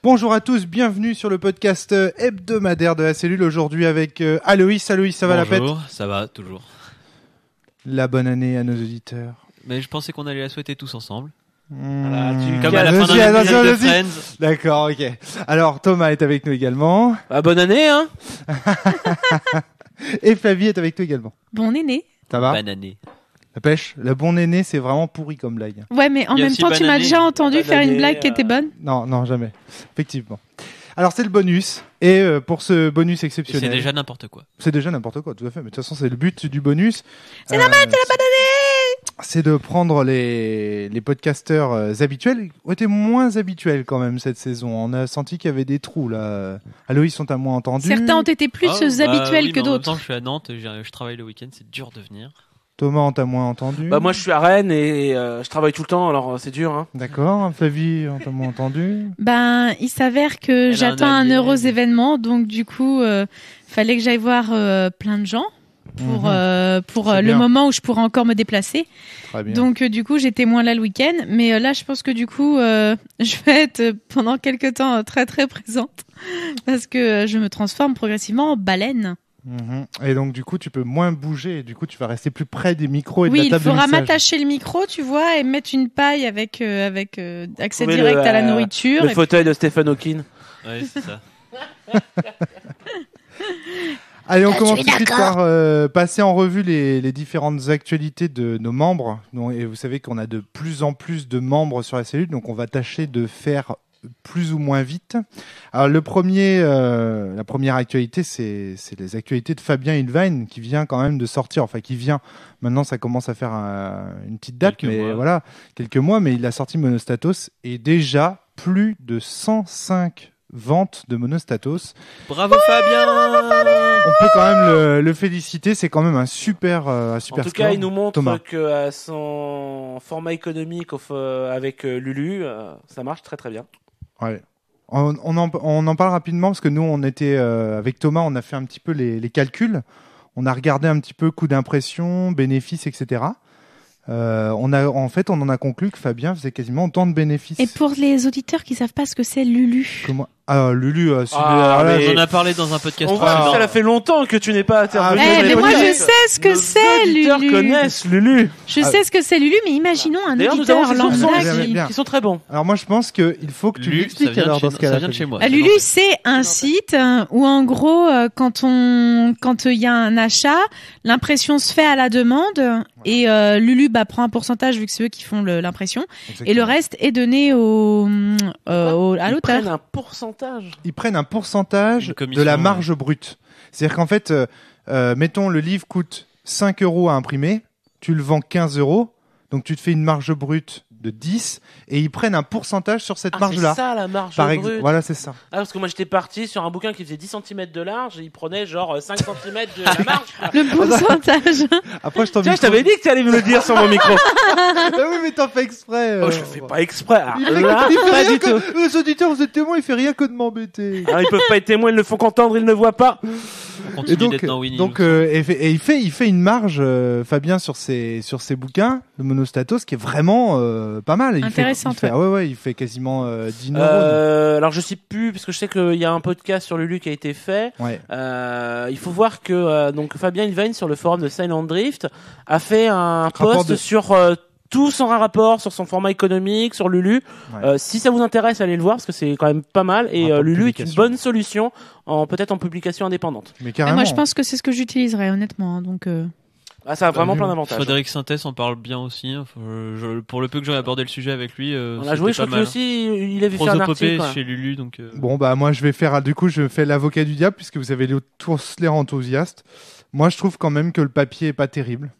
Bonjour à tous, bienvenue sur le podcast hebdomadaire de la cellule. Aujourd'hui avec Aloïs. Aloïs, ça va la pète? Bonjour, ça va, toujours. La bonne année à nos auditeurs. Mais je pensais qu'on allait la souhaiter tous ensemble. Voilà, Comme à la fin d'un épisode de Friends. D'accord, ok. Alors, Thomas est avec nous également. Bonne année, hein. Et Flavie est avec nous également. Bon néné. Ça va? Banané. La pêche, le bon néné, c'est vraiment pourri comme blague. Ouais, mais en Il y a même aussi temps, tu m'as banané. déjà entendu faire une blague qui était bonne. Non, jamais. Effectivement. Alors, c'est le bonus. Et pour ce bonus Et exceptionnel... c'est déjà n'importe quoi. C'est déjà n'importe quoi, tout à fait. Mais de toute façon, c'est le but du bonus. C'est normal, c'est la bonne année. C'est de prendre les podcasteurs habituels. Ils ont été moins habituels quand même cette saison. On a senti qu'il y avait des trous là. Aloïs sont à moins entendus. Certains ont été plus habituels oui, que mais en même d'autres. temps, je suis à Nantes, je travaille le week-end, c'est dur de venir. Thomas, on t'a moins entendu. Moi je suis à Rennes et je travaille tout le temps, alors c'est dur, hein. D'accord. Flavie, on t'a moins entendu. Ben, il s'avère que Elle a j'attends un un allié. heureux événement, donc du coup, fallait que j'aille voir plein de gens pour C'est le bien. moment où je pourrais encore me déplacer. Très bien. Donc du coup, j'étais moins là le week-end, mais là, je pense que du coup, je vais être pendant quelques temps très très présente parce que je me transforme progressivement en baleine. Et donc du coup, tu peux moins bouger. Et du coup, tu vas rester plus près des micros et de Oui, la il table de faudra mixage. m'attacher le micro, tu vois, et mettre une paille avec accès Trouver direct le, à la nourriture. Le et fauteuil de Stephen Hawking. Ouais, c'est ça. Allez, on commence tout de suite par passer en revue les différentes actualités de nos membres. Et vous savez qu'on a de plus en plus de membres sur la cellule, donc on va tâcher de faire plus ou moins vite. Alors la première actualité, c'est les actualités de Fabien Ilvain qui vient quand même de sortir. Enfin, qui vient. Maintenant, ça commence à faire une petite date, Quelques mois. voilà, quelques mois. Mais il a sorti Monostatos et déjà plus de 105 ventes de Monostatos. Bravo Fabien. On peut quand même le féliciter, c'est quand même un super En super tout score. cas, il nous montre Thomas. que à son format économique avec Lulu, ça marche très très bien. Ouais. On en parle rapidement parce que nous on était avec Thomas, on a fait un petit peu les calculs, on a regardé un petit peu coût d'impression, bénéfices, etc. On en a conclu que Fabien faisait quasiment autant de bénéfices. Et pour les auditeurs qui savent pas ce que c'est Lulu. Comment Lulu, mais- On en a parlé dans un podcast On voit précédent. que ça fait longtemps que tu n'es pas intervenu. Ah, dans les mais moi je podcasts. sais ce que Nos c'est auditeurs Lulu. connaissent Lulu. Je sais ce que c'est Lulu, mais imaginons un D'ailleurs, nous avons auditeur ces lambda sourcons bien, qui... bien. qui sont très bons. Alors moi je pense que il faut que tu Lulu, ça l'expliques vient alors de dans chez- ce cas-là. ça vient de chez moi. Lulu, c'est un site où en gros, quand il y a un achat, l'impression se fait à la demande et Lulu prend un pourcentage vu que c'est eux qui font l'impression et le reste est donné à Ils l'auteur. prennent un pourcentage. Ils prennent un pourcentage Une commission, de la ouais. marge brute. C'est-à-dire qu'en fait, mettons, le livre coûte 5 € à imprimer, tu le vends 15 €, donc tu te fais une marge brute de 10, et ils prennent un pourcentage sur cette marge-là. C'est ça la marge Par brute. exemple, voilà, c'est ça. Parce que moi j'étais parti sur un bouquin qui faisait 10 cm de large et il prenait genre 5 cm de la marge. Le pourcentage. Après, je t'en Tiens, je t'avais dit que tu allais me le dire sur mon micro. Ah oui, mais t'en fais exprès. Oh, je fais pas exprès. Ah, Il fait là, pas pas rien du tout. que... Les auditeurs, vous êtes témoins, il fait rien que de m'embêter. Alors, ils peuvent pas être témoins, ils ne font qu'entendre, ils ne voient pas. On continue Et donc, d'être dans Winnie. il fait une marge, Fabien, sur ses bouquins de Monostatos, qui est vraiment pas mal. Intéressante, Il fait quasiment 10 neurones. Alors je sais plus parce que je sais qu'il y a un podcast sur Lulu qui a été fait. Ouais. Il faut voir que donc Fabien Ilvain sur le forum de Silent Drift a fait un Rapport post de- sur tout son rapport sur son format économique sur Lulu. Ouais. Si ça vous intéresse, allez le voir parce que c'est quand même pas mal et Rapport de Lulu est une publication. bonne solution peut-être en publication indépendante. Mais Et carrément. moi, je pense que c'est ce que j'utiliserai honnêtement. hein, Donc, Ça a vraiment vu. plein d'avantages. Frédéric Sintès en parle bien aussi. hein. Pour le peu que j'ai abordé le sujet avec lui, On a c'était joué, je pas crois que lui mal. aussi, il avait fait un Prosopopée article. chez Lulu, donc. Bon, moi, je fais l'avocat du diable, puisque vous avez tous l'air enthousiastes. Moi, je trouve quand même que le papier est pas terrible.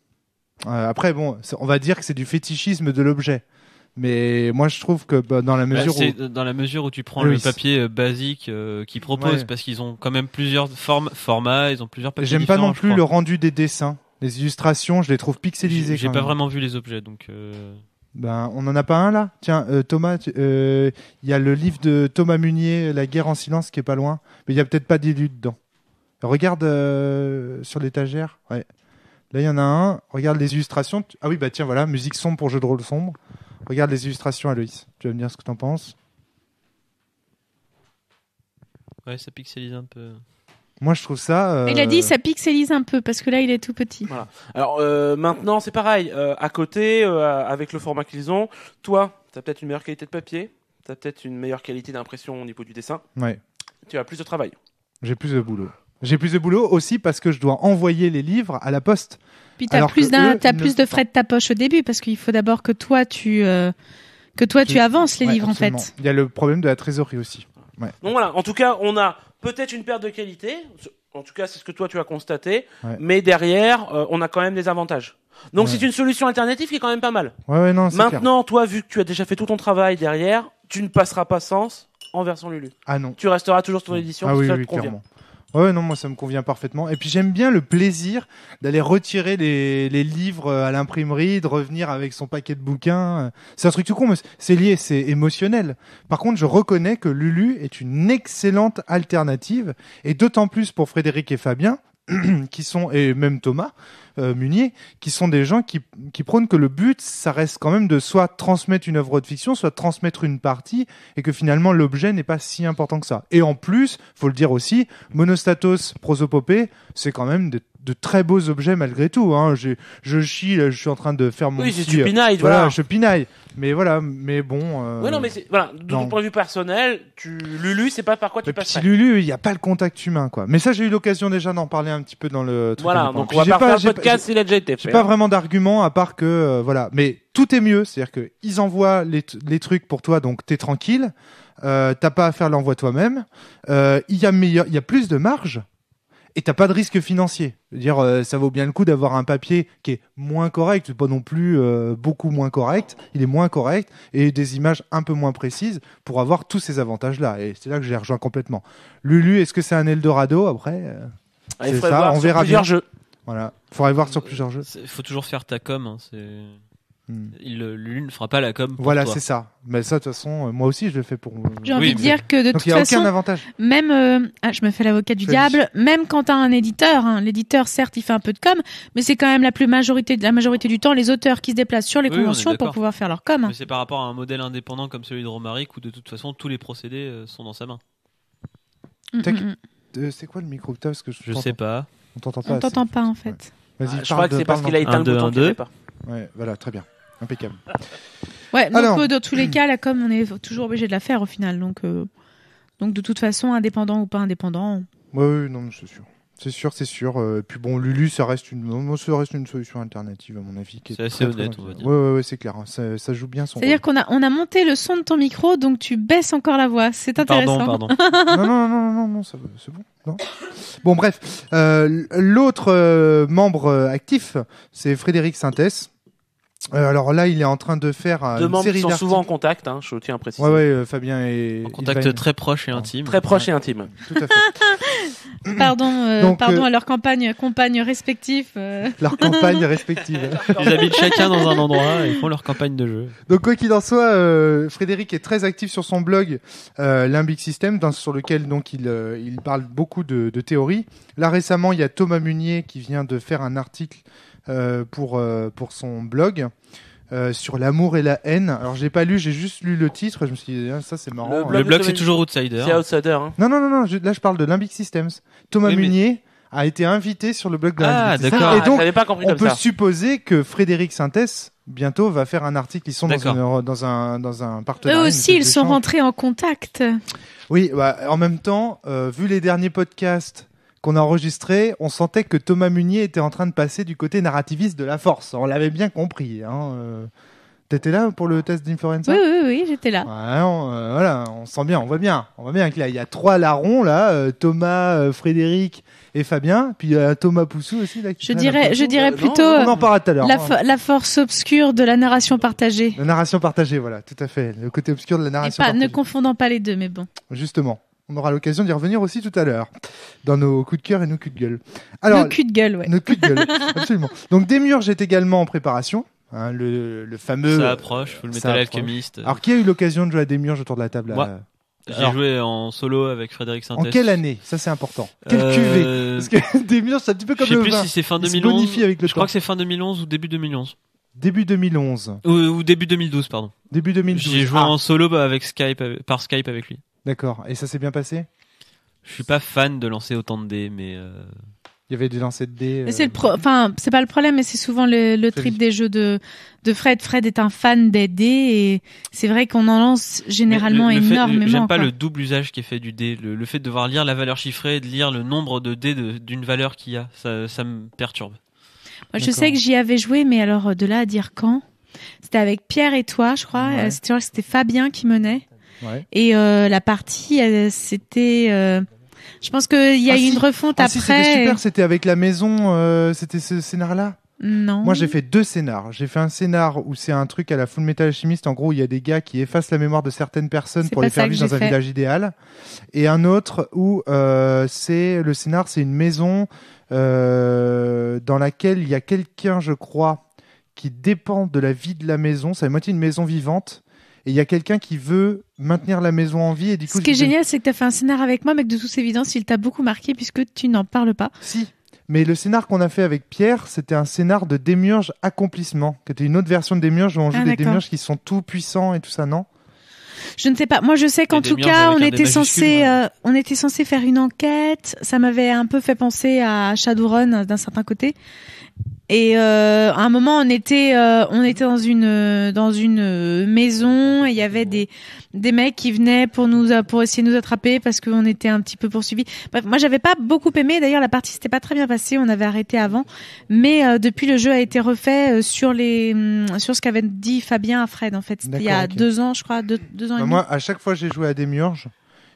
Après, bon, on va dire que c'est du fétichisme de l'objet. Mais moi, je trouve que dans la mesure où... c'est dans la mesure où tu prends Oui, le papier basique qu'ils proposent, Ouais. parce qu'ils ont quand même plusieurs formats, ils ont plusieurs papiers J'aime pas différents, non je plus crois. le rendu des dessins. Les illustrations, je les trouve pixelisées. J'ai quand pas même. vraiment vu les objets, donc. On en a pas un là. Tiens, Thomas, il y a le livre de Thomas Munier, La guerre en silence, qui est pas loin. Mais il y a peut-être pas d'élu dedans. Regarde sur l'étagère. Ouais. Là, il y en a un. Regarde les illustrations. Ah oui, tiens, voilà, musique sombre pour jeu de rôle sombre. Regarde les illustrations, Aloïs. Tu vas me dire ce que t'en penses. Ouais, ça pixelise un peu. Moi, je trouve ça. Il a dit ça pixelise un peu parce que là, il est tout petit. Voilà. Alors maintenant, c'est pareil. À côté, avec le format qu'ils ont, toi, tu as peut-être une meilleure qualité de papier, tu as peut-être une meilleure qualité d'impression au niveau du dessin. Ouais. Tu as plus de travail. J'ai plus de boulot. J'ai plus de boulot aussi parce que je dois envoyer les livres à la poste. Puis t'as Alors plus, que eux, t'as ils plus ne- de frais de ta poche au début parce qu'il faut d'abord que toi tu avances les Ouais, livres absolument. en fait. Il y a le problème de la trésorerie aussi. Donc voilà, en tout cas, on a peut-être une perte de qualité. En tout cas, c'est ce que toi tu as constaté. Ouais. Mais derrière, on a quand même des avantages. Donc Ouais. c'est une solution alternative qui est quand même pas mal. Ouais, non, c'est clair. Maintenant, toi, vu que tu as déjà fait tout ton travail derrière, tu ne passeras pas sans en version Lulu. Ah non. Tu resteras toujours sur ton édition Ah parce oui, que ça oui, te convient. clairement. Ouais, non, moi ça me convient parfaitement. Et puis j'aime bien le plaisir d'aller retirer les livres à l'imprimerie, de revenir avec son paquet de bouquins. C'est un truc tout con, mais c'est lié, c'est émotionnel. Par contre, je reconnais que Lulu est une excellente alternative, et d'autant plus pour Frédéric et Fabien, qui sont, et même Thomas Munier, qui sont des gens qui prônent que le but, ça reste quand même de soit transmettre une œuvre de fiction, soit transmettre une partie, et que finalement l'objet n'est pas si important que ça. Et en plus, faut le dire aussi, Monostatos, Prosopopée, c'est quand même de très beaux objets malgré tout. Hein. Je chie, là, je suis en train de faire mon Oui, c'est petit, du pinaille, voilà, voilà. je pinaille. Mais voilà, mais bon. Ouais, non, mais voilà, de non. ton point de vue personnel, Lulu, c'est pas par quoi tu Le passerais. petit Lulu, il n'y a pas le contact humain, quoi. Mais ça, j'ai eu l'occasion déjà d'en parler un petit peu dans le truc. Voilà, indépendant. donc Puis on va j'ai pas faire j'ai le podcast, il a déjà été J'ai fait. pas vraiment d'argument à part que voilà, mais tout est mieux, c'est-à-dire que ils envoient les trucs pour toi, donc t'es tranquille, t'as pas à faire l'envoi toi-même, il y a plus de marge et t'as pas de risque financier. Je veux dire, ça vaut bien le coup d'avoir un papier qui est moins correct, pas non plus beaucoup moins correct, il est moins correct et des images un peu moins précises pour avoir tous ces avantages-là. Et c'est là que je les rejoins complètement. Lulu, est-ce que c'est un Eldorado après Il c'est faudrait ça, voir on sur verra plusieurs bien. jeux. Voilà, faudrait voir sur plusieurs jeux. Il faut toujours faire ta com. Hein, Hmm. Lulu ne fera pas la com pour Voilà, toi. c'est ça. Mais ça, de toute façon, moi aussi, je le fais pour. J'ai envie de mais- dire que de Donc toute il n'y a façon, aucun avantage. même je me fais l'avocat du Fais-le. diable, même quand t'as un éditeur, hein, l'éditeur certes il fait un peu de com, mais c'est quand même la majorité du temps les auteurs qui se déplacent sur les Oui, on est conventions pour d'accord. pouvoir faire leur com. Mais c'est par rapport à un modèle indépendant comme celui de Romaric où de toute façon tous les procédés sont dans sa main. Tac. Mm. C'est quoi le micro que t'as parce que Je sais pas. On t'entend pas. On assez. t'entend pas en fait. Vas-y, Je parle crois que de- c'est parce parle qu'il a dans- éteint le 1, 2, bouton 1, qu'il n'y 2. avait pas. Ouais, voilà, très bien. Impeccable. Ouais, donc Alors- dans tous les cas, la com, on est toujours obligé de la faire au final. Donc de toute façon, indépendant ou pas indépendant. Ouais, non, mais c'est sûr. C'est sûr. Puis bon, Lulu, ça reste une solution alternative à mon avis. qui est C'est assez très, très honnête, on va intéressante. dire. Ouais, c'est clair. Ça joue bien son. C'est-à-dire qu'on a monté le son de ton micro, donc tu baisses encore la voix. C'est intéressant. Pardon. Non, ça va, c'est bon. Non. Bon, bref. L'autre membre actif, c'est Frédéric Sintès. Alors là, il est en train de faire Deux une membres série qui sont d'articles. souvent en contact, hein, je tiens à préciser. Ouais, Fabien et En contact Ilvain. très proche et intime. Très proche et intime. Tout à fait. Pardon, Donc, pardon à leurs compagnes respectifs. Leurs campagnes respectives. Ils habitent chacun dans un endroit et ils font leur campagne de jeu. Donc quoi qu'il en soit, Frédéric est très actif sur son blog Limbic System, sur lequel donc il parle beaucoup de théories. Là récemment, il y a Thomas Munier qui vient de faire un article pour son blog. Sur l'amour et la haine. Alors j'ai pas lu, j'ai juste lu le titre. Je me suis dit, ah, ça c'est marrant. Le Le blog blog de c'est Thomas- toujours Outsider. C'est Outsider. Hein. Non, là je parle de Limbic Systems. Thomas Oui, mais- Munier a été invité sur le blog de Ah, Limbic Systems. d'accord. Et donc j'avais pas compris on comme peut ça. supposer que Frédéric Sintès bientôt va faire un article. Ils sont dans un partenariat. Eux une aussi, espèce ils sont d'échange. rentrés en contact. Oui, en même temps, vu les derniers podcasts qu'on a enregistrés, on sentait que Thomas Munier était en train de passer du côté narrativiste de la force. On l'avait bien compris. Hein. T'étais là pour le test d'Influenza ? Oui, j'étais là. Ouais, voilà, on sent bien, on voit bien que là, il y a 3 larrons là, Thomas, Frédéric et Fabien, puis Thomas Poussou aussi là. Je dirais non, plutôt On en parlera tout à l'heure. la force obscure de la narration partagée. La narration partagée, voilà, tout à fait, le côté obscur de la Et narration pas, ne partagée. confondant pas les deux, mais bon. Justement, on aura l'occasion d'y revenir aussi tout à l'heure, dans nos coups de cœur et nos coups de gueule. Alors, Le cul de gueule, ouais. nos coups de gueule, absolument. Donc Démiurge est également en préparation, hein, le fameux. Ça approche, Full ça Metal approche. Alchemist. Alors qui a eu l'occasion de jouer à Démiurge autour de la table là Moi. J'ai alors- joué en solo avec Frédéric En Sintès. quelle année ? Ça c'est important. Quelle cuvée ? Parce que Démiurge c'est un petit peu Je comme sais le plus vin. si c'est fin Il se 2011. bonifie avec le Je crois temps. que c'est fin 2011 ou début 2011. Début 2011. Ou début 2012, pardon. Début 2012. J'ai joué Ah, en solo par Skype avec lui. D'accord. Et ça s'est bien passé ? Je suis pas fan de lancer autant de dés, mais Il y avait des lancers de dés. C'est c'est pas le problème, mais c'est souvent le trip des jeux de Fred. Fred est un fan des dés et c'est vrai qu'on en lance généralement énormément. J'aime pas quoi. le double usage qui est fait du dé. Le fait de devoir lire la valeur chiffrée, de lire le nombre de dés d'une valeur qu'il y a, ça me perturbe. Moi, je sais que j'y avais joué, mais alors de là à dire quand, c'était avec Pierre et toi, je crois. Ouais. C'était Fabien qui menait. Ouais. Et la partie, c'était. Je pense qu'il y a eu une refonte après. Si, c'était super. C'était avec la maison. C'était ce scénar-là. Non. Moi, j'ai fait 2 scénars. J'ai fait un scénar où c'est un truc à la Full Metal Alchemist. En gros, il y a des gars qui effacent la mémoire de certaines personnes C'est pour pas les faire ça que vivre dans un j'ai fait. village idéal. Et un autre où c'est le scénar, c'est une maison dans laquelle il y a quelqu'un, je crois, qui dépend de la vie de la maison. C'est à moitié une maison vivante. Et il y a quelqu'un qui veut maintenir la maison en vie. Et du coup, Ce qui est génial, c'est que tu as fait un scénar avec moi, mais que de toute évidence, il t'a beaucoup marqué puisque tu n'en parles pas. Si. Mais le scénar qu'on a fait avec Pierre, c'était un scénar de Démiurge Accomplissement, qui était une autre version de Démiurge où on joue des d'accord. Démiurges qui sont tout puissants et tout ça, non? Je ne sais pas. Moi, je sais qu'en Les tout démiurges cas, avec on un était D censé, majuscule, on était censé faire une enquête. Ça m'avait un peu fait penser à Shadowrun d'un certain côté. Et à un moment, on était dans une maison. Et il y avait des mecs qui venaient pour essayer de nous attraper parce qu'on était un petit peu poursuivis. Bref, moi, j'avais pas beaucoup aimé. D'ailleurs, la partie s'était pas très bien passée. On avait arrêté avant. Mais depuis, le jeu a été refait sur ce qu'avait dit Fabien à Fred. En fait, c'était il y a D'accord, ok. 2 ans, je crois, 2 ans et demi. Moi, à chaque fois, j'ai joué à Démiurge.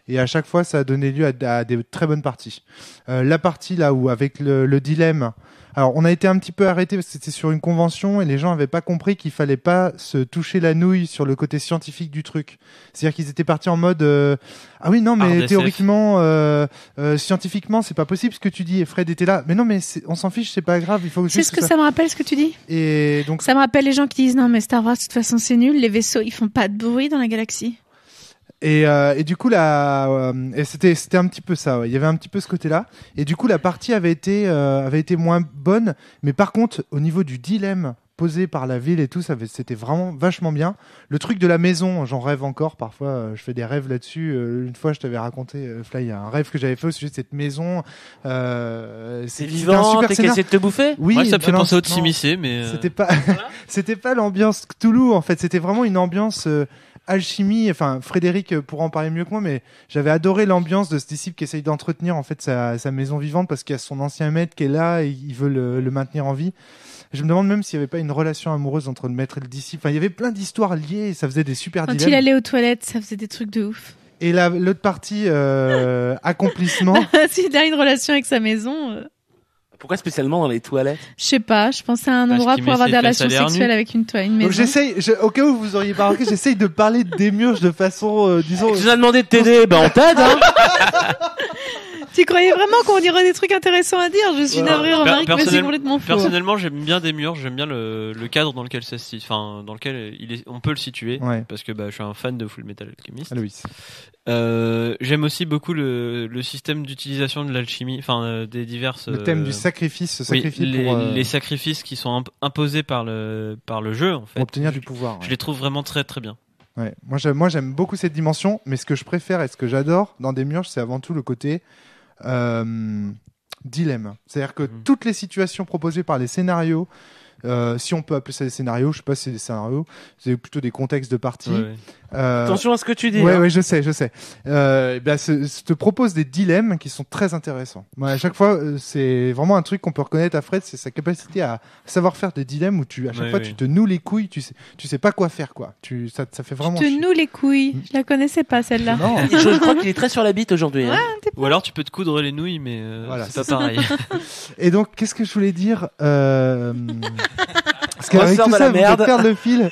Et à chaque fois, ça a donné lieu à des très bonnes parties. La partie là où, avec le dilemme, alors on a été un petit peu arrêté parce que c'était sur une convention et les gens n'avaient pas compris qu'il fallait pas se toucher la nouille sur le côté scientifique du truc. C'est-à-dire qu'ils étaient partis en mode ah oui non mais RDSF. théoriquement, scientifiquement c'est pas possible ce que tu dis. Et Fred était là, mais non mais on s'en fiche, c'est pas grave, il faut C'est juste ce que ça me rappelle, ce que tu dis. Et donc Ça me rappelle les gens qui disent non mais Star Wars de toute façon c'est nul, les vaisseaux ils font pas de bruit dans la galaxie. Et du coup et c'était un petit peu ça, ouais. Il y avait un petit peu ce côté-là et du coup la partie avait été moins bonne, mais par contre au niveau du dilemme posé par la ville et tout, c'était vraiment vachement bien. Le truc de la maison, j'en rêve encore parfois, je fais des rêves là-dessus. Une fois je t'avais raconté Fly, il y a un rêve que j'avais fait au sujet de cette maison. C'est c'était un vivant, super t'es scénar. essayé de te bouffer. Oui, Ouais, ça me fait non, penser au non. Tsimissé, mais C'était pas, c'était pas l'ambiance Cthulhu en fait. C'était vraiment une ambiance alchimie. Enfin, Frédéric pourra en parler mieux que moi, mais j'avais adoré l'ambiance de ce disciple qui essaye d'entretenir en fait sa maison vivante parce qu'il y a son ancien maître qui est là et il veut le maintenir en vie. Je me demande même s'il n'y avait pas une relation amoureuse entre le maître et le disciple. Enfin, il y avait plein d'histoires liées et ça faisait des super Quand il dilemmes. allait aux toilettes, ça faisait des trucs de ouf. Et l'autre partie, accomplissement. S'il a une relation avec sa maison, Pourquoi spécialement dans les toilettes? je sais pas, je pensais à un Parce endroit qu'il pour met avoir ses des fesses à relations l'air nu. sexuelles avec une Donc maison. au cas où vous auriez pas remarqué, j'essaye de parler de Démiurge de façon, disons. Tu nous as demandé de t'aider, ben on t'aide, hein. Tu croyais vraiment qu'on dirait des trucs intéressants à dire? Je suis navrée, Romaric, mais c'est personnel- complètement faux. personnellement, j'aime bien Démiurge, j'aime bien le cadre dans lequel dans lequel on peut le situer, Ouais. parce que je suis un fan de Full Metal Alchemist. Ah, Louis. J'aime aussi beaucoup le système d'utilisation de l'alchimie, des diverses. Le thème du sacrifice, se oui, sacrifier pour les sacrifices qui sont imposés par le jeu, en fait. obtenir du pouvoir. Je Ouais. les trouve vraiment très très bien. Ouais. Moi, j'aime beaucoup cette dimension, mais ce que je préfère et ce que j'adore dans Démiurge, c'est avant tout le côté dilemme. C'est-à-dire que toutes les situations proposées par les scénarios, si on peut appeler ça des scénarios, je sais pas si c'est des scénarios, c'est plutôt des contextes de partie. Ouais. Attention à ce que tu dis. Ouais, hein. ouais, je sais. Te propose des dilemmes qui sont très intéressants. Moi, à chaque fois, c'est vraiment un truc qu'on peut reconnaître à Fred, c'est sa capacité à savoir faire des dilemmes où à chaque Ouais, fois, ouais. tu te noues les couilles, tu sais pas quoi faire, quoi. Ça fait vraiment Tu te chier. noues les couilles. Je la connaissais pas, celle-là. Non. Je crois qu'il est très sur la bite aujourd'hui. hein. Ou alors tu peux te coudre les nouilles, mais Voilà, c'est pas pareil. Et donc, qu'est-ce que je voulais dire Parce On qu'avec sort tout de ça, la vous merde. faites perdre le fil.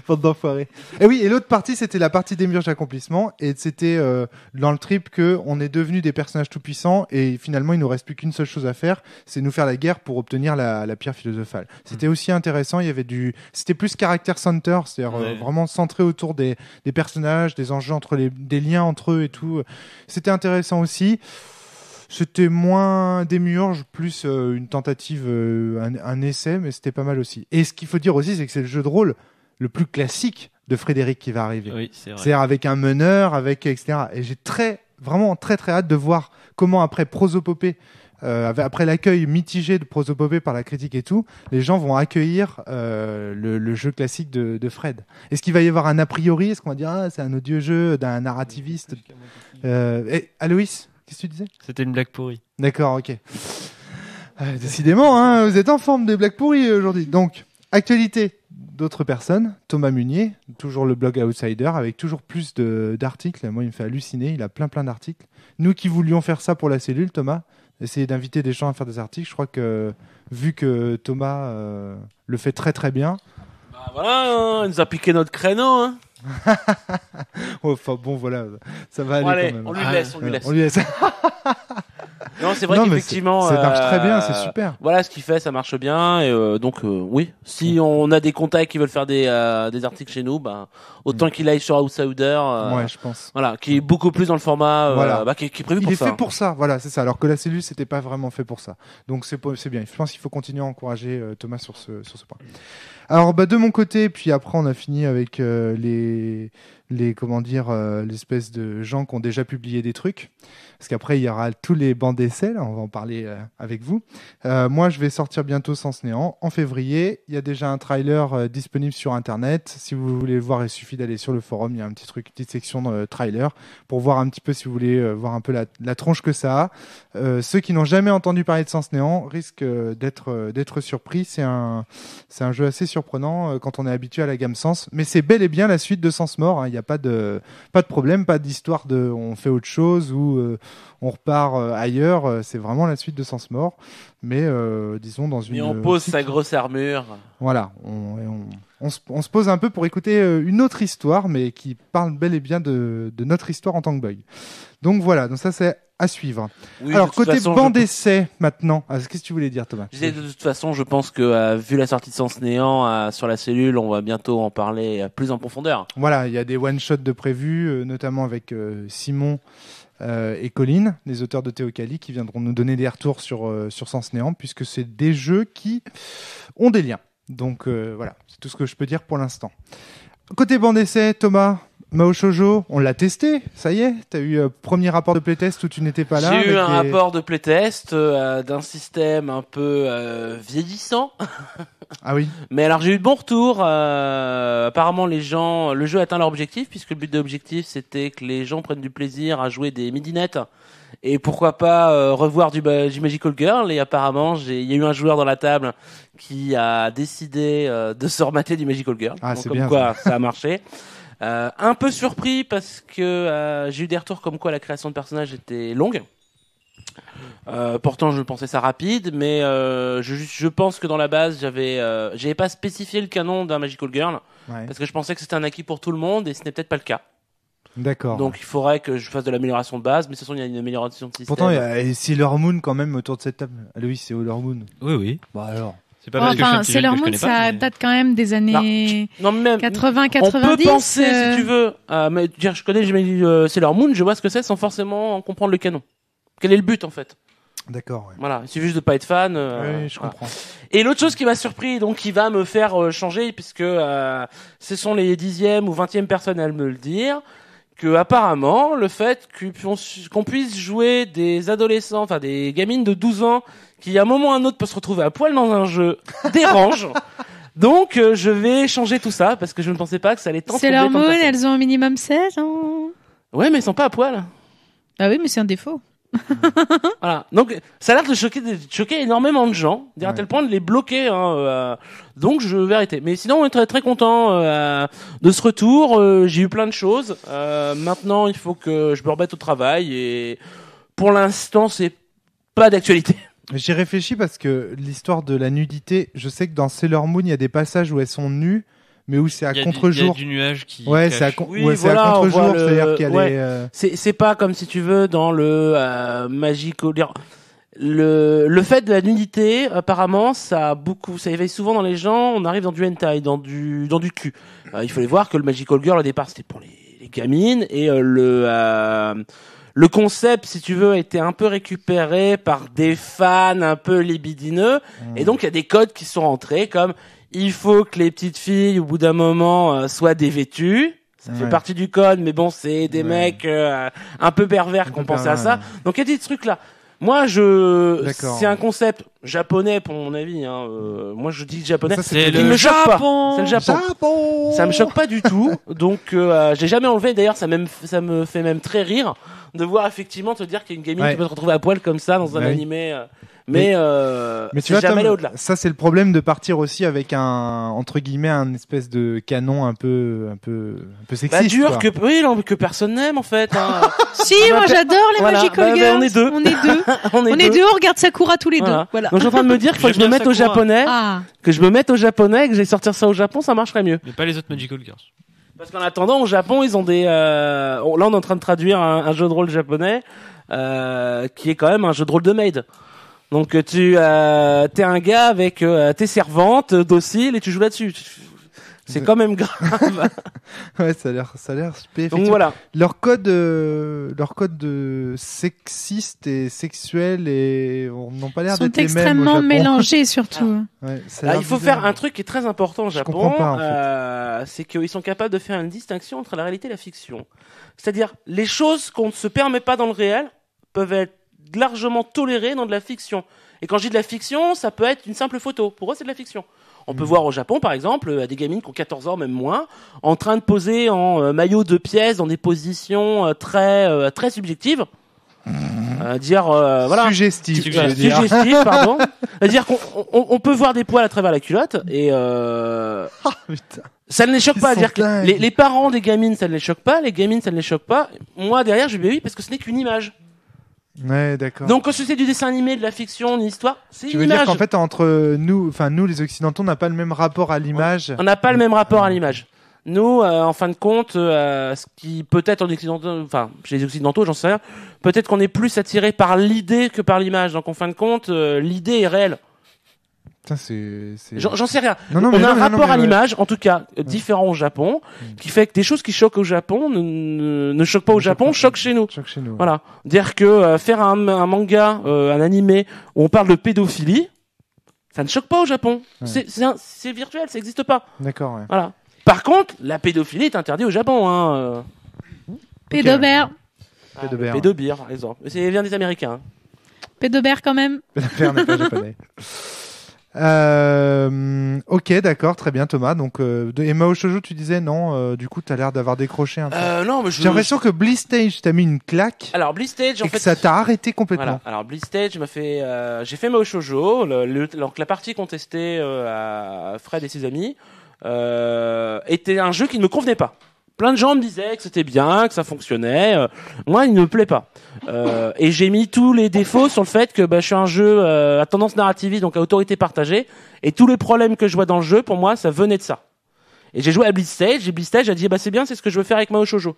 Bande d'enfoirés. Et oui, et l'autre partie, c'était la partie Démiurge Accomplissement, et c'était dans le trip que on est devenus des personnages tout puissants, et finalement, il nous reste plus qu'une seule chose à faire, c'est nous faire la guerre pour obtenir la pierre philosophale. C'était aussi intéressant. Il y avait c'était plus caractère center, c'est-à-dire Ouais. vraiment centré autour des personnages, des enjeux des liens entre eux et tout. C'était intéressant aussi. C'était moins Démiurge, plus une tentative, un essai, mais c'était pas mal aussi. Et ce qu'il faut dire aussi, c'est que c'est le jeu de rôle le plus classique de Frédéric qui va arriver. Oui, c'est vrai. C'est-à-dire avec un meneur, etc. Et j'ai très vraiment très très hâte de voir comment après Prosopopée, après l'accueil mitigé de Prosopopée par la critique et tout, les gens vont accueillir le jeu classique de Fred. Est-ce qu'il va y avoir un a priori? Est-ce qu'on va dire c'est un odieux jeu d'un narrativiste? Aloïs, qu'est-ce que tu disais? C'était une blague pourrie. D'accord, ok. Décidément, hein, vous êtes en forme des blagues pourries aujourd'hui. Donc, actualité d'autres personnes. Thomas Munier, toujours le blog Outsider, avec toujours plus d'articles. Moi, il me fait halluciner. Il a plein d'articles. Nous qui voulions faire ça pour la cellule, Thomas, essayer d'inviter des gens à faire des articles. Je crois que, vu que Thomas le fait très très bien. Bah voilà, il nous a piqué notre créneau. Hein. Enfin bon, voilà, ça va aller allez, quand même. On lui laisse. On lui laisse. Non, c'est vrai qu'effectivement, ça marche très bien, c'est super. Voilà, ce qu'il fait, ça marche bien, et donc oui. Si on a des contacts qui veulent faire des articles chez nous, bah autant qu'il aille sur Outsider. Ouais, je pense. Voilà, qui est beaucoup plus dans le format, voilà. qui est prévu pour ça. Il est fait pour ça, voilà, c'est ça. Alors que la cellule, c'était pas vraiment fait pour ça. Donc c'est bien. Je pense qu'il faut continuer à encourager Thomas sur ce point. Alors de mon côté, puis après on a fini avec l'espèce de gens qui ont déjà publié des trucs. Parce qu'après, il y aura tous les bancs d'essai, là, on va en parler avec vous. Moi, je vais sortir bientôt Sens Néant en février. Il y a déjà un trailer disponible sur Internet. Si vous voulez le voir, il suffit d'aller sur le forum. Il y a un petit truc, une petite section de trailer pour voir un petit peu, si vous voulez, voir un peu la tronche que ça a. Ceux qui n'ont jamais entendu parler de Sens Néant risquent d'être surpris. C'est un jeu assez surprenant quand on est habitué à la gamme Sens. Mais c'est bel et bien la suite de Sens Mort. Il n'y a pas de problème, pas d'histoire de on fait autre chose ou on repart ailleurs. C'est vraiment la suite de Sens Mort. Mais disons dans une... Et on pose sa grosse armure. Voilà, on se pose un peu pour écouter une autre histoire, mais qui parle bel et bien de notre histoire en tant que bug. Donc voilà, donc ça c'est à suivre. Oui, alors côté banc d'essai maintenant, qu'est-ce que tu voulais dire Thomas? Je disais, de toute façon, je pense que vu la sortie de Sens Néant sur la cellule, on va bientôt en parler plus en profondeur. Voilà, il y a des one-shots de prévus, notamment avec Simon et Colline, les auteurs de Théocali, qui viendront nous donner des retours sur Sens Néant, puisque c'est des jeux qui ont des liens. Donc voilà, c'est tout ce que je peux dire pour l'instant. Côté banc d'essai, Thomas, Mao Shoujo, on l'a testé, ça y est. T'as eu premier rapport de playtest où tu n'étais pas là. J'ai eu un rapport de playtest d'un système un peu vieillissant. Ah oui. Mais alors j'ai eu de bons retours. Apparemment le jeu atteint leur objectif, puisque le but de l'objectif c'était que les gens prennent du plaisir à jouer des midinettes. Et pourquoi pas revoir du Magical Girl. Et apparemment il y a eu un joueur dans la table qui a décidé de se remater du Magical Girl. Ah, donc, c'est comme bien, quoi ça a marché. Un peu surpris parce que j'ai eu des retours comme quoi la création de personnages était longue. Pourtant je pensais ça rapide, mais je pense que dans la base j'avais pas spécifié le canon d'un Magical Girl, parce que je pensais que c'était un acquis pour tout le monde et ce n'est peut-être pas le cas. D'accord. Donc il faudrait que je fasse de l'amélioration de base, mais de toute façon il y a une amélioration de système. Pourtant il y a Sailor Moon quand même autour de cette table. Aloïs, c'est Sailor Moon. Oui. Bah alors. C'est pas parce que je suis un petit jeune Sailor que je Moon, connais ça pas, mais... date quand même des années 80-90. On peut penser, si tu veux, mais je connais Sailor Moon, je vois ce que c'est sans forcément comprendre le canon. Quel est le but en fait? D'accord. Ouais. Voilà, il suffit juste de pas être fan. Oui, je comprends. Et l'autre chose qui m'a surpris, donc qui va me faire changer, puisque ce sont les 10e ou 20e personnes à me le dire, que apparemment le fait qu'on puisse jouer des adolescents, enfin des gamines de 12 ans, qui à un moment ou à un autre peuvent se retrouver à poil dans un jeu, dérange. Donc je vais changer tout ça, parce que je ne pensais pas que ça allait tant troubler Sailor tant de Moon, personnes. elles ont un minimum 16 ans. Ouais, mais elles sont pas à poil. Ah oui, mais c'est un défaut. Voilà. Donc ça a l'air de choquer énormément de gens, à tel point de les bloquer. Donc je vais arrêter. Mais sinon on est très très content de ce retour. J'ai eu plein de choses. Maintenant il faut que je me remette au travail et pour l'instant c'est pas d'actualité. J'ai réfléchi parce que l'histoire de la nudité, je sais que dans Sailor Moon il y a des passages où elles sont nues, mais où c'est à contre-jour. Il y a du nuage qui. Ouais, cache. c'est à Voilà, à contre-jour, on voit c'est-à-dire qu'il y a ouais. C'est pas comme si tu veux dans le Magical. Le fait de la nudité, apparemment, ça éveille souvent dans les gens. On arrive dans du hentai, dans du cul. Il fallait voir que le Magical Girl au départ c'était pour les gamines et le concept, si tu veux, a été un peu récupéré par des fans un peu libidineux. Et donc il y a des codes qui sont rentrés comme il faut que les petites filles, au bout d'un moment, soient dévêtues. Ça fait partie du code, mais bon, c'est des mecs un peu pervers qui ont pensé à ça. Donc il y a des trucs là. Moi, c'est un concept japonais pour mon avis. Moi, je dis japonais. Ça, c'est le Japon. C'est le Japon. Ça me choque pas du tout. Donc, j'ai jamais enlevé. D'ailleurs, ça me fait même très rire de voir effectivement te dire qu'il y a une gamine qui peut se retrouver à poil comme ça dans un animé. Mais tu vois, jamais aller au-delà. Ça, c'est le problème de partir aussi avec entre guillemets, un espèce de canon un peu sexiste. Dur que personne n'aime, en fait. Si, moi, j'adore les Magical Girls. On est deux. On est deux, on regarde Sakura tous les deux. Voilà. Donc, je suis en train de me dire qu'il faut que je me mette au japonais. Que je me mette au japonais et que j'aille sortir ça au Japon, ça marcherait mieux. Mais pas les autres Magical Girls. Parce qu'en attendant, au Japon, ils ont des, là, on est en train de traduire un jeu de rôle japonais, qui est quand même un jeu de rôle de maid. Donc t'es un gars avec tes servantes dociles et tu joues là-dessus. C'est quand même grave. Ouais, ça a l'air spé. Donc voilà. Leur code de sexiste et sexuel n'ont pas l'air d'être les mêmes. Sont extrêmement mélangés surtout. Ouais, il faut faire un truc qui est très important au Japon. Je comprends pas, en fait. C'est qu'ils sont capables de faire une distinction entre la réalité et la fiction. C'est-à-dire, les choses qu'on ne se permet pas dans le réel peuvent être largement tolérées dans de la fiction. Et quand je dis de la fiction, ça peut être une simple photo. Pour eux, c'est de la fiction. On peut voir au Japon, par exemple, des gamines qui ont 14 ans, même moins, en train de poser en maillot de pièces dans des positions très subjectives. Voilà. Suggestif, pardon. C'est-à-dire qu'on peut voir des poils à travers la culotte et ça ne les choque pas. Dire que les parents des gamines, ça ne les choque pas, les gamines, ça ne les choque pas. Moi, derrière, je dis oui, parce que ce n'est qu'une image. Ouais, d'accord. Donc, quand c'est du dessin animé, de la fiction, une histoire, c'est une image. Tu veux dire qu'en fait, entre nous, les Occidentaux, on n'a pas le même rapport à l'image. On n'a pas le même rapport à l'image. Nous, en fin de compte, ce qui peut-être en Occidentaux, chez les Occidentaux, j'en sais rien, peut-être qu'on est plus attiré par l'idée que par l'image. Donc, en fin de compte, l'idée est réelle. J'en sais rien. On a un rapport à l'image, en tout cas différent au Japon, qui fait que des choses qui choquent au Japon ne choquent pas au Japon, choquent chez nous. Voilà. Dire que faire un manga, un animé où on parle de pédophilie, ça ne choque pas au Japon. Ouais. C'est virtuel, ça n'existe pas. D'accord. Ouais. Voilà. Par contre, la pédophilie est interdite au Japon. Pédobère. Pédobire, par exemple. Ça vient des Américains. Pédobère quand même. Pédobère n'est pas japonais. Ok, d'accord, très bien Thomas. Donc, et Mao Shoujo, tu disais non, du coup, t'as l'air d'avoir décroché un peu. Non, mais j'ai l'impression que Blistage t'a mis une claque. Alors, Blistage, en fait. Que ça t'a arrêté complètement. Voilà. Alors, Blistage m'a fait, j'ai fait Mao Shoujo, donc la partie contestée à Fred et ses amis, était un jeu qui ne me convenait pas. Plein de gens me disaient que c'était bien, que ça fonctionnait. Moi, il ne me plaît pas. Et j'ai mis tous les défauts sur le fait que je suis un jeu à tendance narrativiste, donc à autorité partagée. Et tous les problèmes que je vois dans le jeu, pour moi, ça venait de ça. Et j'ai joué à Blistage, et Blistage a dit c'est bien, c'est ce que je veux faire avec Mao Shoujo.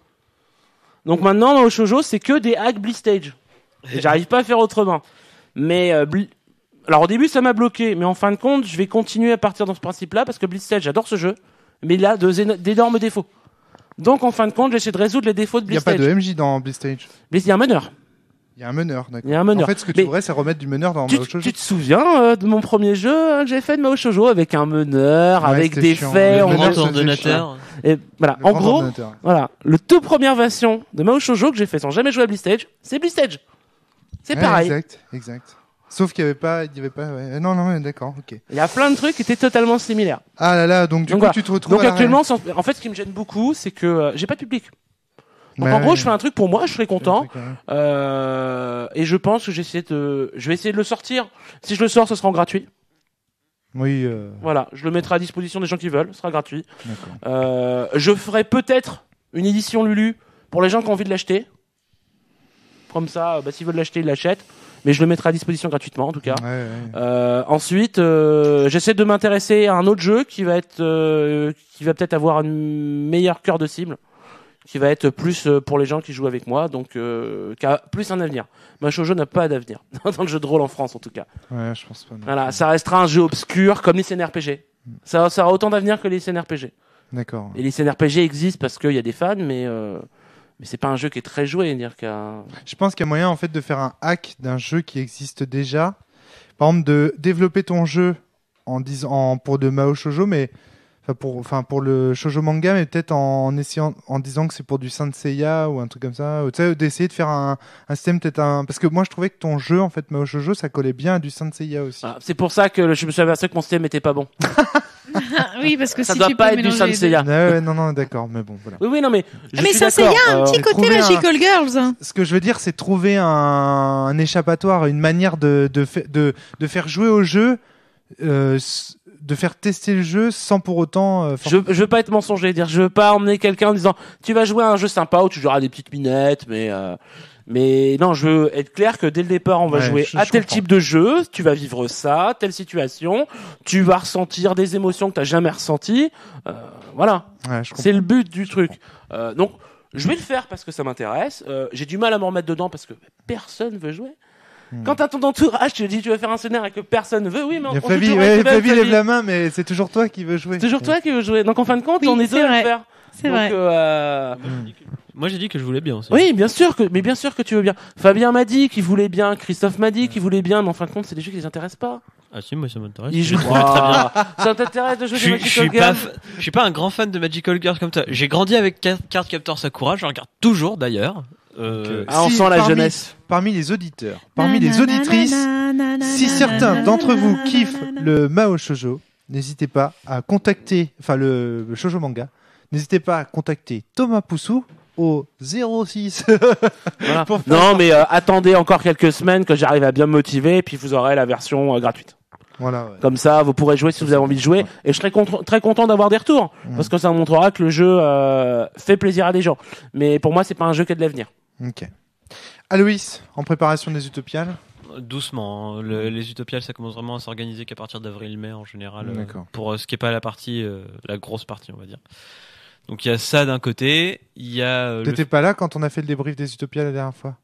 Donc maintenant, Mao Shoujo, c'est que des hacks Blistage. Et j'arrive pas à faire autrement. Mais alors au début, ça m'a bloqué. Mais en fin de compte, je vais continuer à partir dans ce principe-là, parce que Blistage, j'adore ce jeu. Mais il a d'énormes défauts. Donc, en fin de compte, j'essaie de résoudre les défauts de Blistage. Il n'y a pas de MJ dans Blistage. Il y a un meneur. Il y a un meneur, d'accord. Il y a un meneur. En fait, ce que tu voudrais, c'est remettre du meneur dans Mao Shoujo. Tu te souviens de mon premier jeu que j'ai fait de Mao Shoujo avec un meneur, avec des faits, en grand ordinateur. Et voilà. En gros, voilà. Le toute première version de Mao Shoujo que j'ai fait sans jamais jouer à Blistage, c'est Blistage. C'est pareil. Exact. Sauf qu'il y avait pas. Ouais. Non, d'accord, ok. Il y a plein de trucs qui étaient totalement similaires. Ah là là, donc du coup, voilà. Tu te retrouves. Donc actuellement, en fait, ce qui me gêne beaucoup, c'est que j'ai pas de public. Donc en gros, je fais un truc pour moi, je serais content. Et je pense que je vais essayer de le sortir. Si je le sors, ce sera en gratuit. Oui. Voilà, je le mettrai à disposition des gens qui veulent, ce sera gratuit. Je ferai peut-être une édition Lulu pour les gens qui ont envie de l'acheter. Comme ça, s'ils veulent l'acheter, ils l'achètent. Mais je le mettrai à disposition gratuitement, en tout cas. Ensuite, j'essaie de m'intéresser à un autre jeu qui va peut-être avoir un meilleur cœur de cible, qui va être plus pour les gens qui jouent avec moi, donc qui a plus un avenir. Mao Shoujo n'a pas d'avenir dans le jeu de rôle en France, en tout cas. Ouais, je pense pas. Voilà, ça restera un jeu obscur comme les CNRPG. Ça aura autant d'avenir que les CNRPG. D'accord. Et les CNRPG existent parce qu'il y a des fans, mais c'est pas un jeu qui est très joué. Je pense qu'il y a moyen en fait de faire un hack d'un jeu qui existe déjà. Par exemple, de développer ton jeu pour de Mao Shoujo, mais pour le shoujo manga, mais peut-être en disant que c'est pour du Saint Seiya ou un truc comme ça. Tu sais, d'essayer de faire un système parce que moi je trouvais que ton jeu en fait Mao Shoujo ça collait bien à du Saint Seiya aussi. C'est pour ça que je me suis aperçu que mon système était pas bon. Oui, parce que ça si doit tu pas peux être du mélanger Saint les deux. Seiya. Non, d'accord, mais bon, voilà. Oui, non, mais je Mais suis Saint Seiya d'accord. a un petit côté trouver Magical Girls. Ce que je veux dire, c'est trouver un échappatoire, une manière de faire jouer au jeu, de faire tester le jeu sans pour autant. Je veux pas être mensonger, dire je veux pas emmener quelqu'un en disant tu vas jouer à un jeu sympa où tu joueras des petites minettes, mais non, je veux être clair que dès le départ on va jouer à tel type de jeu, tu vas vivre ça, telle situation, tu vas ressentir des émotions que t'as jamais ressenties, voilà. Ouais, c'est le but du truc. Donc je vais le faire parce que ça m'intéresse. J'ai du mal à me remettre dedans parce que personne veut jouer. Quand t'as ton entourage, tu te dis tu veux faire un scénario et que personne veut, oui, mais on Flavie lève la main, mais c'est toujours toi qui veux jouer. C'est toujours toi qui veux jouer. Donc en fin de compte, Oui, on est deux à le faire. C'est vrai. Moi j'ai dit que je voulais bien aussi. Oui, bien sûr que tu veux bien. Fabien m'a dit qu'il voulait bien, Christophe m'a dit qu'il voulait bien, mais en fin de compte, c'est des jeux qui les intéressent pas. Ah si, moi ça m'intéresse. Ils jouent très bien. Ça t'intéresse de jouer Je des Magical Girls? suis pas un grand fan de Magical Girls comme toi. J'ai grandi avec Cardcaptor Sakura, je regarde toujours d'ailleurs. On sent la jeunesse. Parmi les auditeurs, parmi les auditrices, si certains d'entre vous kiffent le Mao Shoujo, n'hésitez pas à contacter, le shoujo manga, n'hésitez pas à contacter Thomas Poussou au 06. Voilà. Non, mais attendez encore quelques semaines que j'arrive à bien me motiver, et puis vous aurez la version gratuite. Voilà, ouais. Comme ça, vous pourrez jouer si vous avez envie de jouer. Et je serai très content d'avoir des retours, parce que ça montrera que le jeu fait plaisir à des gens. Mais pour moi, c'est pas un jeu qui a de l'avenir. Ok. Aloïs, en préparation des Utopiales. Doucement, hein. Les Utopiales ça commence vraiment à s'organiser qu'à partir d'avril-mai en général, pour ce qui est pas la partie, la grosse partie on va dire. Donc il y a ça d'un côté, il y a. T'étais pas là quand on a fait le débrief des Utopiales la dernière fois?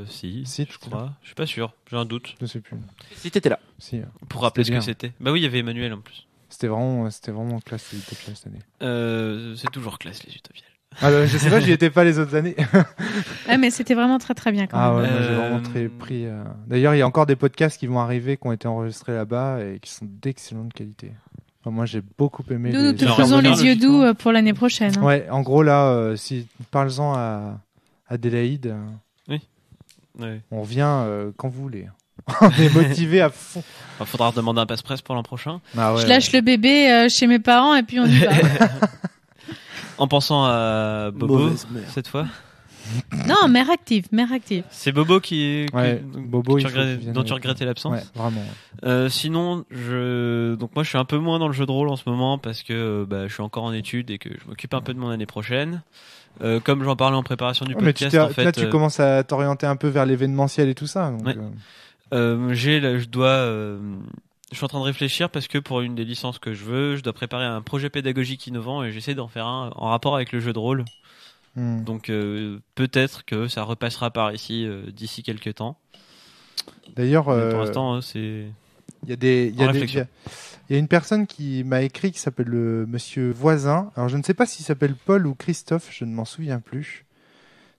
Si, je crois. crois. Je suis pas sûr, j'ai un doute. Je sais plus. Si t'étais là. Si. Pour rappeler ce bien. que c'était. Bah oui, il y avait Emmanuel en plus. C'était vraiment classe les Utopiales cette année. C'est toujours classe les Utopiales. Alors, je sais pas, j'y étais pas les autres années. Ouais, mais c'était vraiment très très bien quand même. Ah ouais, moi, j'ai vraiment très pris. D'ailleurs, il y a encore des podcasts qui vont arriver, qui ont été enregistrés là-bas et qui sont d'excellente qualité. Enfin, moi, j'ai beaucoup aimé. Nous te faisons les yeux doux pour l'année prochaine. Hein. Ouais, en gros là, si parle-en à Adélaïde. Oui. Ouais. On revient quand vous voulez. On est motivé à fond. Il faudra demander un passe-presse pour l'an prochain. Ah ouais, je lâche le bébé chez mes parents et puis on y va. En pensant à Bobo cette fois. Non, mère active. C'est Bobo qui Bobo, dont tu regrettais l'absence. Ouais, vraiment. Sinon, donc moi je suis un peu moins dans le jeu de rôle en ce moment parce que je suis encore en études et que je m'occupe un peu de mon année prochaine. Comme j'en parlais en préparation du podcast, mais en fait, là tu commences à t'orienter un peu vers l'événementiel et tout ça. Donc, je suis en train de réfléchir parce que pour une des licences que je dois préparer un projet pédagogique innovant et j'essaie d'en faire un en rapport avec le jeu de rôle. Donc peut-être que ça repassera par ici d'ici quelques temps. D'ailleurs, pour l'instant, c'est. Il y a une personne qui m'a écrit qui s'appelle le Monsieur Voisin. Alors je ne sais pas s'il s'appelle Paul ou Christophe, je ne m'en souviens plus.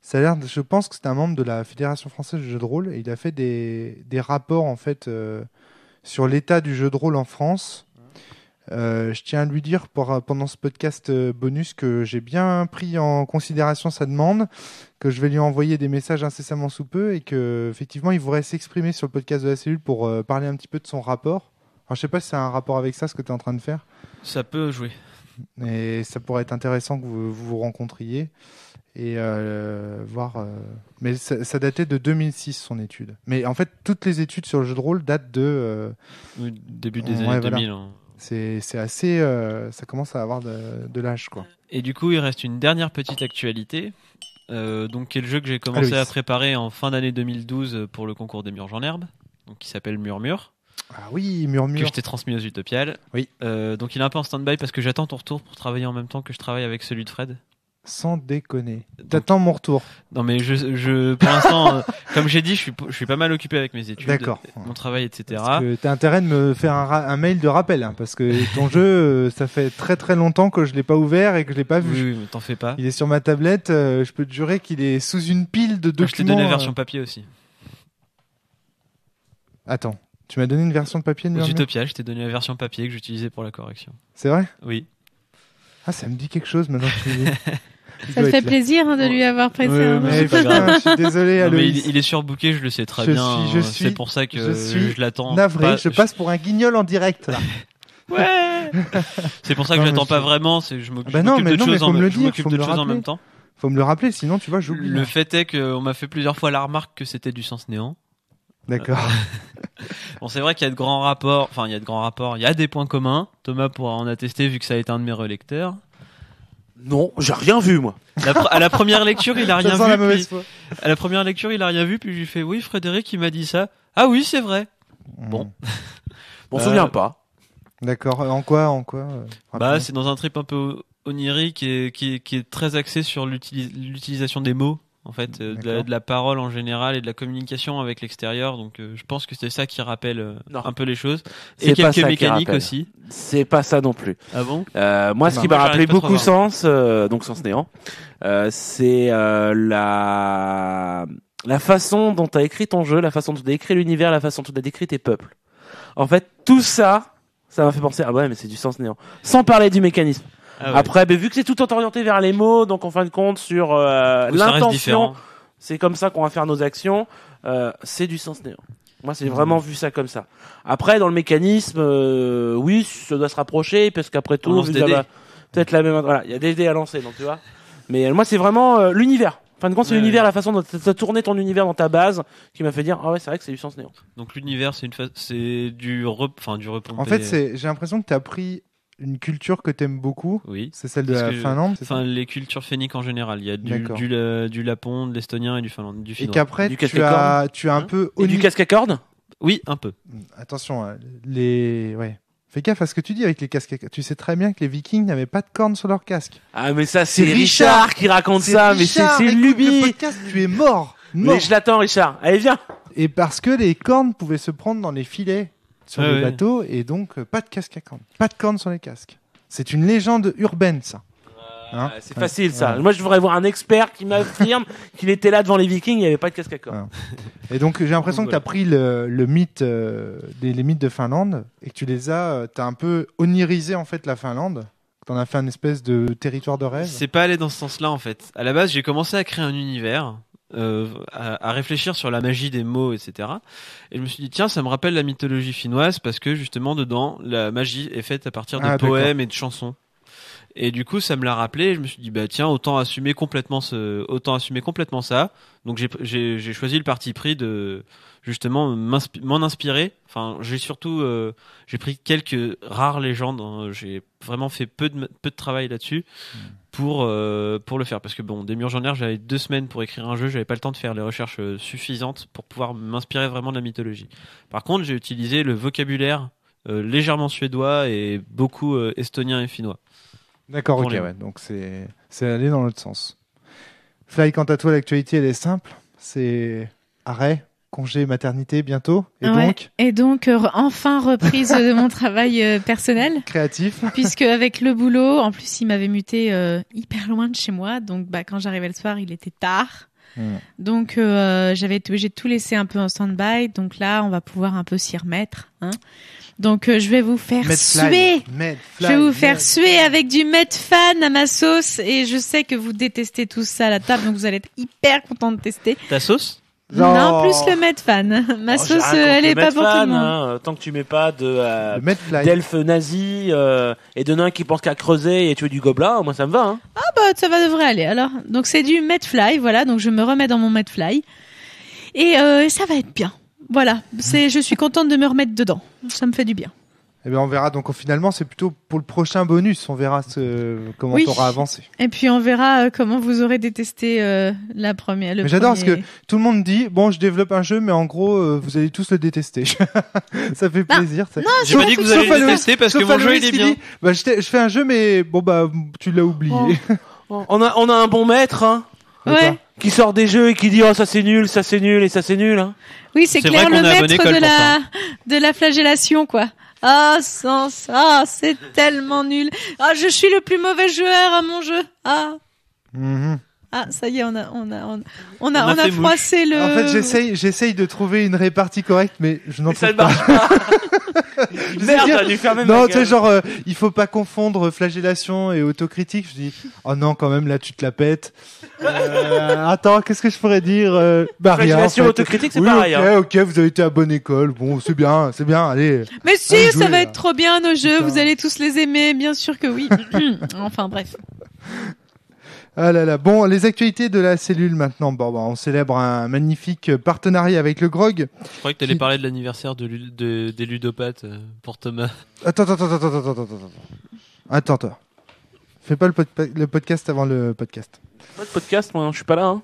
Ça a l'air, je pense que c'est un membre de la Fédération française du jeu de rôle et il a fait des rapports en fait sur l'état du jeu de rôle en France. Je tiens à lui dire pendant ce podcast bonus que j'ai bien pris en considération sa demande, que je vais lui envoyer des messages incessamment sous peu et que effectivement il voudrait s'exprimer sur le podcast de la cellule pour parler un petit peu de son rapport. Alors je sais pas si c'est un rapport avec ça ce que tu es en train de faire. Ça peut jouer. Et ça pourrait être intéressant que vous rencontriez et voir. Mais ça datait de 2006 son étude. Mais en fait toutes les études sur le jeu de rôle datent de début des années 2000. Voilà. Hein. C'est assez, ça commence à avoir de l'âge, quoi. Et du coup, il reste une dernière petite actualité, donc qui est le jeu que j'ai commencé à préparer en fin d'année 2012 pour le concours des Murges en herbe, donc qui s'appelle Murmure. Ah oui, Murmure. Que je t'ai transmis aux Utopiales. Oui. Donc il est un peu en stand-by parce que j'attends ton retour pour travailler en même temps que je travaille avec celui de Fred. Sans déconner. T'attends mon retour. Non mais je pour l'instant, comme j'ai dit, je suis pas mal occupé avec mes études, mon travail, etc. Parce que t'as intérêt de me faire un mail de rappel, hein, parce que ton jeu, ça fait très très longtemps que je l'ai pas ouvert et que je l'ai pas vu. Oui, mais t'en fais pas. Il est sur ma tablette. Je peux te jurer qu'il est sous une pile de documents. Je t'ai donné la version papier aussi. Attends, tu m'as donné une version de papier de Aux Utopiales, je t'ai donné la version papier que j'utilisais pour la correction. C'est vrai ? Oui. Ah, ça me dit quelque chose maintenant que tu le dis. Ça te fait plaisir de lui avoir prêté un mais putain, je suis désolé, Aloïs. Il est surbooké, je le sais très bien. C'est pour ça que je l'attends. Navré, je passe pour un guignol en direct là. Ouais. C'est pour ça que je l'attends pas vraiment. Je m'occupe de choses en même temps. Faut me le rappeler, sinon tu vois, j'oublie. Le fait est qu'on m'a fait plusieurs fois la remarque que c'était du sens néant. D'accord. Bon, c'est vrai qu'il y a de grands rapports. Enfin, il y a des points communs. Thomas pourra en attester vu que ça a été un de mes relecteurs. Non, j'ai rien vu, moi. À la première lecture, il a rien vu. La mauvaise foi. À la première lecture, il a rien vu, puis je lui fais oui, Frédéric, il m'a dit ça. Ah oui, c'est vrai. Bon. On se souvient pas. D'accord. En quoi c'est dans un trip un peu onirique et qui est très axé sur l'utilisation des mots. En fait, de la parole en général et de la communication avec l'extérieur. Donc, je pense que c'est ça qui rappelle un peu les choses. Et quelques mécaniques aussi. C'est pas ça non plus. Ah bon? Moi, ce qui m'a rappelé beaucoup Sens, donc Sens néant, c'est la façon dont t'as écrit ton jeu, la façon dont t'as écrit l'univers, la façon dont t'as décrit tes peuples. En fait, tout ça m'a fait penser, ah ouais, mais c'est du Sens néant. Sans parler du mécanisme. Ah ouais. Après, vu que c'est tout orienté vers les mots, donc en fin de compte sur l'intention, c'est comme ça qu'on va faire nos actions. C'est du Sens néant. Moi, c'est vraiment vu ça comme ça. Après, dans le mécanisme, oui, ça doit se rapprocher parce qu'après tout, ça va peut-être la même. Voilà, il y a des dés à lancer, donc tu vois. Mais moi, c'est vraiment l'univers. En fin de compte, c'est l'univers, la façon dont tu as tourné ton univers dans ta base, qui m'a fait dire ah ouais, c'est vrai que c'est du Sens néant. Donc l'univers, c'est du repompé. En fait, j'ai l'impression que tu as pris une culture que t'aimes beaucoup, oui. C'est celle de la Finlande. Enfin, les cultures phéniques en général. Il y a du lapon, de l'estonien et du finlandais, du finnois. Et qu'après, tu as un peu... Et du casque à cordes ? Oui, un peu. Attention, fais gaffe à ce que tu dis avec les casques à cordes. Tu sais très bien que les Vikings n'avaient pas de cornes sur leur casque. Ah, mais ça, c'est Richard qui raconte ça, mais c'est une lubie. Le podcast, tu es mort. Mais je l'attends, Richard. Allez, viens. Et parce que les cornes pouvaient se prendre dans les filets sur les bateaux, et donc pas de casque à cornes. Pas de cornes sur les casques. C'est une légende urbaine, ça. Hein c'est facile, ça. Moi, je voudrais voir un expert qui m'affirme qu'il était là devant les Vikings, il n'y avait pas de casque à cornes. Et donc, j'ai l'impression que tu as pris le mythe, les mythes de Finlande, et que tu les as, t'as un peu onirisé, en fait, la Finlande. T'en as fait un espèce de territoire de rêve. C'est pas allé dans ce sens-là, en fait. À la base, j'ai commencé à créer un univers. À réfléchir sur la magie des mots, etc. Et je me suis dit, tiens, ça me rappelle la mythologie finnoise parce que justement, dedans, la magie est faite à partir de poèmes et de chansons. Et du coup, ça me l'a rappelé et je me suis dit, bah tiens, autant assumer complètement ça. Donc j'ai choisi le parti pris de justement m'en inspirer. Enfin, j'ai pris quelques rares légendes, hein. J'ai vraiment fait peu de travail là-dessus pour le faire, parce que bon, Démiurge en Air, j'avais 2 semaines pour écrire un jeu, j'avais pas le temps de faire les recherches suffisantes pour pouvoir m'inspirer vraiment de la mythologie. Par contre, j'ai utilisé le vocabulaire légèrement suédois et beaucoup estonien et finnois. D'accord, ok, ouais. Donc c'est allé dans l'autre sens. Fly, quant à toi, l'actualité, elle est simple. C'est arrêt, congé, maternité bientôt. Et donc enfin reprise de mon travail personnel. Créatif. Puisque avec le boulot, en plus, il m'avait muté hyper loin de chez moi. Donc quand j'arrivais le soir, il était tard. Donc j'ai tout laissé un peu en stand-by. Donc là, on va pouvoir un peu s'y remettre. Hein. Donc je vais vous faire suer. Je vais vous faire suer avec du Medfan à ma sauce. Et je sais que vous détestez tous ça à la table, donc vous allez être hyper contents de tester. Ta sauce ? Non, plus le Medfan. Ma sauce, elle est pas pour tout le monde. Hein, tant que tu mets pas d'elfes nazis et de nains qui pensent qu'à creuser et tuer du gobelin, moi ça me va. Hein. Ah bah ça devrait aller. Alors, donc c'est du Medfly, voilà. Donc je me remets dans mon Medfly et ça va être bien. Voilà, je suis contente de me remettre dedans. Ça me fait du bien. Eh bien, on verra. Donc, finalement, c'est plutôt pour le prochain bonus. On verra comment t'auras avancé. Et puis, on verra comment vous aurez détesté la première. Mais j'adore parce que tout le monde dit, bon, je développe un jeu, mais en gros, vous allez tous le détester. Ça fait plaisir. Non, j'ai pas dit que vous allez le détester parce que mon jeu, il est bien. Bah, je fais un jeu, mais bon, bah, tu l'as oublié. On a un bon maître, hein. Ouais. Qui sort des jeux et qui dit, oh, ça c'est nul, et ça c'est nul, hein. Oui, c'est clair, le maître de la flagellation, quoi. Ah, sans ça, c'est tellement nul. Ah, je suis le plus mauvais joueur à mon jeu. Ah. Ah, ça y est, on a froissé le... En fait, j'essaye de trouver une répartie correcte, mais je n'en trouve pas. Ça ne marche pas. Merde, t'as dû fermer ma Non, gueule. tu sais, genre, il faut pas confondre flagellation et autocritique. Je dis, oh non, quand même, là, tu te la pètes. Attends, qu'est-ce que je pourrais dire bah, rien, Flagellation, en fait. autocritique, c'est Oui, pareil. Ok, vous avez été à bonne école. Bon, c'est bien, allez. Mais si, Allez, ça jouez, va là. être trop bien nos jeux, Putain. vous allez tous les aimer, bien sûr que oui. Enfin bref. Ah là là. Bon, les actualités de la cellule maintenant. Bon, on célèbre un magnifique partenariat avec le GROG. Je croyais que t'allais parler de l'anniversaire des ludopathes pour Thomas. Attends. Fais pas le podcast avant le podcast. Pas de podcast, moi, je suis pas là. Hein.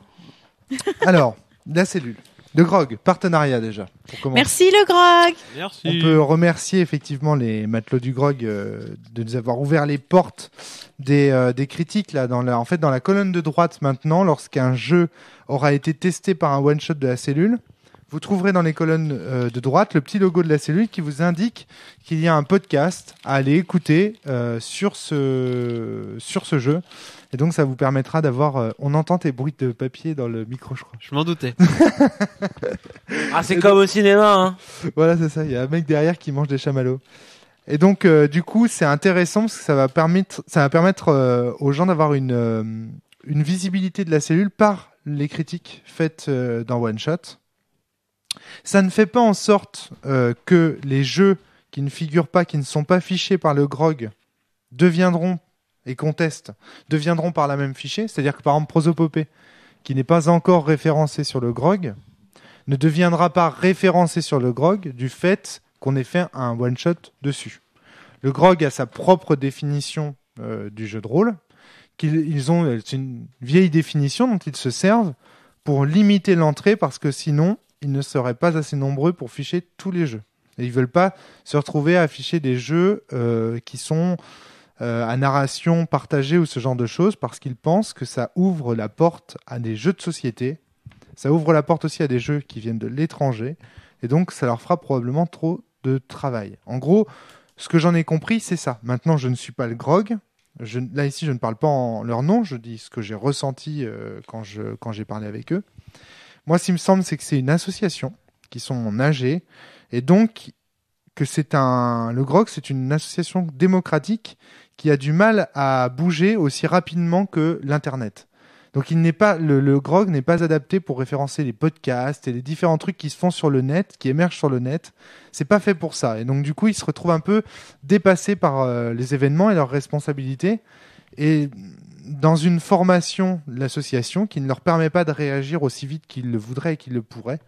Alors, la cellule. De GROG, partenariat déjà. Pour commencer. Merci le Grog. Merci. On peut remercier effectivement les matelots du GROG de nous avoir ouvert les portes des critiques là dans la colonne de droite maintenant. Lorsqu'un jeu aura été testé par un one shot de la cellule, vous trouverez dans les colonnes de droite le petit logo de la cellule qui vous indique qu'il y a un podcast à aller écouter sur ce jeu. Et donc ça vous permettra d'avoir... on entend tes bruits de papier dans le micro, je crois. Je m'en doutais. Ah, c'est comme au cinéma. Hein. Voilà, c'est ça. Il y a un mec derrière qui mange des chamallows. Et donc, du coup, c'est intéressant parce que ça va permettre aux gens d'avoir une visibilité de la cellule par les critiques faites dans One Shot. Ça ne fait pas en sorte que les jeux qui ne figurent pas, qui ne sont pas fichés par le GROG, deviendront par la même fichier. C'est-à-dire que par exemple Prosopopée, qui n'est pas encore référencé sur le GROG, ne deviendra pas référencé sur le GROG du fait qu'on ait fait un one-shot dessus. Le GROG a sa propre définition du jeu de rôle. C'est une vieille définition dont ils se servent pour limiter l'entrée parce que sinon, ils ne seraient pas assez nombreux pour ficher tous les jeux. Et ils ne veulent pas se retrouver à afficher des jeux qui sont à narration partagée ou ce genre de choses parce qu'ils pensent que ça ouvre la porte à des jeux de société. Ça ouvre la porte aussi à des jeux qui viennent de l'étranger. Et donc, ça leur fera probablement trop de travail. En gros, ce que j'en ai compris, c'est ça. Maintenant, je ne suis pas le GROG. Là, ici, je ne parle pas en leur nom. Je dis ce que j'ai ressenti quand j'ai parlé avec eux. Moi, ce qui me semble, c'est que c'est une association qui sont en AG. Et donc, que le GROG, c'est une association démocratique qui a du mal à bouger aussi rapidement que l'Internet. Donc le GROG n'est pas adapté pour référencer les podcasts et les différents trucs qui se font sur le net, qui émergent sur le net. C'est pas fait pour ça. Et donc du coup, ils se retrouvent un peu dépassés par les événements et leurs responsabilités. Et dans une formation de l'association qui ne leur permet pas de réagir aussi vite qu'ils le voudraient et qu'ils le pourraient.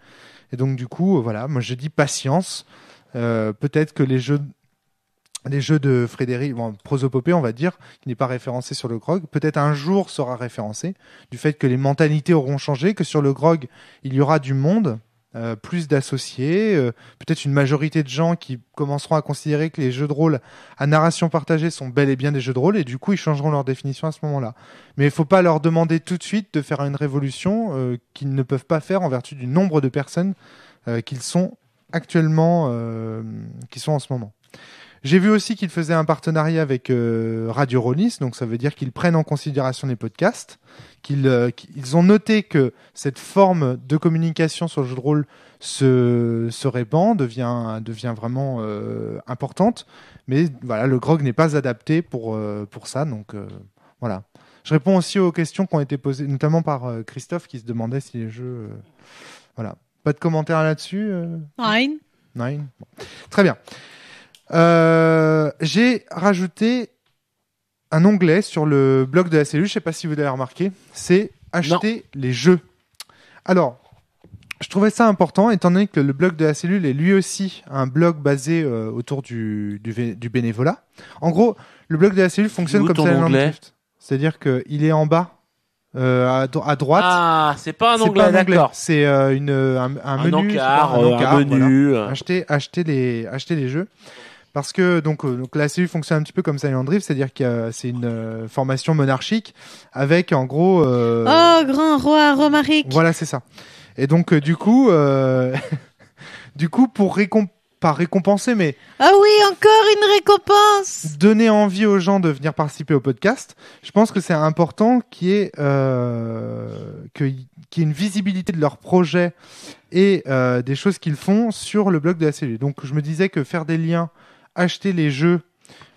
Et donc du coup, voilà, moi je dis patience. Peut-être que les jeux de Frédéric, Prosopopée, on va dire, qui n'est pas référencé sur le GROG, peut-être un jour sera référencé, du fait que les mentalités auront changé, que sur le GROG, il y aura du monde, plus d'associés, peut-être une majorité de gens qui commenceront à considérer que les jeux de rôle à narration partagée sont bel et bien des jeux de rôle, et du coup, ils changeront leur définition à ce moment-là. Mais il ne faut pas leur demander tout de suite de faire une révolution qu'ils ne peuvent pas faire en vertu du nombre de personnes qu'ils sont actuellement, qui sont en ce moment. J'ai vu aussi qu'ils faisaient un partenariat avec Radio Rollist, donc ça veut dire qu'ils prennent en considération les podcasts, qu'ils ont noté que cette forme de communication sur le jeu de rôle se répand, devient vraiment importante, mais voilà, le GROG n'est pas adapté pour ça, donc voilà. Je réponds aussi aux questions qui ont été posées, notamment par Christophe qui se demandait si les jeux... voilà. Pas de commentaires là-dessus Nine. Bon. Très bien. J'ai rajouté un onglet sur le blog de la cellule, je ne sais pas si vous l'avez remarqué, c'est acheter les jeux. Alors, je trouvais ça important, étant donné que le blog de la cellule est lui aussi un blog basé autour du bénévolat. En gros, le blog de la cellule fonctionne comme Silent Drift. C'est-à-dire qu'il est en bas, à droite. Ah, c'est pas un onglet, d'accord. C'est un menu. Un menu. Voilà. Acheter les jeux. Parce que donc la cellule fonctionne un petit peu comme Silent Drift, c'est-à-dire que c'est une formation monarchique avec en gros. Oh, grand roi Romaric. Voilà, c'est ça. Et donc du coup, pour pas récompenser, mais ah oui, encore une récompense. Donner envie aux gens de venir participer au podcast. Je pense que c'est important qu'il y ait une visibilité de leur projet et des choses qu'ils font sur le blog de la cellule. Donc je me disais que faire des liens, acheter les jeux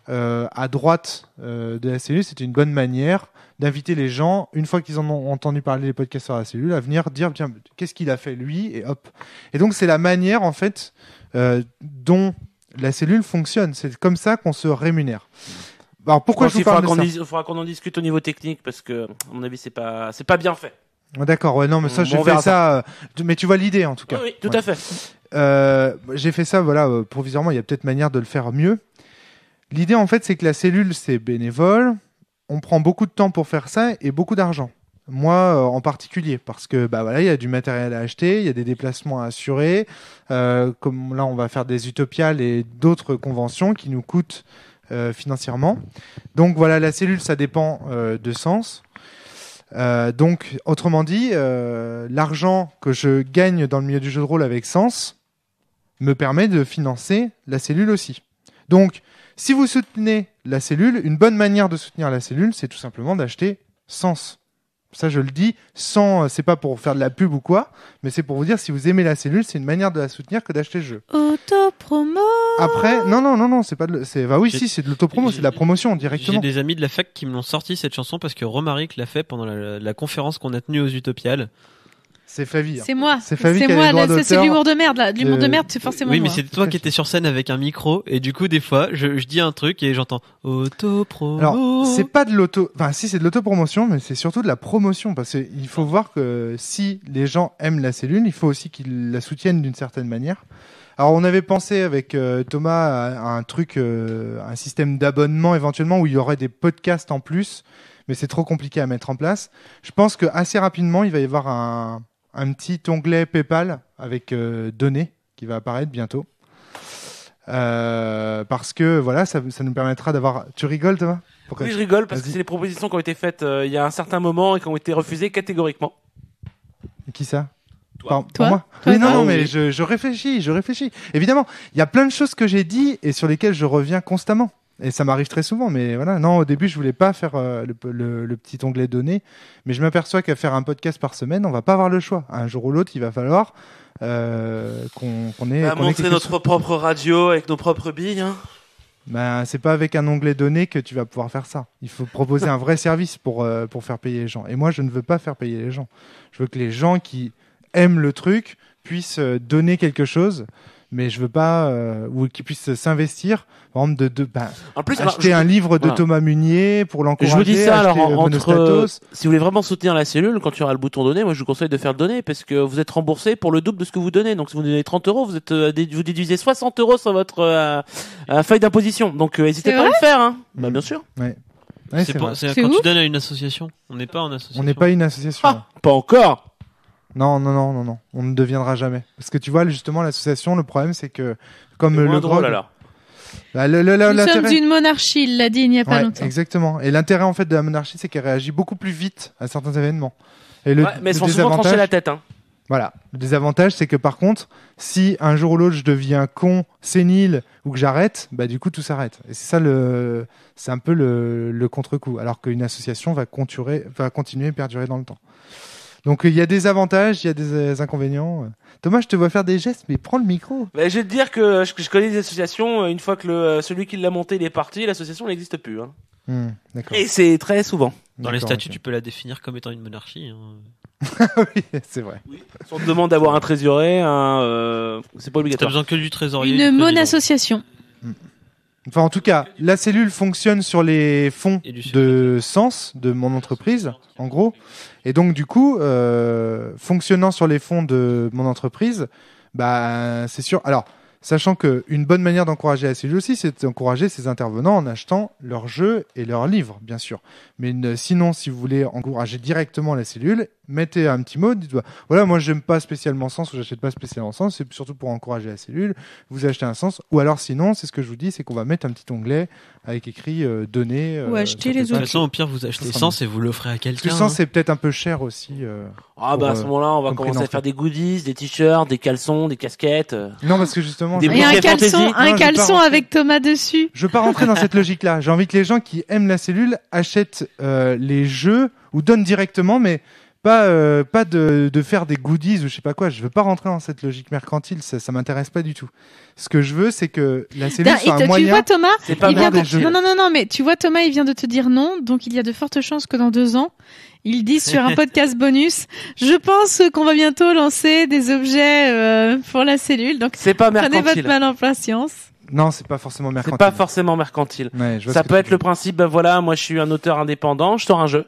à droite de la cellule, c'était une bonne manière d'inviter les gens, une fois qu'ils en ont entendu parler les podcasts sur la cellule, à venir dire tiens, qu'est-ce qu'il a fait lui, et hop. Et donc c'est la manière en fait dont la cellule fonctionne. C'est comme ça qu'on se rémunère. Alors pourquoi je vous parle de ça ? Il faudra qu'on en discute au niveau technique parce que à mon avis c'est pas bien fait. D'accord, ouais, non, mais ça, j'ai fait ça. Mais tu vois l'idée, en tout cas. Oui, tout à fait. J'ai fait ça, voilà, provisoirement. Il y a peut-être manière de le faire mieux. L'idée, en fait, c'est que la cellule, c'est bénévole. On prend beaucoup de temps pour faire ça et beaucoup d'argent. Moi, en particulier, parce que, bah voilà, il y a du matériel à acheter, il y a des déplacements à assurer. Comme là, on va faire des utopiales et d'autres conventions qui nous coûtent financièrement. Donc, voilà, la cellule, ça dépend de Sens. Donc, autrement dit, l'argent que je gagne dans le milieu du jeu de rôle avec Sens me permet de financer la cellule aussi. Donc, si vous soutenez la cellule, une bonne manière de soutenir la cellule, c'est tout simplement d'acheter Sens. Ça, je le dis sans, c'est pas pour faire de la pub ou quoi, mais c'est pour vous dire, si vous aimez la cellule, c'est une manière de la soutenir que d'acheter le jeu. Autopromo. Après, non, c'est pas de, c'est, oui, si, c'est de l'autopromo, c'est de la promotion directement. J'ai des amis de la fac qui me l'ont sorti cette chanson parce que Romaric l'a fait pendant la conférence qu'on a tenue aux Utopiales. C'est Favie. C'est moi. C'est Favie qui a moi, les droits c'est d'auteur. l'humour de merde, là. L'humour de merde, c'est forcément Oui, moi. mais c'est toi qui étais sur scène avec un micro, et du coup, des fois, je dis un truc et j'entends autopromo. Alors, c'est pas de si, c'est de l'autopromotion, mais c'est surtout de la promotion, parce qu'il faut voir que si les gens aiment la cellule, il faut aussi qu'ils la soutiennent d'une certaine manière. Alors, on avait pensé avec Thomas à un truc, un système d'abonnement éventuellement où il y aurait des podcasts en plus, mais c'est trop compliqué à mettre en place. Je pense que assez rapidement, il va y avoir un petit onglet PayPal avec données qui va apparaître bientôt. Parce que voilà, ça nous permettra d'avoir. Tu rigoles, Thomas ? Pourquoi ? Oui, je rigole parce que c'est des propositions qui ont été faites il y a un certain moment et qui ont été refusées catégoriquement. Et qui ça ? Toi ? Pour moi ? Oui, non, mais je réfléchis. Évidemment, il y a plein de choses que j'ai dit et sur lesquelles je reviens constamment. Et ça m'arrive très souvent, mais voilà. Non, au début, je voulais pas faire le petit onglet données, mais je m'aperçois qu'à faire un podcast par semaine, on va pas avoir le choix. Un jour ou l'autre, il va falloir qu'on ait monter notre propre radio avec nos propres billes. Hein. Ben, c'est pas avec un onglet données que tu vas pouvoir faire ça. Il faut proposer un vrai service pour faire payer les gens. Et moi, je ne veux pas faire payer les gens. Je veux que les gens qui aiment le truc puissent donner quelque chose. Mais je veux pas ou qu'ils puissent s'investir, par exemple en plus, acheter un livre de Thomas Munier pour l'encourager. Je vous dis ça alors entre si vous voulez vraiment soutenir la cellule, quand il y aura le bouton donner, moi je vous conseille de faire le donner parce que vous êtes remboursé pour le double de ce que vous donnez. Donc si vous donnez 30 €, vous déduisez 60 € sur votre feuille d'imposition. Donc n'hésitez pas à le faire. Hein. Bah bien sûr. Ouais. Ouais, c'est quand tu donnes à une association. On n'est pas en association. On n'est pas une association. Ah, pas encore. Non. On ne deviendra jamais. Parce que tu vois, justement, l'association, le problème, c'est que, comme le grog... drôle, alors. Bah, nous sommes une monarchie, il l'a dit il n'y a pas longtemps. Exactement. Et l'intérêt, en fait, de la monarchie, c'est qu'elle réagit beaucoup plus vite à certains événements. Et mais elles sont souvent tranchées la tête, hein. Voilà. Le désavantage, c'est que, par contre, si un jour ou l'autre, je deviens con, sénile, ou que j'arrête, bah, du coup, tout s'arrête. Et c'est ça c'est un peu le contre-coup. Alors qu'une association va continuer et perdurer dans le temps. Donc il y a des avantages, il y a des inconvénients. Thomas, je te vois faire des gestes, mais prends le micro. Bah, je vais te dire que je connais des associations, une fois que celui qui l'a monté il est parti, l'association n'existe plus. Hein. D'accord. Et c'est très souvent. Dans les statuts, tu peux la définir comme étant une monarchie. Hein. Oui, c'est vrai. Oui. Si on te demande d'avoir un trésorier, c'est pas obligatoire. T'as besoin que du trésorier. Une monassociation. Enfin, en tout cas, la cellule fonctionne sur les fonds de Sens, de mon entreprise, en gros. Et donc, du coup, fonctionnant sur les fonds de mon entreprise, bah, c'est sûr. Alors, sachant qu'une bonne manière d'encourager la cellule aussi, c'est d'encourager ses intervenants en achetant leurs jeux et leurs livres, bien sûr. Mais sinon, si vous voulez encourager directement la cellule, mettez un petit mot, dites voilà, moi j'aime pas spécialement Sens ou j'achète pas spécialement Sens, c'est surtout pour encourager la cellule, vous achetez un Sens, ou alors sinon, c'est ce que je vous dis, c'est qu'on va mettre un petit onglet avec écrit données. Ou acheter les autres. De toute façon, au pire, vous achetez Sens et vous l'offrez à quelqu'un. Parce que Sens, c'est peut-être un peu cher aussi. À ce moment-là, on va commencer à faire des goodies, des t-shirts, des caleçons, des casquettes. Non, parce que justement, et un caleçon avec Thomas dessus. Je veux pas rentrer dans cette logique-là. J'ai envie que les gens qui aiment la cellule achètent les jeux ou donnent directement, mais pas de faire des goodies ou je sais pas quoi. Je veux pas rentrer dans cette logique mercantile. Ça m'intéresse pas du tout. Ce que je veux, c'est que la cellule soit un moyen. Tu vois Thomas, c'est pas non, mais tu vois Thomas, il vient de te dire non, donc il y a de fortes chances que dans 2 ans, il dise sur un podcast bonus, je pense qu'on va bientôt lancer des objets pour la cellule. Donc c'est pas prenez mercantile. votre mal en patience. Non, c'est pas forcément mercantile. C'est pas forcément mercantile. Ouais, ça peut être le principe, bah voilà, moi je suis un auteur indépendant, je sors un jeu.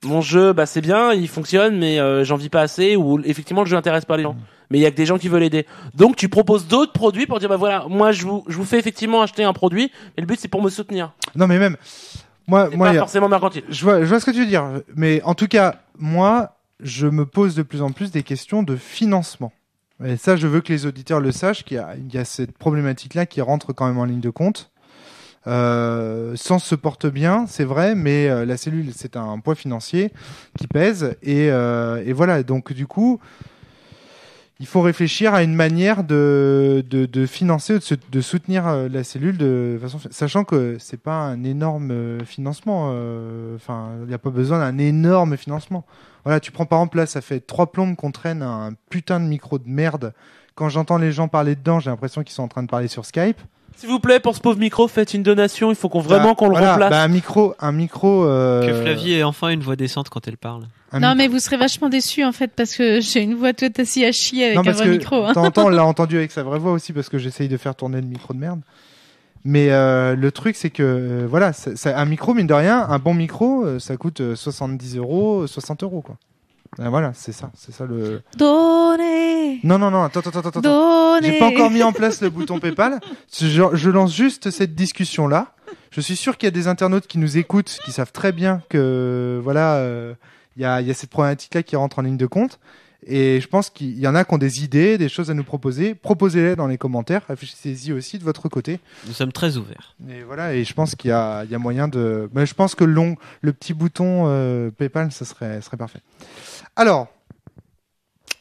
Mon jeu, bah c'est bien, il fonctionne, mais j'en vis pas assez, ou effectivement le jeu intéresse pas les gens. Mais il y a que des gens qui veulent aider. Donc tu proposes d'autres produits pour dire bah voilà, moi je vous fais effectivement acheter un produit, mais le but c'est pour me soutenir. Non mais même moi pas forcément mercantile. Je vois ce que tu veux dire, mais en tout cas moi je me pose de plus en plus des questions de financement. Et ça, je veux que les auditeurs le sachent, qu'il y a cette problématique-là qui rentre quand même en ligne de compte. Sens se porte bien, c'est vrai, mais la cellule, c'est un poids financier qui pèse. Et voilà, donc du coup, il faut réfléchir à une manière de financer, de soutenir la cellule de façon, sachant que c'est pas un énorme financement. Enfin, il n'y a pas besoin d'un énorme financement. Voilà, tu prends par exemple là, ça fait 3 plombes qu'on traîne un putain de micro de merde. Quand j'entends les gens parler dedans, j'ai l'impression qu'ils sont en train de parler sur Skype. S'il vous plaît, pour ce pauvre micro, faites une donation. Il faut qu'on le remplace. Un micro. Que Flavie ait enfin une voix décente quand elle parle. Mais vous serez vachement déçus en fait parce que j'ai une voix toute assise à chier avec un vrai micro. Hein. T'entends, on l'a entendu avec sa vraie voix aussi parce que j'essaye de faire tourner le micro de merde. Mais le truc, c'est que voilà, un micro, mine de rien, un bon micro, ça coûte 70 €, 60 € quoi. Voilà, c'est ça le. Donnez. Non, attends. J'ai pas encore mis en place le bouton PayPal. Je lance juste cette discussion là. Je suis sûr qu'il y a des internautes qui nous écoutent, qui savent très bien que voilà, il y a cette problématique là qui rentre en ligne de compte. Et je pense qu'il y en a qui ont des idées, des choses à nous proposer. Proposez-les dans les commentaires. Réfléchissez-y aussi de votre côté. Nous sommes très ouverts. Et voilà. Et je pense qu'il y a moyen de. Mais je pense que le petit bouton PayPal, ça serait parfait. Alors,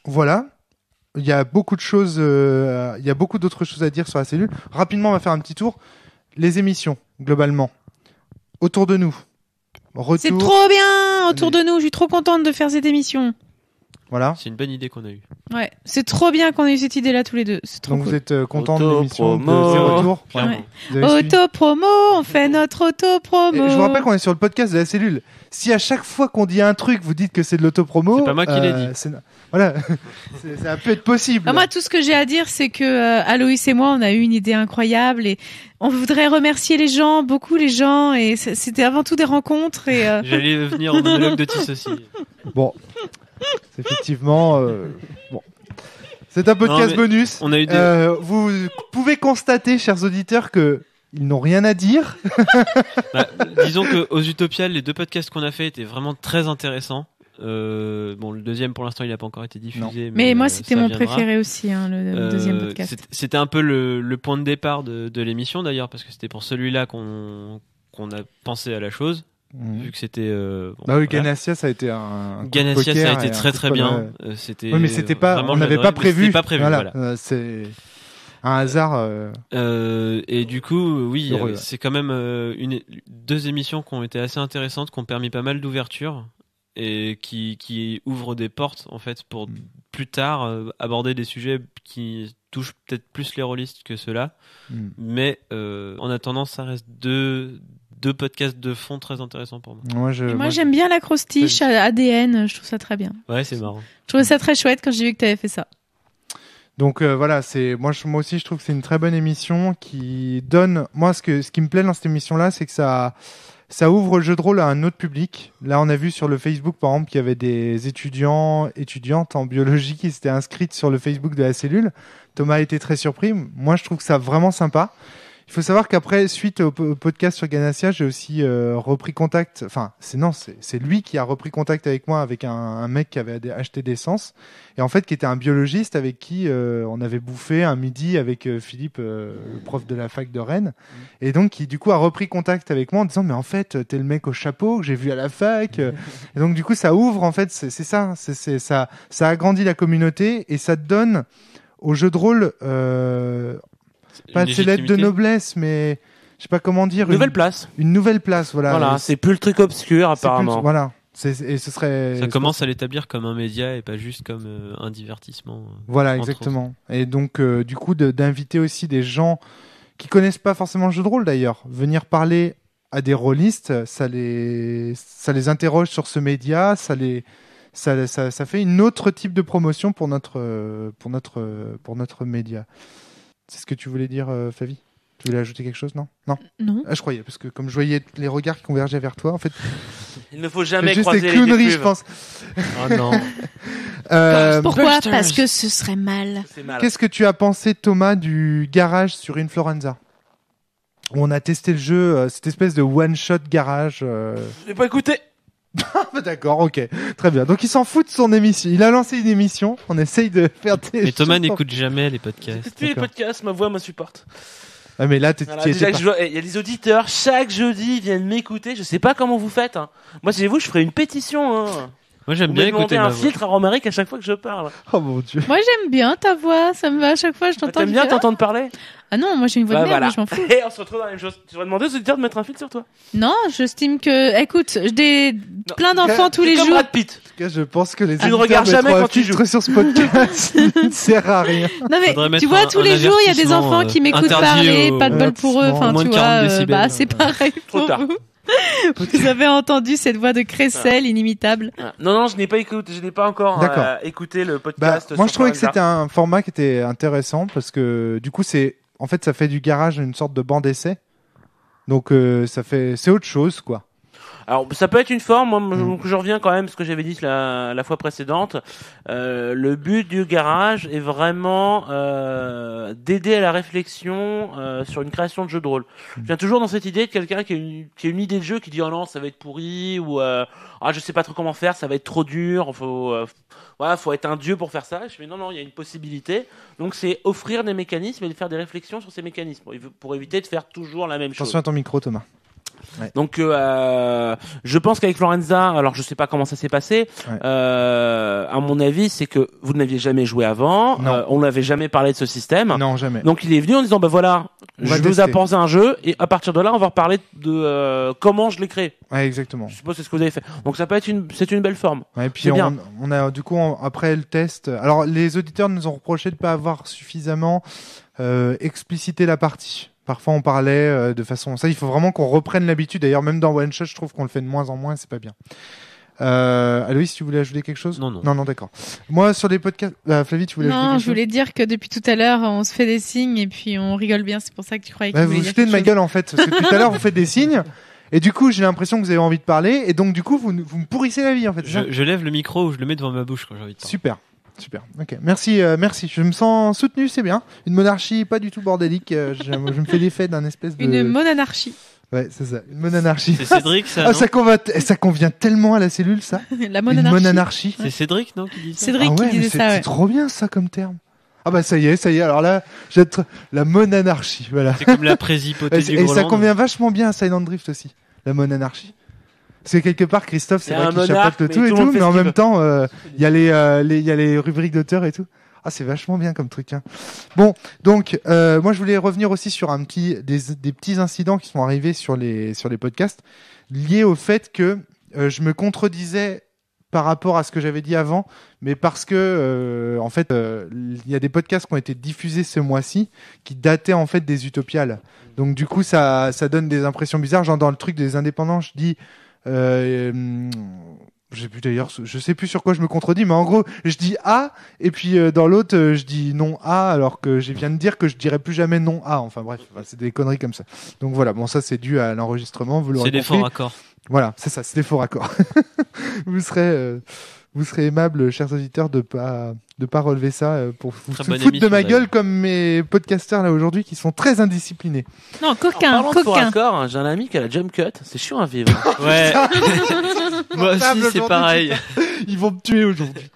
voilà. Il y a beaucoup de choses. Il y a beaucoup d'autres choses à dire sur la cellule. Rapidement, on va faire un petit tour. Les émissions, globalement, autour de nous. Retour. C'est trop bien autour de nous. Je suis trop contente de faire cette émission. Voilà. C'est une bonne idée qu'on a eue. Ouais, c'est trop bien qu'on ait eu cette idée-là tous les deux. C'est trop Donc cool. vous êtes contents de l'émission de Auto-promo. ces retours. Ouais. Auto-promo, on fait notre auto-promo. Et je vous rappelle qu'on est sur le podcast de la cellule. Si à chaque fois qu'on dit un truc, vous dites que c'est de l'auto-promo... C'est pas moi qui l'ai dit. Voilà, ça peut être possible. Moi, tout ce que j'ai à dire, c'est que Aloïs et moi, on a eu une idée incroyable et on voudrait remercier beaucoup les gens, et c'était avant tout des rencontres. Et J'allais venir au monologue de Tis aussi. Bon, c'est effectivement... bon. C'est un podcast bonus. On a eu des... vous pouvez constater, chers auditeurs, que ils n'ont rien à dire. Disons que aux Utopiales, les 2 podcasts qu'on a fait étaient vraiment très intéressants. Bon, le deuxième pour l'instant il n'a pas encore été diffusé. Mais moi c'était mon préféré aussi, hein, le deuxième podcast. C'était un peu le point de départ de l'émission d'ailleurs, parce que c'était pour celui-là qu'on a pensé à la chose. Vu que c'était oui, Ganassia ça a été un Ganassia ça a été très très bien. C'était oui, mais c'était pas, on n'avait pas prévu. C'était pas prévu. Voilà. C'est un hasard. Et du coup, oui, c'est quand même 2 émissions qui ont été assez intéressantes, qui ont permis pas mal d'ouverture et qui ouvrent des portes en fait pour plus tard aborder des sujets qui touchent peut-être plus les rôlistes que ceux-là. Mais en attendant, ça reste deux podcasts de fond très intéressants pour moi. Moi j'aime bien l'acrostiche ADN, je trouve ça très bien. Ouais, c'est marrant. Je trouvais ça très chouette quand j'ai vu que tu avais fait ça. Donc voilà, moi aussi je trouve que c'est une très bonne émission qui donne, moi ce qui me plaît dans cette émission là, c'est que ça ouvre le jeu de rôle à un autre public. Là on a vu sur le Facebook par exemple qu'il y avait des étudiantes en biologie qui s'étaient inscrites sur le Facebook de la cellule. Thomas a été très surpris. Moi je trouve ça vraiment sympa. Il faut savoir qu'après, suite au podcast sur Ganassia, j'ai aussi repris contact. Enfin, c'est lui qui a repris contact avec moi, avec un mec qui avait acheté des sens, et en fait qui était un biologiste avec qui on avait bouffé un midi avec Philippe, le prof de la fac de Rennes, et donc qui du coup a repris contact avec moi en disant mais en fait t'es le mec au chapeau que j'ai vu à la fac. Et donc du coup ça ouvre en fait, c'est ça agrandit la communauté et ça te donne au jeu de rôle. Pas de ces lettres de noblesse, mais je sais pas comment dire. Une nouvelle place. Une nouvelle place, voilà. Voilà, c'est plus le truc obscur apparemment. Voilà. Et ce serait. Ça commence à l'établir comme un média et pas juste comme un divertissement. Voilà, exactement. Et donc, du coup, d'inviter aussi des gens qui connaissent pas forcément le jeu de rôle d'ailleurs, venir parler à des rôlistes, ça les interroge sur ce média, ça fait une autre type de promotion pour notre média. C'est ce que tu voulais dire, Flavie ? Tu voulais ajouter quelque chose, non ? Non. Ah, je croyais, parce que comme je voyais les regards qui convergeaient vers toi, en fait. Il ne faut jamais juste croiser des clowneries, je pense. Oh non. Pourquoi ? Parce que ce serait mal. Qu'est-ce que tu as pensé, Thomas, du garage sur Influenza ? Où on a testé le jeu, cette espèce de one-shot garage. Je n'ai pas écouté. D'accord, ok. Très bien. Donc il s'en fout de son émission. Il a lancé une émission. On essaye de faire des... Mais Thomas n'écoute jamais les podcasts. Tous les podcasts, ma voix m'insupporte. Ah mais là, il y a des auditeurs, chaque jeudi, ils viennent m'écouter. Je sais pas comment vous faites. Hein. Moi, si vous, je ferai une pétition. Hein. Moi, j'aime bien écouter un filtre à Romaric à chaque fois que je parle. Oh mon Dieu. Moi, j'aime bien ta voix. Ça me va à chaque fois. Je t'entends. T'aimes bien t'entendre parler ? Ah non, moi j'ai une voix de merde, voilà. mais je m'en fous. Et on se retrouve dans la même chose. Tu vas demander aux auditeurs de mettre un filtre sur toi ? Non, j'estime que, écoute, plein d'enfants tous les jours. Brad Pitt. En tout cas, je pense que les tu ne regardes jamais quand tu joues sur ce podcast ne sert à rien. Non mais tu vois, tous les jours, il y a des enfants qui m'écoutent parler, pas de bol pour eux. Enfin, tu vois, c'est pareil pour vous. Vous avez entendu cette voix de Crécelle inimitable. Non, je n'ai pas écouté, je n'ai pas encore écouté le podcast. Moi, je trouvais que c'était un format qui était intéressant parce que du coup, en fait, ça fait du garage une sorte de banc d'essai. Donc, c'est autre chose, quoi. Alors, ça peut être une forme. Moi, je reviens quand même à ce que j'avais dit la fois précédente. Le but du garage est vraiment d'aider à la réflexion sur une création de jeu de rôle. Je viens toujours dans cette idée de quelqu'un qui a une idée de jeu qui dit oh non, ça va être pourri ou je sais pas trop comment faire, ça va être trop dur. Faut être un dieu pour faire ça. Je fais non, il y a une possibilité. Donc, c'est offrir des mécanismes et de faire des réflexions sur ces mécanismes pour éviter de faire toujours la même chose. Attention à ton micro, Thomas. Ouais. Donc, je pense qu'avec Florenza, alors je sais pas comment ça s'est passé. Ouais. À mon avis, c'est que vous n'aviez jamais joué avant. On n'avait jamais parlé de ce système. Non, jamais. Donc, il est venu en disant, je vous apporte un jeu et à partir de là, on va reparler de comment je l'ai créé. Ouais, exactement. Je suppose que c'est ce que vous avez fait. Donc, ça peut être c'est une belle forme. Ouais, et puis on a du coup après le test. Alors, les auditeurs nous ont reproché de pas avoir suffisamment explicité la partie. Parfois, on parlait de façon... Ça, il faut vraiment qu'on reprenne l'habitude. D'ailleurs, même dans One Shot, je trouve qu'on le fait de moins en moins. C'est pas bien. Aloïs, tu voulais ajouter quelque chose ? Non. Non, d'accord. Moi, sur les podcasts... Flavie, tu voulais ajouter quelque chose ? Non, je voulais dire que depuis tout à l'heure, on se fait des signes et puis on rigole bien. C'est pour ça que tu croyais que vous foutez de ma gueule, en fait. Parce que tout à l'heure, vous faites des signes. Et du coup, j'ai l'impression que vous avez envie de parler. Et donc, du coup, vous me pourrissez la vie, en fait. Je lève le micro ou je le mets devant ma bouche quand j'ai envie de parler. Super. Ok. Merci. Je me sens soutenu, c'est bien. Une monarchie pas du tout bordélique. Je me fais l'effet d'un espèce de... Une monanarchie. Ouais, c'est ça. Une monanarchie. C'est Cédric, ça. Ça convient tellement à la cellule, ça. La monanarchie. Une monanarchie. C'est Cédric, non, qui dit ça. Cédric qui disait ça. C'est trop bien, ça, comme terme. Ah bah ça y est. Alors là, j'ai la monanarchie. Voilà. C'est comme la présipauté du Groenland. Et ça convient vachement bien à Silent Drift aussi. La monanarchie. Parce que quelque part, Christophe, c'est vrai qu'il chapeaute le tout et tout, mais en même temps, il y a les rubriques d'auteur et tout. Ah, c'est vachement bien comme truc. Hein. Bon, donc, moi, je voulais revenir aussi sur des petits incidents qui sont arrivés sur les podcasts, liés au fait que je me contredisais par rapport à ce que j'avais dit avant, mais parce que, en fait, il y a des podcasts qui ont été diffusés ce mois-ci qui dataient en fait des Utopiales. Donc, du coup, ça donne des impressions bizarres. Genre, dans le truc des indépendants, je dis... je sais plus sur quoi je me contredis, mais en gros, je dis A, et puis dans l'autre, je dis non A, alors que je viens de dire que je dirais plus jamais non A. Enfin bref, c'est des conneries comme ça. Donc voilà, bon, ça c'est dû à l'enregistrement, vous l'aurez compris. C'est des faux raccords. Voilà, c'est ça, c'est des faux raccords. Vous serez aimables, chers auditeurs, de pas relever ça pour vous foutre de ma gueule comme mes podcasteurs là aujourd'hui qui sont très indisciplinés. Non, coquin. D'accord, j'ai un ami qui a la jump cut, c'est chiant à vivre. Ouais. Moi aussi, c'est pareil. Ils vont me tuer aujourd'hui.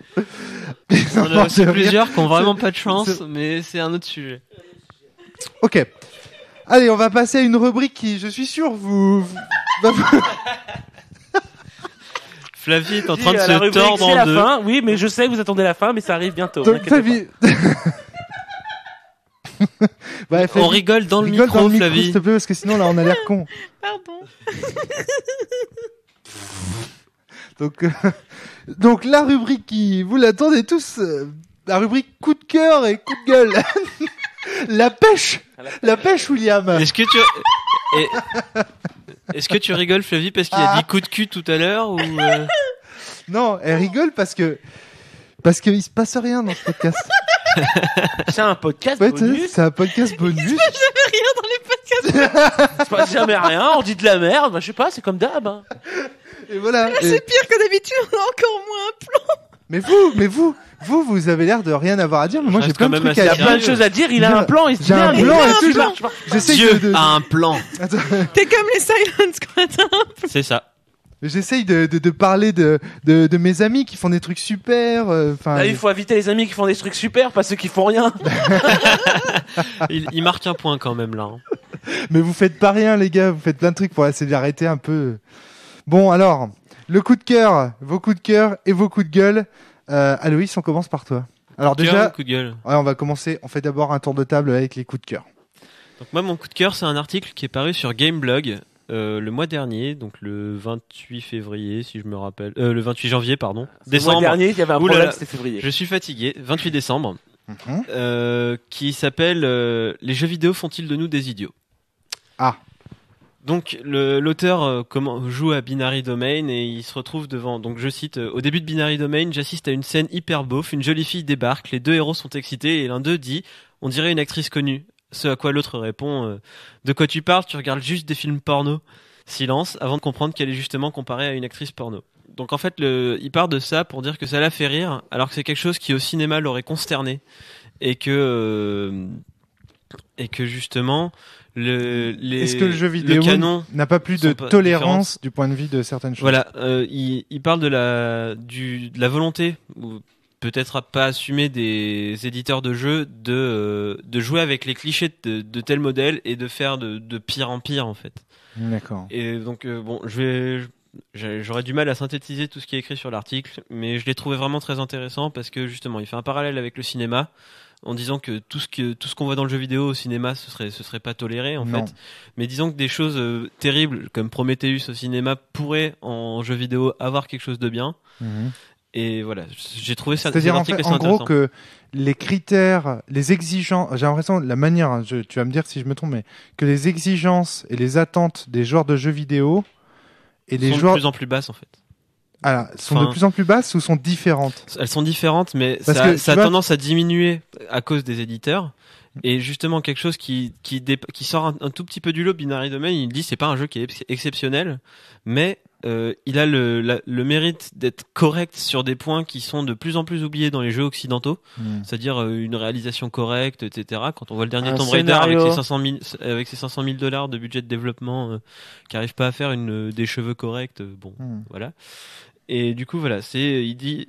On a aussi plusieurs qui ont vraiment pas de chance, mais c'est un autre sujet. Ok. Allez, on va passer à une rubrique qui, je suis sûr, Flavie est en train de se tordre en deux. Fin. Oui, mais je sais que vous attendez la fin, mais ça arrive bientôt. Donc, Flavie... Ouais, on rigole dans le micro, Flavie. S'il te plaît, parce que sinon, là, on a l'air con. Pardon. Donc la rubrique qui vous l'attendez tous, la rubrique coup de cœur et coup de gueule. La pêche, William. Est-ce que tu rigoles, Flavie, parce qu'il a dit coup de cul tout à l'heure ou Non, elle rigole parce que il se passe rien dans ce podcast. C'est un podcast bonus. C'est un podcast bonus. Il se passe jamais rien dans les podcasts. Il se passe jamais rien. On dit de la merde. Bah, je sais pas, c'est comme d'hab. Hein. Et voilà. C'est pire que d'habitude. On a encore moins un plan. Mais vous avez l'air de rien avoir à dire. Mais moi, j'ai plein de trucs à dire. Il y a plein de choses à dire. Il a un plan. J'ai un plan et tout. Dieu a un plan. T'es comme les Silence, quoi. C'est ça. J'essaye de parler de mes amis qui font des trucs super. Il faut éviter les amis qui font des trucs super, pas ceux qui font rien. Il marque un point quand même là. Hein. Mais vous faites pas rien, les gars. Vous faites plein de trucs pour essayer d'arrêter un peu. Bon, alors, le coup de cœur, vos coups de cœur et vos coups de gueule. Aloïs, on commence par toi. Alors déjà, coup de gueule. Ouais, on va commencer. On fait d'abord un tour de table avec les coups de cœur. Donc moi, mon coup de cœur, c'est un article qui est paru sur Gameblog. Le mois dernier, donc le 28 février, si je me rappelle, le 28 janvier, pardon. Décembre. Le mois dernier, il y avait un problème, c'était février. Je suis fatigué. 28 décembre, qui s'appelle Les jeux vidéo font-ils de nous des idiots ? Ah. Donc l'auteur joue à Binary Domain et il se retrouve devant. Donc je cite au début de Binary Domain, j'assiste à une scène hyper beauf. Une jolie fille débarque, les deux héros sont excités et l'un d'eux dit, on dirait une actrice connue. Ce à quoi l'autre répond de quoi tu parles, tu regardes juste des films porno. Silence, avant de comprendre qu'elle est justement comparée à une actrice porno. Donc en fait, il part de ça pour dire que ça l'a fait rire, alors que c'est quelque chose qui au cinéma l'aurait consterné. Et que justement, est-ce que le jeu vidéo n'a pas plus de tolérance du point de vue de certaines choses ? Voilà, il parle de la volonté, peut-être pas assumer des éditeurs de jeux de jouer avec les clichés de tel modèle et de faire de pire en pire en fait. D'accord. Et donc bon, j'aurais du mal à synthétiser tout ce qui est écrit sur l'article, mais je l'ai trouvé vraiment très intéressant parce que justement, il fait un parallèle avec le cinéma en disant que tout ce qu'on voit dans le jeu vidéo au cinéma ce serait pas toléré en fait. Mais disons que des choses terribles comme Prometheus au cinéma pourraient en jeu vidéo avoir quelque chose de bien. Et voilà, j'ai trouvé ça. C'est-à-dire en gros que les critères, les exigences, j'ai l'impression la manière, tu vas me dire si je me trompe, mais que les exigences et les attentes des joueurs de jeux vidéo et les joueurs de plus en plus basses en fait. Alors, sont de plus en plus basses ou sont différentes ? Elles sont différentes, mais ça a tendance à diminuer à cause des éditeurs. Et justement, quelque chose qui sort un tout petit peu du lot, Binary Domain, il dit c'est pas un jeu qui est exceptionnel, mais il a le mérite d'être correct sur des points qui sont de plus en plus oubliés dans les jeux occidentaux, c'est-à-dire une réalisation correcte, etc. Quand on voit le dernier Tomb Raider avec ses 500 000 $ de budget de développement, qui arrive pas à faire des cheveux corrects, voilà. Et du coup, voilà, il dit...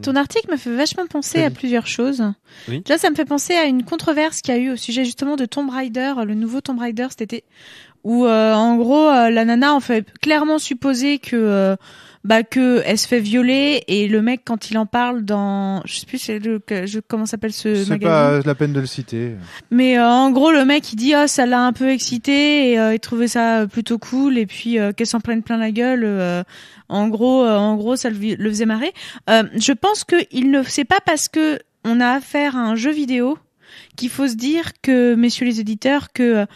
Ton article me fait vachement penser à plusieurs choses. Oui. Déjà, ça me fait penser à une controverse qu'il y a eu au sujet justement de Tomb Raider, le nouveau Tomb Raider cet été, où en gros, la nana en fait clairement supposer que elle se fait violer, et le mec quand il en parle dans, je sais plus comment s'appelle ce magazine. C'est pas la peine de le citer. Mais en gros le mec il dit ça l'a un peu excité et il trouvait ça plutôt cool, et puis qu'elle s'en prenne plein la gueule. En gros ça le faisait marrer. Je pense que c'est pas parce que on a affaire à un jeu vidéo qu'il faut se dire que, messieurs les éditeurs, que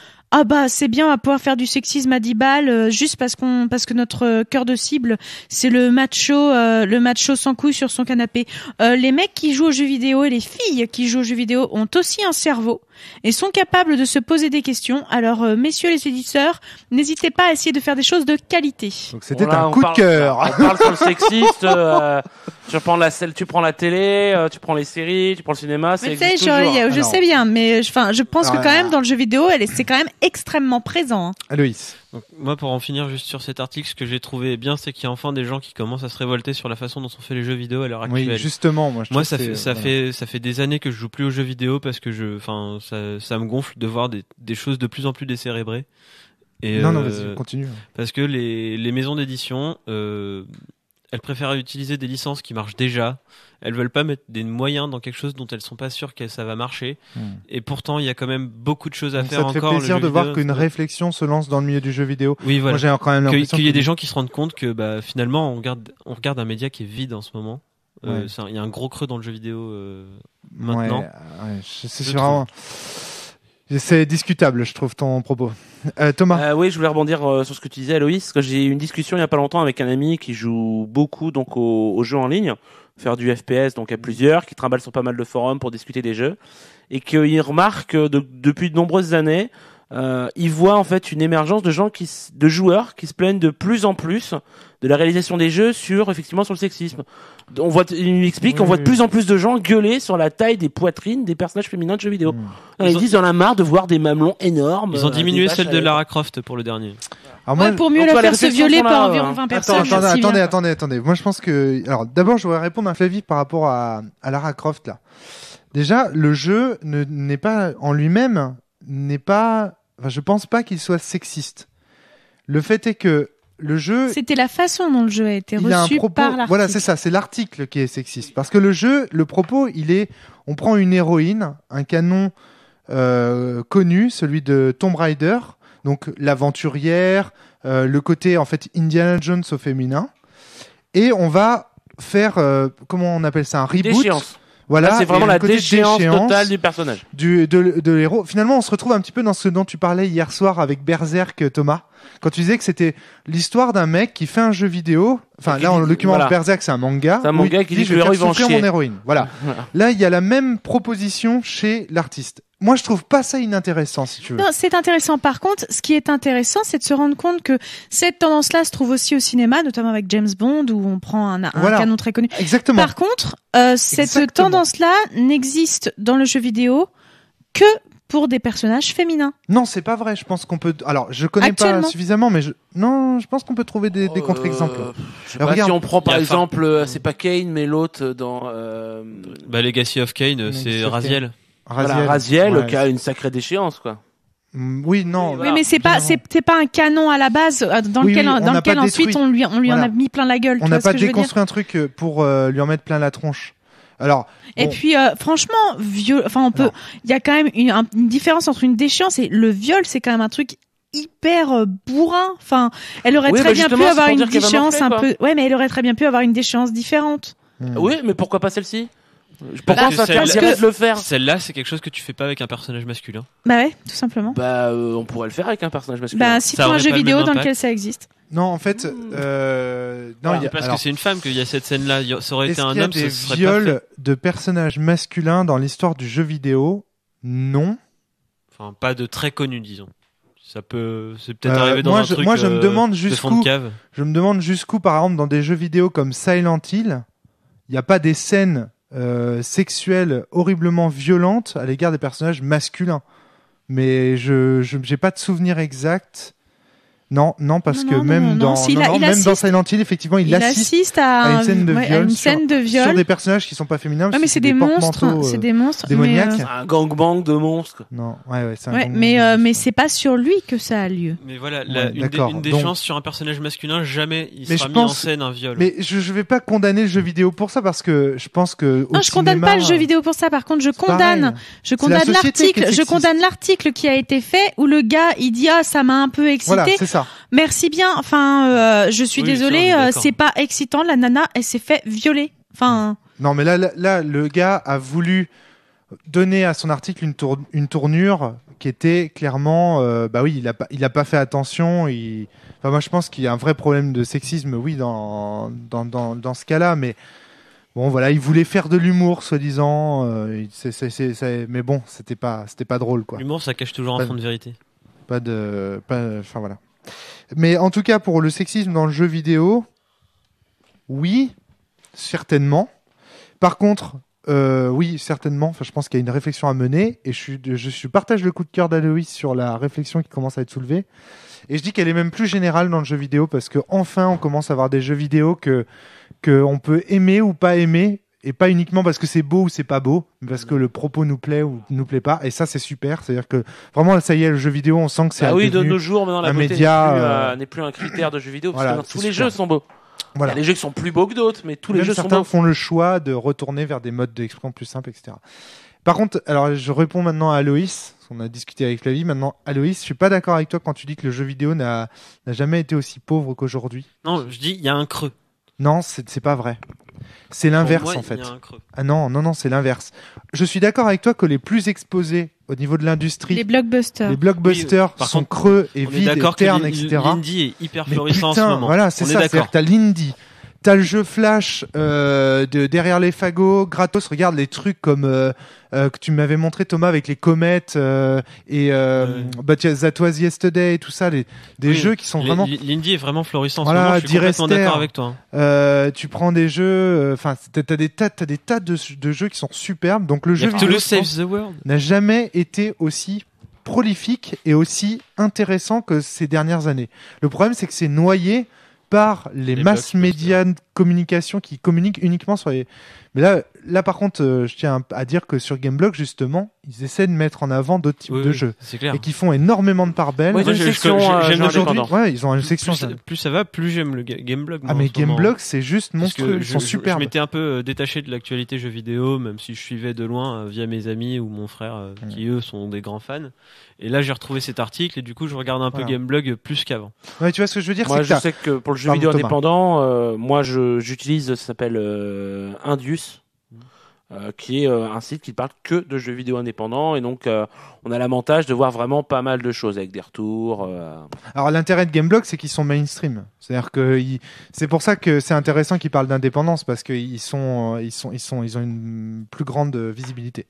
c'est bien, on va pouvoir faire du sexisme à 10 balles juste parce que notre cœur de cible c'est le macho sans couilles sur son canapé. Les mecs qui jouent aux jeux vidéo et les filles qui jouent aux jeux vidéo ont aussi un cerveau et sont capables de se poser des questions. Alors messieurs les éditeurs, n'hésitez pas à essayer de faire des choses de qualité. Donc c'était un coup de cœur. On parle sur le sexiste. Tu prends la télé, tu prends les séries, tu prends le cinéma. Je sais bien, mais je pense que quand même dans le jeu vidéo, c'est quand même extrêmement présent. Aloïs. Donc, moi, pour en finir juste sur cet article, ce que j'ai trouvé bien, c'est qu'il y a enfin des gens qui commencent à se révolter sur la façon dont sont faits les jeux vidéo à l'heure actuelle. Oui, justement, ça fait des années que je joue plus aux jeux vidéo parce que ça me gonfle de voir des choses de plus en plus décérébrées. Et non, vas-y, continue. Parce que les maisons d'édition, elles elles préfèrent utiliser des licences qui marchent déjà. Elles veulent pas mettre des moyens dans quelque chose dont elles sont pas sûres que ça va marcher. Et pourtant, il y a quand même beaucoup de choses à faire encore. Ça te fait plaisir de voir qu'une réflexion se lance dans le milieu du jeu vidéo. Oui, voilà. Moi, j'ai quand même l'impression qu'il y ait des gens qui se rendent compte que finalement, on regarde un média qui est vide en ce moment. Il y a un gros creux dans le jeu vidéo maintenant. C'est vraiment... C'est discutable, je trouve, ton propos. Thomas. Oui, je voulais rebondir sur ce que tu disais, Aloïs, parce que j'ai eu une discussion il y a pas longtemps avec un ami qui joue beaucoup donc aux jeux en ligne, faire du FPS donc à plusieurs, qui trimballe sur pas mal de forums pour discuter des jeux, et qu'il remarque depuis de nombreuses années, il voit en fait une émergence de joueurs qui se plaignent de plus en plus de la réalisation des jeux sur le sexisme. Il explique qu'on voit de plus en plus de gens gueuler sur la taille des poitrines des personnages féminins de jeux vidéo. Ils disent, on a marre de voir des mamelons énormes. Ils ont diminué celle de Lara Croft pour le dernier. Alors moi, pour mieux la faire se violer par environ 20 personnes. Attendez. Moi, je pense que... Alors, d'abord, je voudrais répondre à Flavie par rapport à Lara Croft, là. Déjà, le jeu n'est pas, en lui-même, je pense pas qu'il soit sexiste. Le fait est que le jeu... C'était la façon dont le jeu a été reçu par l'article. Voilà, c'est ça, c'est l'article qui est sexiste. Parce que le propos, on prend une héroïne, un canon connu, celui de Tomb Raider, donc l'aventurière, le côté, en fait, Indiana Jones au féminin, et on va faire, comment on appelle ça, un reboot. Déchéance. Voilà, là, c'est vraiment la déchéance totale du personnage. De l'héros. Finalement, on se retrouve un petit peu dans ce dont tu parlais hier soir avec Berserk, Thomas. Quand tu disais que c'était l'histoire d'un mec qui fait un jeu vidéo. Enfin, là, en l'occurrence, Berserk, c'est un manga. C'est un manga qui dit je vais faire souffrir mon héroïne. Voilà. Là, il y a la même proposition chez l'artiste. Moi, je trouve pas ça inintéressant, si tu veux. Non, c'est intéressant. Par contre, ce qui est intéressant, c'est de se rendre compte que cette tendance-là se trouve aussi au cinéma, notamment avec James Bond, où on prend un canon très connu. Exactement. Par contre, cette tendance-là n'existe dans le jeu vidéo que pour des personnages féminins. Non, c'est pas vrai. Je pense qu'on peut. Alors, je connais pas suffisamment, mais je pense qu'on peut trouver des contre-exemples. Regarde, si on prend par exemple, c'est pas Kane, mais l'autre dans. Legacy of Kane, c'est Raziel. Raziel qui a une sacrée déchéance, quoi. Oui, non. Oui, mais c'est pas un canon à la base dans lequel ensuite on lui en a mis plein la gueule. On n'a pas déconstruit un truc pour lui en mettre plein la tronche. Alors. Et puis, franchement, il y a quand même une différence entre une déchéance et le viol, c'est quand même un truc hyper bourrin. Enfin, elle aurait très bien pu avoir une déchéance un peu. Ouais, mais elle aurait très bien pu avoir une déchéance différente. Oui, mais pourquoi pas celle-ci? Pourquoi ça t'intéresse de le faire? Celle-là, c'est quelque chose que tu fais pas avec un personnage masculin. Bah ouais, tout simplement. On pourrait le faire avec un personnage masculin. Bah, si tu as un jeu vidéo dans lequel ça existe. Non, en fait, parce que c'est une femme qu'il y a cette scène-là. Ça aurait été un homme, ce serait pas fait. Viols de personnages masculins dans l'histoire du jeu vidéo? Non. Enfin, pas de très connus, disons. C'est peut-être arrivé dans un truc moi, je me demande de fond de cave. Je me demande jusqu'où, par exemple, dans des jeux vidéo comme Silent Hill, il n'y a pas des scènes sexuelles horriblement violentes à l'égard des personnages masculins. Mais je j'ai pas de souvenir exact. Non, parce que même dans Silent Hill, effectivement, il assiste à une scène de viol sur des personnages qui sont pas féminins. Ouais, mais c'est des monstres, c'est des monstres démoniaques. C'est un gangbang de monstres. Non, c'est un mais c'est pas sur lui que ça a lieu. Mais voilà, une des chances sur un personnage masculin, jamais il sera mis en scène un viol. Mais je vais pas condamner le jeu vidéo pour ça parce que je pense que je condamne pas le jeu vidéo pour ça. Par contre, je condamne l'article qui a été fait où le gars il dit ça m'a un peu excité. Voilà, c'est ça. Merci bien. Enfin, je suis désolée, c'est pas excitant. La nana, elle s'est fait violer. Enfin. Non, mais là, le gars a voulu donner à son article une tournure qui était clairement, il a pas fait attention. Moi, je pense qu'il y a un vrai problème de sexisme, oui, dans ce cas-là, mais. Bon, voilà, il voulait faire de l'humour, soi-disant. Mais bon, c'était pas drôle, quoi. L'humour, ça cache toujours un fond de vérité. Enfin voilà. Mais en tout cas, pour le sexisme dans le jeu vidéo, oui, certainement. Par contre, oui, certainement. Enfin, je pense qu'il y a une réflexion à mener, et je partage le coup de cœur d'Aloïs sur la réflexion qui commence à être soulevée. Et je dis qu'elle est même plus générale dans le jeu vidéo parce que enfin, on commence à avoir des jeux vidéo que on peut aimer ou pas aimer, et pas uniquement parce que c'est beau ou c'est pas beau, mais parce que le propos nous plaît ou nous plaît pas. Et ça, c'est super. C'est-à-dire que vraiment, ça y est, le jeu vidéo, on sent que c'est de nos jours, maintenant, la beauté média n'est plus un critère de jeu vidéo, parce que tous les jeux sont beaux. Voilà. Il y a des jeux qui sont plus beaux que d'autres, mais tous les jeux sont certains beaux. font le choix de retourner vers des modes d'expression plus simples, etc. Par contre, alors je réponds maintenant à Aloïs. On a discuté avec Flavie. Maintenant, Aloïs, je suis pas d'accord avec toi quand tu dis que le jeu vidéo n'a jamais été aussi pauvre qu'aujourd'hui. Non, je dis il y a un creux. Non, c'est pas vrai. C'est l'inverse Pour moi, en fait. Il y a un creux. Ah non, c'est l'inverse. Je suis d'accord avec toi que les plus exposés au niveau de l'industrie, Les blockbusters. les blockbusters Par sont contre, creux et On est vides et d'accord ternes, que etc. l'indie est hyper Mais florissant en ce putain, moment. voilà, c'est On ça. est d'accord. C'est-à-dire que t'as l'indie, t'as le jeu Flash de derrière les fagots, gratos. Regarde les trucs comme que tu m'avais montré Thomas avec les comètes et But That Was Yesterday et tout ça, des Oui, jeux qui sont vraiment. L'indie est vraiment florissant en Voilà, ce moment. Je suis complètement Direster. d'accord avec toi. Hein. Tu prends des jeux, enfin t'as des tas de jeux qui sont superbes. Donc le jeu vidéo Cthulhu je pense, Saves the World. n'a jamais été aussi prolifique et aussi intéressant que ces dernières années. Le problème, c'est que c'est noyé par les masses blockbusters. médias de communication qui communiquent uniquement sur les... Mais là par contre, je tiens à dire que sur Gameblog, justement, ils essaient de mettre en avant d'autres types Oui, de oui, jeux. c'est clair. Et qui font énormément de part belles. Ouais, Moi, ils ont une je- section, j'aime jeux aujourd'hui. indépendants. Ouais, ils ont une section. Plus ça va, plus j'aime le Gameblog. Ah moi, mais en ce moment. Gameblog, c'est juste Parce que monstrueux. Ils sont je superbes. m'étais un peu détaché de l'actualité jeux vidéo, même si je suivais de loin via mes amis ou mon frère, qui eux sont des grands fans. Et là, j'ai retrouvé cet article et du coup, je regarde un peu Voilà. Gameblog plus qu'avant. Ouais, tu vois ce que je veux dire, Moi, c'est que je t'as- sais que pour le jeu Pardon, vidéo Thomas. indépendant, moi, j'utilise, ça s'appelle Indius, qui est un site qui parle que de jeux vidéo indépendants. Et donc, on a l'avantage de voir vraiment pas mal de choses avec des retours. Alors l'intérêt de Gameblog, c'est qu'ils sont mainstream. C'est-à-dire que c'est pour ça que c'est intéressant qu'ils parlent d'indépendance parce qu'ils ont une plus grande visibilité.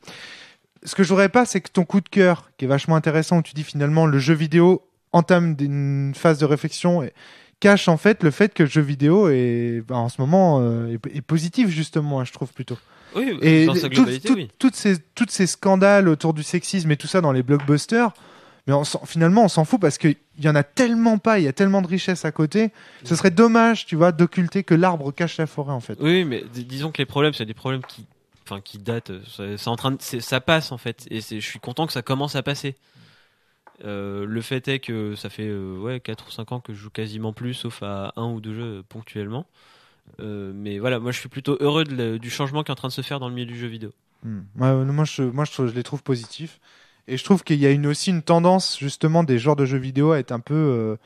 Ce que je voudrais pas, c'est que ton coup de cœur, qui est vachement intéressant, où tu dis finalement le jeu vidéo entame une phase de réflexion et cache en fait le fait que le jeu vidéo est en ce moment est positif justement, je trouve plutôt. Oui, Et dans sa globalité, oui. toutes ces scandales autour du sexisme et tout ça dans les blockbusters, mais finalement on s'en fout parce qu'il y en a tellement pas, il y a tellement de richesse à côté. Ce serait dommage, tu vois, d'occulter que l'arbre cache la forêt en fait. Oui, mais disons que les problèmes, c'est des problèmes qui datent. C'est en train ça passe en fait. Et je suis content que ça commence à passer. Le fait est que ça fait 4 ou 5 ans que je joue quasiment plus, sauf à 1 ou 2 jeux ponctuellement. Mais voilà, moi je suis plutôt heureux du changement qui est en train de se faire dans le milieu du jeu vidéo. Moi, je les trouve positifs. Et je trouve qu'il y a aussi une tendance, justement, des genres de jeux vidéo à être un peu,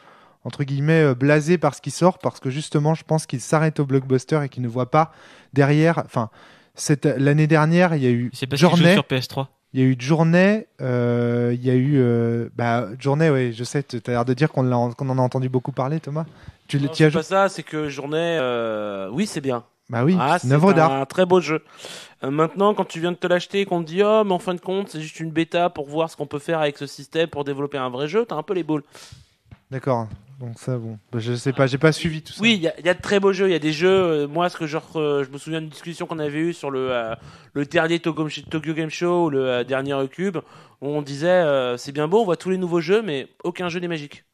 entre guillemets, blasés par ce qui sort, parce que justement, je pense qu'ils s'arrêtent au blockbuster et qu'ils ne voient pas derrière. Enfin, l'année dernière, il y a eu C'est parce qu'ils jouent Journey. sur PS3. Il y a eu Journey, il y a eu Journey, ouais, je sais, tu as l'air de dire qu'on en a entendu beaucoup parler, Thomas. Tu Non, y as c'est joué? pas ça, c'est que Journée, oui, c'est bien. Bah oui, c'est une c'est œuvre d'art. un très beau jeu. Maintenant, quand tu viens de te l'acheter et qu'on te dit, oh, mais en fin de compte, c'est juste une bêta pour voir ce qu'on peut faire avec ce système pour développer un vrai jeu, t'as un peu les boules. D'accord. Donc ça, bon, bah, je sais pas, j'ai pas suivi tout ça. Oui, il y a de très beaux jeux. Il y a des jeux. Moi, ce que je me souviens d'une discussion qu'on avait eue sur le dernier Tokyo Game Show, ou le dernier Cube, où on disait c'est bien beau, on voit tous les nouveaux jeux, mais aucun jeu n'est magique.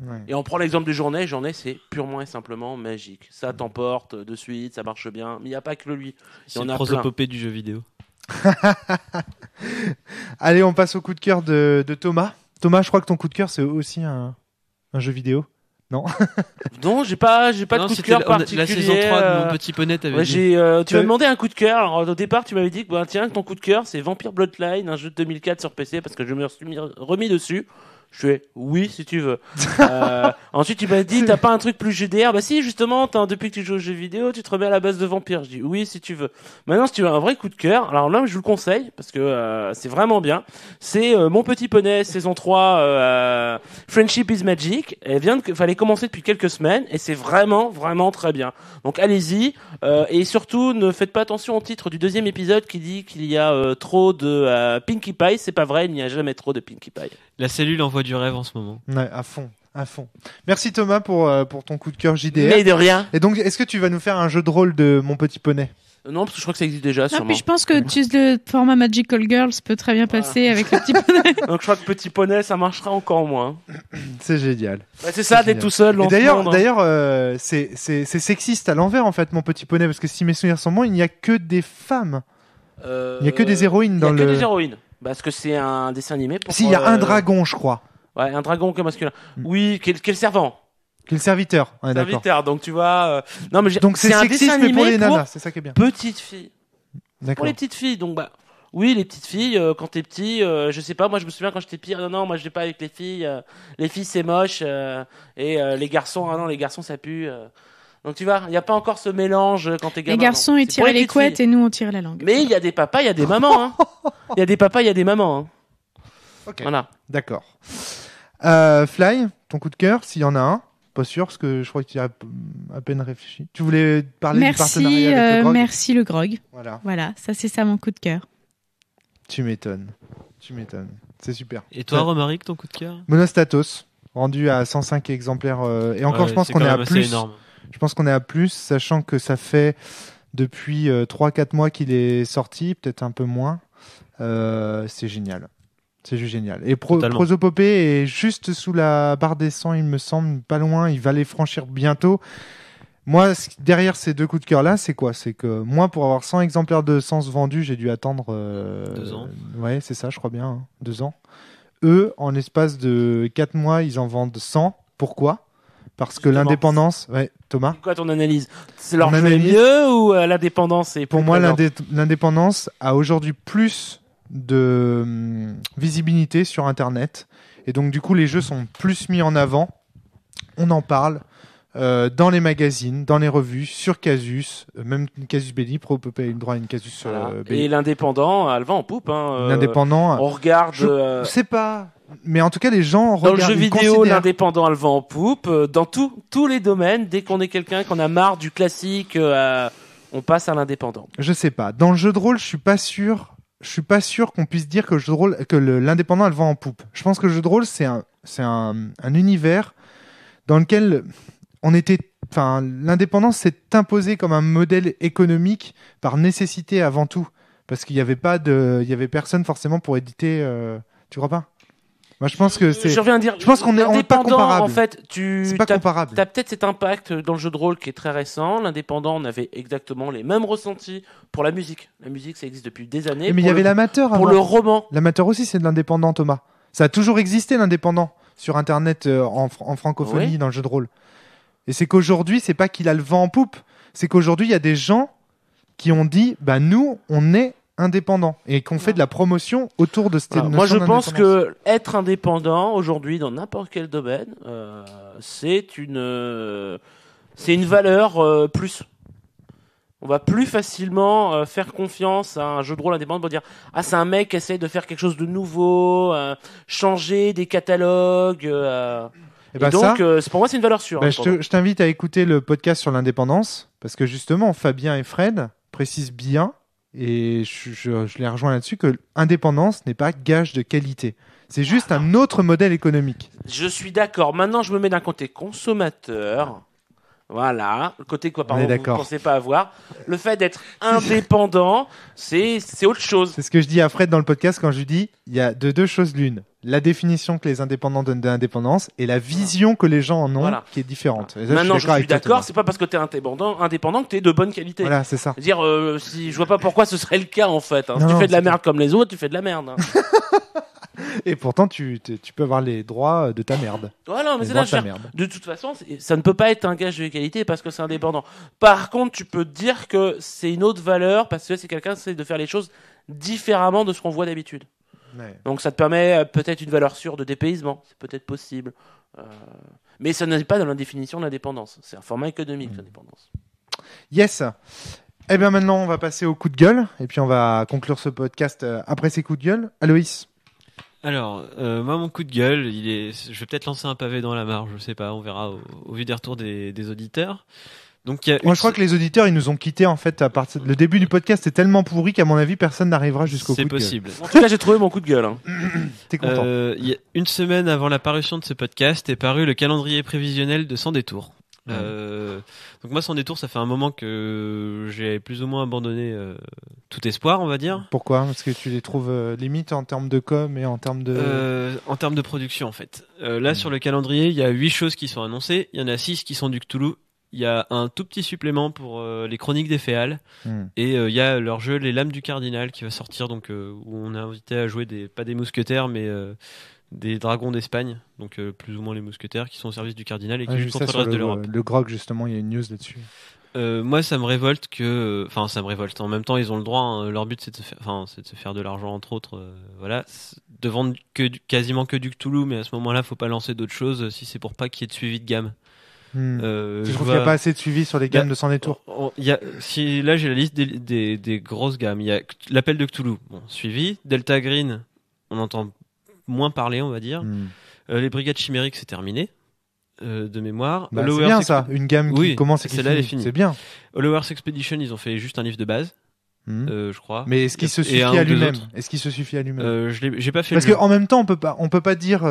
Ouais. Et on prend l'exemple de Journée. Journée, c'est purement et simplement magique. Ça t'emporte de suite, ça marche bien. Mais il n'y a pas que lui. C'est en le a prosopopée du jeu vidéo. Allez, on passe au coup de cœur de Thomas. Thomas, je crois que ton coup de cœur, c'est aussi un jeu vidéo. Non? Non, j'ai pas de coup de c'était cœur particulier. la saison 3 de Mon Petit Poney, t'avais Ouais, dit. tu m'as demandé un coup de cœur. Alors, au départ, tu m'avais dit que tiens, ton coup de cœur, c'est Vampire Bloodline, un jeu de 2004 sur PC, parce que je me suis remis dessus. Je fais oui, si tu veux. Ensuite, tu m'as dit, t'as pas un truc plus GDR? Bah si, justement, depuis que tu joues aux jeux vidéo, tu te remets à la base de Vampire. Je dis oui, si tu veux. Maintenant, si tu veux un vrai coup de cœur, alors là, je vous le conseille, parce que c'est vraiment bien. C'est Mon Petit Poney, saison 3, Friendship is Magic. Fallait commencer depuis quelques semaines, et c'est vraiment, vraiment très bien. Donc allez-y, et surtout, ne faites pas attention au titre du deuxième épisode qui dit qu'il y a trop de Pinkie Pie. C'est pas vrai, il n'y a jamais trop de Pinkie Pie. La cellule envoie du rêve en ce moment. Ouais, à fond. Merci Thomas pour ton coup de cœur JDR. Mais de rien. Et donc, est-ce que tu vas nous faire un jeu de rôle de Mon Petit Poney? Non, parce que je crois que ça existe déjà, Non, sûrement. puis je pense que le format Magical Girls peut très bien passer avec le petit poney. Donc je crois que Petit Poney, ça marchera encore moins. C'est génial. Bah, c'est ça, C'est d'être génial. tout seul dans Et ce monde. d'ailleurs, c'est sexiste à l'envers en fait, Mon Petit Poney, parce que si mes souvenirs sont bons, il n'y a que des femmes. Il n'y a que des héroïnes dans Il y a le. que des héroïnes. Parce que c'est un dessin animé. Si, il y a un dragon, je crois. Ouais, un dragon que masculin. Oui, quel servant. Qui est le serviteur. On est d'accord. Serviteur. Donc tu vois. Non mais donc c'est un sexiste dessin mais animé pour les nanas, c'est ça qui est bien. Petites filles. D'accord. Pour les petites filles. Donc bah. Oui, les petites filles, quand t'es petit, je sais pas, moi je me souviens quand j'étais petit, non, moi je vais pas avec les filles c'est moche, et les garçons, les garçons ça pue. Donc tu vois, il n'y a pas encore ce mélange quand t'es gamin. Les garçons ils tirent les couettes filles. Et nous on tire la langue. Mais il y a des papas, il y a des mamans. Hein. Il y a des papas, il y a des mamans. Hein. Ok. Voilà. D'accord. Fly, ton coup de cœur, s'il y en a un. Pas sûr, parce que je crois que tu as à peine réfléchi. Tu voulais parler du partenariat avec le Grog. Merci le Grog. Voilà, ça c'est ça mon coup de cœur. Tu m'étonnes. C'est super. Et toi, Romaric, ton coup de cœur? Monostatos, rendu à 105 exemplaires. Et encore, je pense qu'on est à plus. Énorme. Je pense qu'on est à plus, sachant que ça fait depuis 3-4 mois qu'il est sorti, peut-être un peu moins. C'est génial. C'est juste génial. Et Prosopopée est juste sous la barre des 100, il me semble, pas loin. Il va les franchir bientôt. Moi, derrière ces deux coups de cœur là, c'est quoi? C'est que moi, pour avoir 100 exemplaires de Sens vendus, j'ai dû attendre 2 ans. Ouais, c'est ça, je crois bien, hein, 2 ans. Eux, en l'espace de 4 mois, ils en vendent 100. Pourquoi? Parce que l'indépendance... Ouais, Thomas? C'est quoi ton analyse? C'est leur jeu mieux ou l'indépendance est Pour moi, l'indépendance a aujourd'hui plus de visibilité sur Internet. Et donc, du coup, les jeux sont plus mis en avant. On en parle. Dans les magazines, dans les revues, sur Casus, même Casus Belli, Prosopopée a eu le droit à une Casus Belli. Et l'indépendant, elle va en poupe. L'indépendant, on regarde. Je sais pas, mais en tout cas les gens regardent. Dans le jeu vidéo, l'indépendant, elle va en poupe. Dans tous les domaines, dès qu'on est quelqu'un qu'on a marre du classique, on passe à l'indépendant. Je sais pas. Dans le jeu de rôle, je suis pas sûr qu'on puisse dire que le jeu de rôle, que l'indépendant, elle va en poupe. Je pense que le jeu de rôle, c'est un univers dans lequel l'indépendance s'est imposée comme un modèle économique par nécessité avant tout, parce qu'il y avait personne forcément pour éditer. Tu crois pas? Moi, je pense que c'est. Je reviens à dire. Je pense qu'on est pas comparable. En fait, c'est pas comparable. T'as peut-être cet impact dans le jeu de rôle qui est très récent. L'indépendant, on avait exactement les mêmes ressentis pour la musique. La musique, ça existe depuis des années. Mais il y avait l'amateur. Pour le roman. L'amateur aussi, c'est de l'indépendant, Thomas. Ça a toujours existé l'indépendant sur Internet en francophonie dans le jeu de rôle. Et c'est qu'aujourd'hui, c'est pas qu'il a le vent en poupe, c'est qu'aujourd'hui, il y a des gens qui ont dit, nous, on est indépendants et qu'on fait de la promotion autour de cette notion Moi, je pense que être indépendant aujourd'hui dans n'importe quel domaine, c'est une valeur plus. On va plus facilement faire confiance à un jeu de rôle indépendant pour dire c'est un mec qui essaie de faire quelque chose de nouveau, changer des catalogues. Et donc, pour moi, c'est une valeur sûre. Je t'invite à écouter le podcast sur l'indépendance, parce que justement, Fabien et Fred précisent bien, et je les rejoins là-dessus, que l'indépendance n'est pas gage de qualité. C'est juste un autre modèle économique. Je suis d'accord. Maintenant, je me mets d'un côté consommateur. Voilà, le côté quoi, pardon, vous ne pensez pas avoir. Le fait d'être indépendant, c'est autre chose. C'est ce que je dis à Fred dans le podcast quand je lui dis, il y a deux choses l'une. La définition que les indépendants donnent de l'indépendance et la vision que les gens en ont qui est différente. Ça, maintenant, je suis d'accord, c'est pas parce que tu es indépendant que tu es de bonne qualité. Voilà, c'est ça. C'est-à-dire, je vois pas pourquoi ce serait le cas en fait. Si tu fais de la merde comme les autres, tu fais de la merde. Et pourtant, tu peux avoir les droits de ta merde. Voilà, mais c'est là, de toute façon, ça ne peut pas être un gage de qualité parce que c'est indépendant. Par contre, tu peux te dire que c'est une autre valeur parce que c'est quelqu'un qui essaie de faire les choses différemment de ce qu'on voit d'habitude. Ouais. Donc ça te permet peut-être une valeur sûre de dépaysement, c'est peut-être possible. Mais ça n'est pas dans la définition de l'indépendance. C'est un format économique, l'indépendance. Yes. Eh bien maintenant, on va passer au coup de gueule et puis on va conclure ce podcast après ces coups de gueule. Aloïs. Alors, moi, mon coup de gueule, je vais peut-être lancer un pavé dans la mare, je sais pas, on verra au vu des retours des auditeurs. Donc, moi, je crois que les auditeurs, ils nous ont quittés, en fait, à partir le début du podcast est tellement pourri qu'à mon avis, personne n'arrivera jusqu'au coup de gueule. C'est possible. En tout cas, j'ai trouvé mon coup de gueule. Hein. T'es content. Il y a une semaine avant la parution de ce podcast est paru le calendrier prévisionnel de Sans Détour. Donc moi, Sans Détour, ça fait un moment que j'ai plus ou moins abandonné tout espoir, on va dire. Pourquoi ? Parce que tu les trouves limites en termes de com et en termes de... en termes de production, en fait. Là, sur le calendrier, il y a 8 choses qui sont annoncées. Il y en a 6 qui sont du Cthulhu. Il y a un tout petit supplément pour les Chroniques des Féales. Et il y a leur jeu Les Lames du Cardinal qui va sortir, donc où on est invité à jouer pas des mousquetaires, mais des dragons d'Espagne, donc plus ou moins les mousquetaires, qui sont au service du cardinal et qui luttent contre contre le reste de l'Europe. Le grog, justement, il y a une news là-dessus. Moi, ça me révolte enfin, ça me révolte. En même temps, ils ont le droit. Hein, leur but, c'est de se faire de l'argent, entre autres. Voilà, de vendre quasiment que du Cthulhu, mais à ce moment-là, faut pas lancer d'autres choses si c'est pour pas qu'il y ait de suivi de gamme. Je trouve qu'il n'y a pas assez de suivi sur les gammes de Sans Détour. Là, j'ai la liste des grosses gammes. Il y a l'appel de Cthulhu, suivi. Delta Green, on entend moins parler, on va dire. Les brigades chimériques, c'est terminé. De mémoire. C'est bien ça, une gamme qui commence et qui finit. C'est bien. Hollow Earth Expedition, ils ont fait juste un livre de base, je crois. Mais est-ce qu'il se suffit à lui-même J'ai pas fait. Parce qu'en même temps, on peut pas dire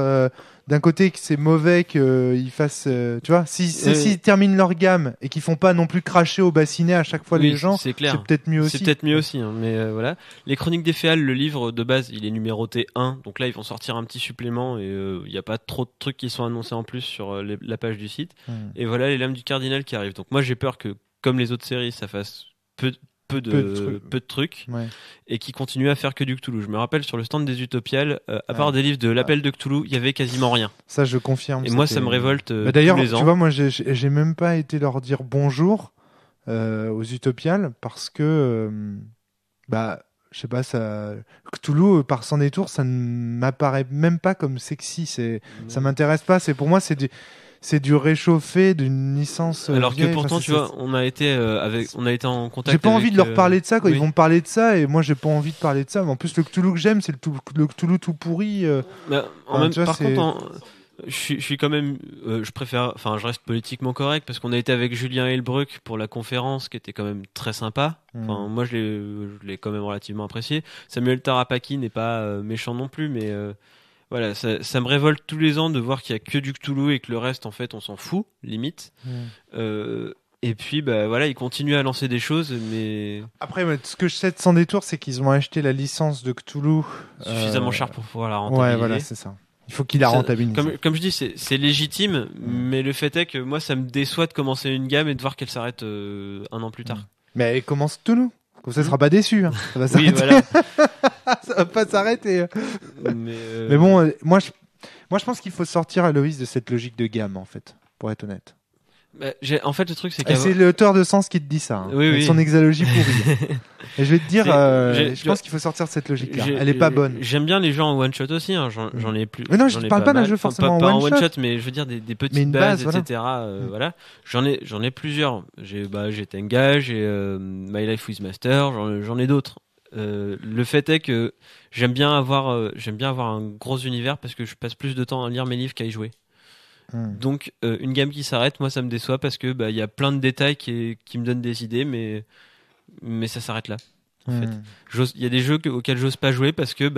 d'un côté que c'est mauvais qu'ils fassent. Tu vois, s'ils terminent leur gamme et qu'ils font pas non plus cracher au bassinet à chaque fois les gens, c'est peut-être mieux aussi. C'est peut-être mieux aussi, hein, mais voilà. Les Chroniques des Féales, le livre de base, il est numéroté 1, donc là ils vont sortir un petit supplément et il y a pas trop de trucs qui sont annoncés en plus sur la page du site. Et voilà les Lames du Cardinal qui arrivent. Donc moi j'ai peur que, comme les autres séries, ça fasse peu de trucs et qui continuent à faire que du Cthulhu. Je me rappelle sur le stand des Utopiales, à part des livres de l'appel de Cthulhu, il y avait quasiment rien. Ça je confirme. Et moi ça me révolte. D'ailleurs, tous les ans. tu vois, moi j'ai même pas été leur dire bonjour aux Utopiales parce que je sais pas, ça Cthulhu par Sans Détour, ça ne m'apparaît même pas comme sexy. Ça m'intéresse pas. Pour moi c'est du réchauffé d'une licence. Alors que pourtant, tu vois, on a été en contact. J'ai pas envie de leur parler de ça quand ils vont me parler de ça, et moi j'ai pas envie de parler de ça. Mais en plus, le Cthulhu que j'aime, c'est le Cthulhu tout pourri. Par contre, je suis quand même, je reste politiquement correct parce qu'on a été avec Julien Helbruck pour la conférence qui était quand même très sympa. Moi je l'ai quand même relativement apprécié. Samuel Tarapaki n'est pas méchant non plus, mais voilà, ça me révolte tous les ans de voir qu'il y a que du Cthulhu et que le reste, en fait, on s'en fout, limite. Et puis, voilà, ils continuent à lancer des choses, mais... Après, ce que je sais de Sans Détour, c'est qu'ils ont acheté la licence de Cthulhu suffisamment cher pour pouvoir la rentabiliser. Ouais, voilà, c'est ça. Il faut qu'il la rentabilise. Comme je dis, c'est légitime, mais le fait est que moi, ça me déçoit de commencer une gamme et de voir qu'elle s'arrête 1 an plus tard. Mais elle commence Cthulhu. Comme ça, sera pas déçu. Hein. Ça va s'arrêter. Oui, voilà. Ça va pas s'arrêter. Mais bon, moi, je pense qu'il faut sortir Aloïs de cette logique de gamme, en fait, pour être honnête. En fait, le truc, c'est c'est l'auteur de Sens qui te dit ça, hein, avec son exalogie pourrie. Et je vais te dire, je pense qu'il faut sortir de cette logique-là. Elle est pas bonne. J'aime bien les jeux en one shot aussi. Hein. J'en ai plus. Mais non, je ne parle pas d'un jeu forcément en one shot, mais je veux dire des petites bases, etc. Voilà. J'en ai plusieurs. J'ai Tenga, j'ai My Life with Master. J'en ai d'autres. Le fait est que j'aime bien avoir un gros univers parce que je passe plus de temps à lire mes livres qu'à y jouer. Donc une gamme qui s'arrête, moi ça me déçoit parce que y a plein de détails qui me donnent des idées, mais ça s'arrête là. En fait, il y a des jeux auxquels j'ose pas jouer parce que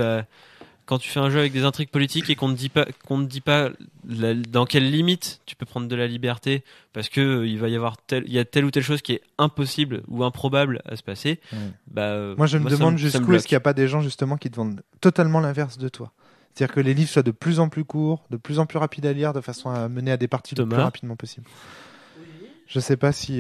quand tu fais un jeu avec des intrigues politiques et qu'on ne dit pas dans quelle limite tu peux prendre de la liberté parce que il y a telle ou telle chose qui est impossible ou improbable à se passer. Moi je me demande jusqu'où est-ce qu'il n'y a pas des gens justement qui te vendent totalement l'inverse de toi. C'est-à-dire que les livres soient de plus en plus courts, de plus en plus rapides à lire, de façon à mener à des parties le plus rapidement possible. Je sais pas si...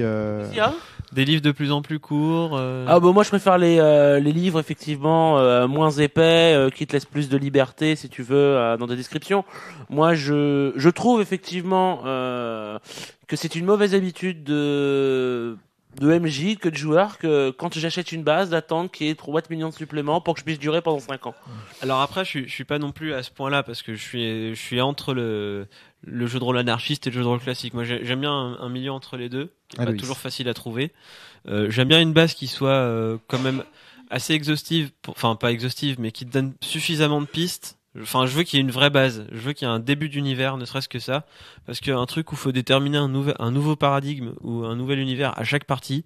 Des livres de plus en plus courts. Moi je préfère les livres effectivement moins épais, qui te laissent plus de liberté si tu veux dans des descriptions. Moi je trouve effectivement que c'est une mauvaise habitude de MJ que de joueur que quand j'achète une base d'attendre qu'il y ait 3 millions de suppléments pour que je puisse durer pendant 5 ans. Alors après je suis pas non plus à ce point-là parce que je suis entre le jeu de rôle anarchiste et le jeu de rôle classique. Moi j'aime bien un milieu entre les deux, qui est pas toujours facile à trouver. J'aime bien une base qui soit quand même assez exhaustive, enfin pas exhaustive mais qui te donne suffisamment de pistes. Enfin, je veux qu'il y ait une vraie base. Je veux qu'il y ait un début d'univers, ne serait-ce que ça. Parce qu'un truc où il faut déterminer un nouveau paradigme ou un nouvel univers à chaque partie,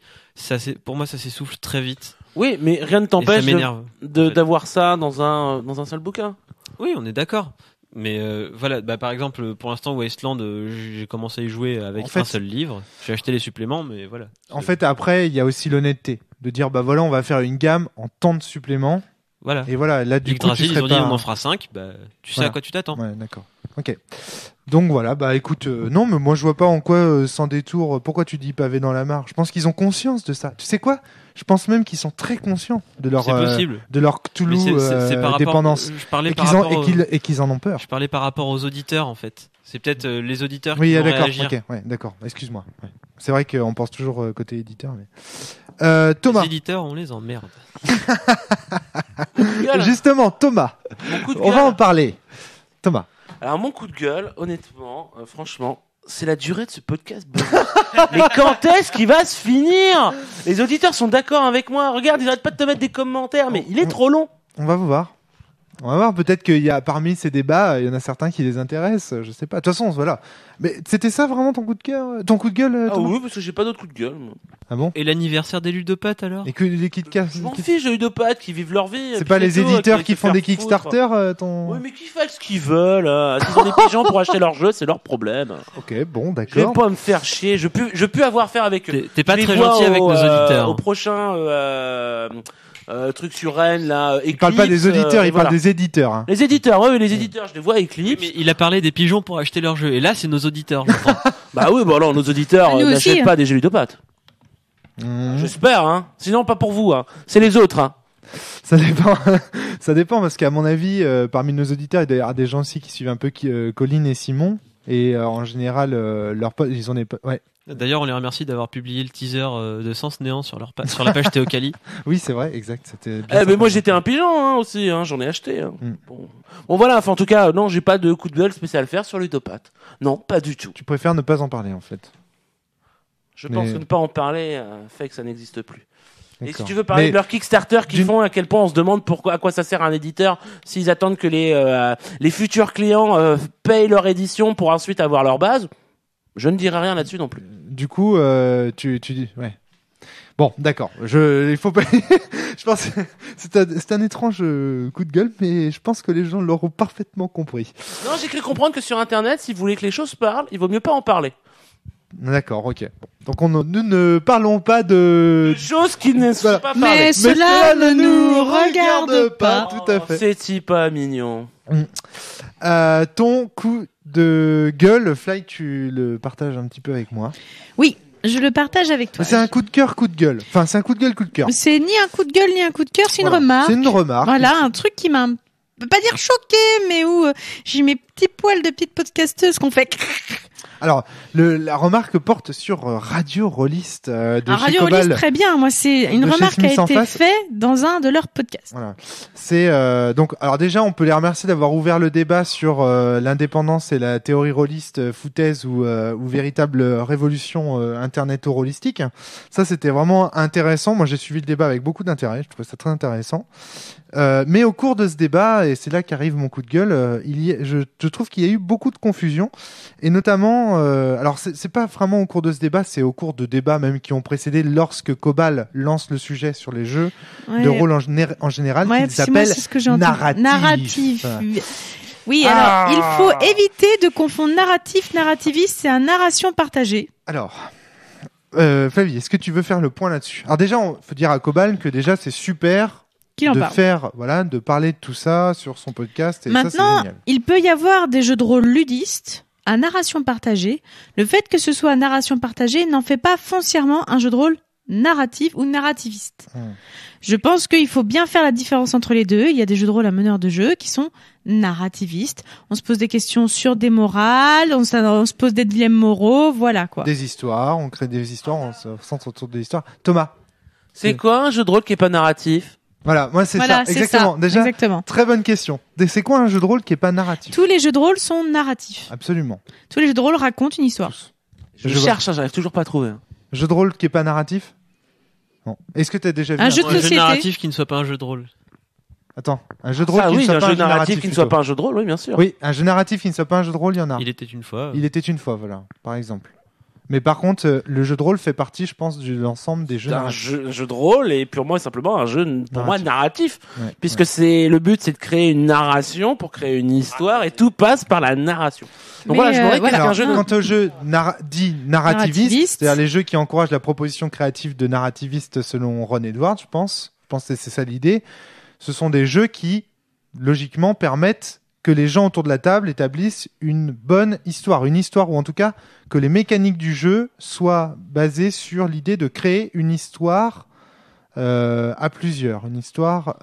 pour moi, ça s'essouffle très vite. Oui, mais rien ne t'empêche d'avoir ça dans un seul bouquin. Oui, on est d'accord. Mais voilà, par exemple, pour l'instant, Wasteland, j'ai commencé à y jouer avec un seul livre. J'ai acheté les suppléments, mais voilà. En fait, après, il y a aussi l'honnêteté. De dire, voilà, on va faire une gamme en tant de suppléments. Voilà. Et voilà, là du coup, ils ont dit on en fera 5, bah, tu sais à quoi tu t'attends. Ouais, d'accord. Ok. Donc voilà, bah écoute, non, mais moi je vois pas en quoi, sans détour, pourquoi tu dis pavé dans la mare. Je pense qu'ils ont conscience de ça. Tu sais quoi ? Je pense même qu'ils sont très conscients de leur Cthulhu dépendance. Et qu'ils en ont peur. Je parlais par rapport aux auditeurs, en fait. C'est peut-être les auditeurs qui vont d'accord, réagir. Ok, ouais, d'accord. Excuse-moi. Ouais. C'est vrai qu'on pense toujours côté éditeur, mais Thomas. Les éditeurs, on les emmerde. Justement, Thomas. On va en parler. Thomas. Alors mon coup de gueule, honnêtement, franchement, c'est la durée de ce podcast. Mais quand est-ce qu'il va se finir ? Les auditeurs sont d'accord avec moi. Regarde, ils arrêtent pas de te mettre des commentaires, mais il est trop long. On va vous voir. On va voir, peut-être qu'il y a parmi ces débats, il y en a certains qui les intéressent, je sais pas. De toute façon, voilà. Mais c'était ça vraiment ton coup de cœur, ton coup de gueule, Thomas ? Oui, parce que j'ai pas d'autre coup de gueule. Moi. Ah bon ? Et l'anniversaire des ludopathes alors ? Et que les KitKat. Je m'en fiche, j'ai ludopathes qui vivent leur vie. C'est pas les éditeurs qui font des Kickstarter, Oui, mais qui fassent ce qu'ils veulent. S'ils ont des pigeons pour acheter leurs jeux, c'est leur problème. Ok, bon, d'accord. Je vais pas me faire chier. Je peux plus avoir affaire avec eux. T'es pas très gentil avec nos auditeurs. Au prochain. Truc sur Rennes là. Eclipse, il parle pas des auditeurs, il parle des éditeurs. Hein. Les éditeurs, oui, les éditeurs, je les vois à Eclipse. Mais il a parlé des pigeons pour acheter leurs jeux, et là c'est nos auditeurs, je crois. Bah oui, bon alors nos auditeurs n'achètent pas des jeux ludopathes. J'espère, hein. Sinon pas pour vous, hein. C'est les autres, hein. Ça dépend. Ça dépend parce qu'à mon avis, parmi nos auditeurs, il y a des gens aussi qui suivent un peu Colline et Simon, et en général, leurs potes, ils ont des ouais. D'ailleurs, on les remercie d'avoir publié le teaser de Sens Néant sur la page Théocalie. Oui, c'est vrai, exact. C'était bien mais moi, j'étais un pigeon aussi, hein, j'en ai acheté. Hein. Bon, voilà, enfin, en tout cas, non, j'ai pas de coup de gueule spécial à faire sur ludopathes. Non, pas du tout. Tu préfères ne pas en parler, en fait. Je pense que ne pas en parler fait que ça n'existe plus. D'accord. Et si tu veux parler de leur Kickstarter qu'ils font, à quel point on se demande à quoi ça sert un éditeur s'ils attendent que les futurs clients payent leur édition pour ensuite avoir leur base. Je ne dirai rien là-dessus non plus. Du coup, tu dis, ouais. Bon, d'accord. Il faut pas. Je pense que c'est un étrange coup de gueule, mais je pense que les gens l'auront parfaitement compris. Non, j'ai cru comprendre que sur Internet, si vous voulez que les choses parlent, il vaut mieux pas en parler. D'accord, ok. Donc nous ne parlons pas de choses qui ne sont pas parlées. Mais cela ne nous regarde pas. Tout à fait. C'est-il pas mignon. Ton coup de gueule, Fly, tu le partages un petit peu avec moi. Oui, je le partage avec toi. C'est un coup de cœur, coup de gueule. Enfin, c'est un coup de gueule, coup de cœur. C'est ni un coup de gueule, ni un coup de cœur, c'est une remarque. C'est une remarque. Voilà, un truc qui m'a, je peux pas dire choqué, mais où j'ai mes petits poils de petite podcasteuse qu'on fait. Alors, la remarque porte sur Radio Rollist de chez Radio Cobal. Rollist, très bien. Moi, c'est une remarque qui a été faite dans un de leurs podcasts. Voilà. C'est donc, alors déjà, on peut les remercier d'avoir ouvert le débat sur l'indépendance et la théorie rolliste, foutaise ou véritable révolution interneto-rollistique. Ça, c'était vraiment intéressant. Moi, j'ai suivi le débat avec beaucoup d'intérêt. Je trouvais ça très intéressant. Mais au cours de ce débat, et c'est là qu'arrive mon coup de gueule, je trouve qu'il y a eu beaucoup de confusion, et notamment, alors c'est pas vraiment au cours de ce débat, c'est au cours de débats même qui ont précédé, lorsque Cobal lance le sujet sur les jeux de rôle en général, qu'il s'appelle narratif. Oui, alors il faut éviter de confondre narrativiste, c'est un narration partagée. Alors. Flavie, est-ce que tu veux faire le point là-dessus ? Alors déjà, on faut dire à Cobal que déjà c'est super de parler de tout ça sur son podcast. Et maintenant, ça, c'est génial. Il peut y avoir des jeux de rôle ludistes à narration partagée. Le fait que ce soit à narration partagée n'en fait pas foncièrement un jeu de rôle narratif ou narrativiste. Je pense qu'il faut bien faire la différence entre les deux. Il y a des jeux de rôle à meneur de jeu qui sont narrativistes. On se pose des questions sur des morales, on se pose des dilemmes moraux, voilà quoi. Des histoires, on crée des histoires, on se centre autour des histoires. Thomas, c'est quoi un jeu de rôle qui est pas narratif ? Voilà, moi c'est ça, exactement. Ça. Déjà, exactement. Très bonne question. C'est quoi un jeu de rôle qui est pas narratif ? Tous les jeux de rôle sont narratifs. Absolument. Tous les jeux de rôle racontent une histoire. Je cherche, j'arrive toujours pas à trouver. Jeu de rôle qui est pas narratif ? Non. Est-ce que tu as déjà vu un jeu de société narratif qui ne soit pas un jeu de rôle ? Attends, un jeu de rôle qui ne soit pas un jeu narratif qui ne soit pas un jeu de rôle, oui, bien sûr. Oui, un jeu narratif qui ne soit pas un jeu de rôle, il y en a. Il était une fois. Il était une fois, voilà, par exemple. Mais par contre, le jeu de rôle fait partie, je pense, de l'ensemble des jeux narratifs. Un jeu de rôle est purement et simplement un jeu, pour moi, narratif. Puisque le but, c'est de créer une narration pour créer une histoire, et tout passe par la narration. Donc voilà, je me réponds qu'un jeu quant au jeu dit narrativiste, c'est-à-dire les jeux qui encouragent la proposition créative de narrativiste selon Ron Edwards, je pense que c'est ça l'idée. Ce sont des jeux qui, logiquement, permettent que les gens autour de la table établissent une bonne histoire. Une histoire, ou en tout cas, que les mécaniques du jeu soient basées sur l'idée de créer une histoire à plusieurs. Une histoire...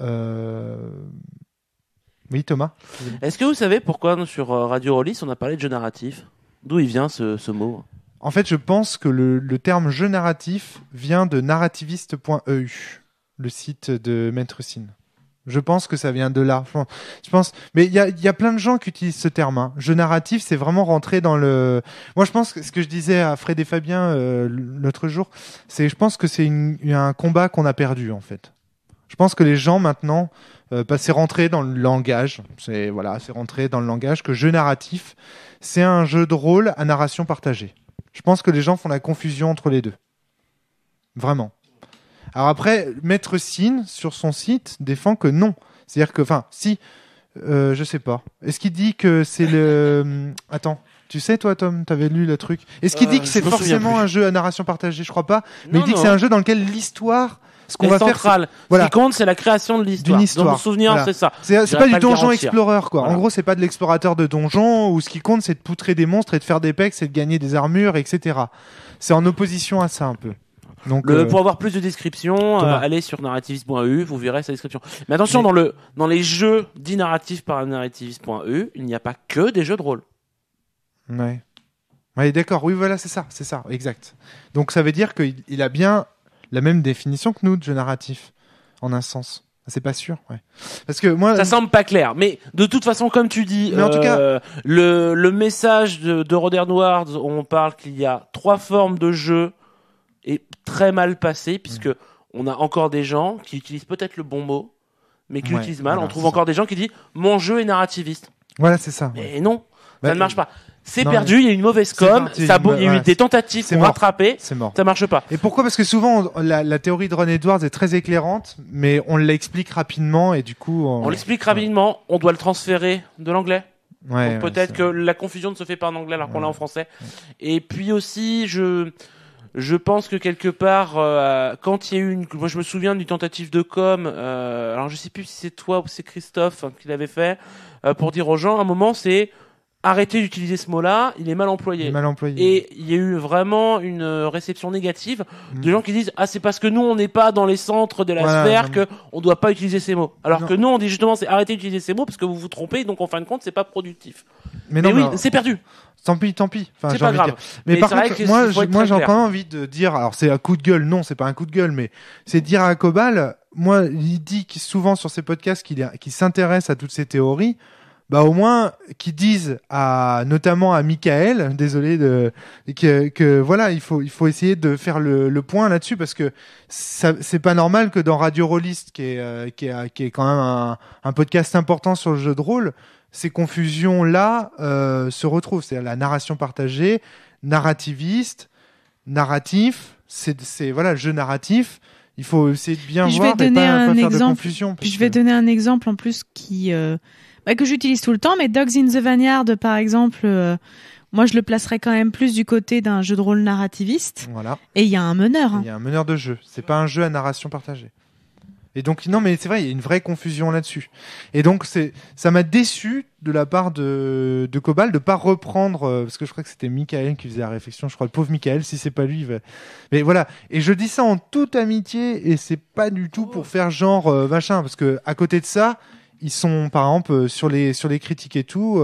Oui, Thomas. Est-ce que vous savez pourquoi sur Radio Rollis on a parlé de jeu narratif? D'où il vient ce mot? En fait, je pense que le terme jeu narratif vient de narrativiste.eu, le site de Maître Sin. Je pense que ça vient de là. Je pense, mais il y a plein de gens qui utilisent ce terme. Hein. Jeu narratif, c'est vraiment rentré dans le. Moi, je pense que ce que je disais à Fred et Fabien l'autre jour, je pense que c'est un combat qu'on a perdu en fait. Je pense que les gens maintenant, c'est rentré dans le langage. C'est rentré dans le langage que jeu narratif, c'est un jeu de rôle à narration partagée. Je pense que les gens font la confusion entre les deux. Vraiment. Alors après, Maître Sin, sur son site, défend que non. C'est-à-dire que, je sais pas. Est-ce qu'il dit que c'est le... Attends, tu sais toi, Tom, t'avais lu le truc. Est-ce qu'il dit que c'est forcément un jeu à narration partagée? Je crois pas. Mais il dit que c'est un jeu dans lequel l'histoire... Ce qu'on va central. faire, ce qui compte, c'est la création de l'histoire. D'une histoire. Dans mon souvenir, voilà. c'est ça. C'est pas du donjon explorer, quoi. Voilà. En gros, c'est pas de l'explorateur de donjon où ce qui compte, c'est de poutrer des monstres et de faire des pecs, c'est de gagner des armures, etc. C'est en opposition à ça, un peu. Donc, pour avoir plus de descriptions, allez sur narrativist.eu, vous verrez sa description. Mais attention, dans les jeux dits narratifs par narrativist.eu, il n'y a pas que des jeux de rôle. Ouais. Ouais, d'accord. Oui, voilà, c'est ça, exact. Donc, ça veut dire qu'il a bien la même définition que nous de jeu narratif, en un sens. C'est pas sûr, ouais. Parce que moi, ça semble pas clair, mais de toute façon, comme tu dis, en tout cas, le message de Modern Words, on parle qu'il y a 3 formes de jeu est très mal passé, puisque on a encore des gens qui utilisent peut-être le bon mot, mais qui l'utilisent mal. Voilà, on trouve encore des gens qui disent mon jeu est narrativiste. Voilà, c'est ça. Mais non, ça ne marche pas. C'est perdu, il y a une mauvaise com, il y a eu des tentatives pour rattraper, ça marche pas. Et pourquoi? Parce que souvent, la théorie de Ron Edwards est très éclairante, mais on l'explique rapidement et du coup... On l'explique rapidement, on doit le transférer de l'anglais. Ouais, donc peut-être que la confusion ne se fait pas en anglais alors qu'on l'a en français. Et puis aussi, je pense que quelque part, quand il y a eu moi je me souviens d'une tentative de com, alors je sais plus si c'est toi ou c'est Christophe qui l'avait fait, pour dire aux gens, à un moment c'est... Arrêtez d'utiliser ce mot-là, il est mal employé. Et il y a eu vraiment une réception négative de gens qui disent c'est parce que nous on n'est pas dans les centres de la sphère que on doit pas utiliser ces mots. Alors que nous on dit justement c'est arrêtez d'utiliser ces mots parce que vous vous trompez donc en fin de compte c'est pas productif. Mais oui, c'est perdu. Tant pis. Enfin, c'est pas grave. Mais par contre, moi j'ai encore envie de dire, alors c'est un coup de gueule, non, c'est pas un coup de gueule, mais c'est de dire à Cobal, moi il dit souvent sur ses podcasts qu'il s'intéresse à toutes ces théories. Bah au moins qu'ils disent notamment à Michael, désolé que voilà, il faut essayer de faire le point là-dessus parce que c'est pas normal que dans Radio Rollist qui est quand même un podcast important sur le jeu de rôle, ces confusions là se retrouvent, c'est la narration partagée, narrativiste, narratif, c'est voilà, le jeu narratif. Il faut essayer de bien voir et pas faire de confusion. Je vais donner un exemple en plus que j'utilise tout le temps, mais Dogs in the Vineyard, par exemple, moi je le placerais quand même plus du côté d'un jeu de rôle narrativiste. Voilà. Et il y a un meneur. Il y a un meneur de jeu. C'est pas un jeu à narration partagée. Et donc, non, mais c'est vrai, il y a une vraie confusion là-dessus. Et donc, ça m'a déçu de la part de Cobal de pas reprendre, parce que je crois que c'était Michael qui faisait la réflexion. Je crois le pauvre Michael, si c'est pas lui, mais voilà. Et je dis ça en toute amitié, et c'est pas du tout pour faire genre machin, parce que à côté de ça, ils sont, par exemple, sur les critiques et tout,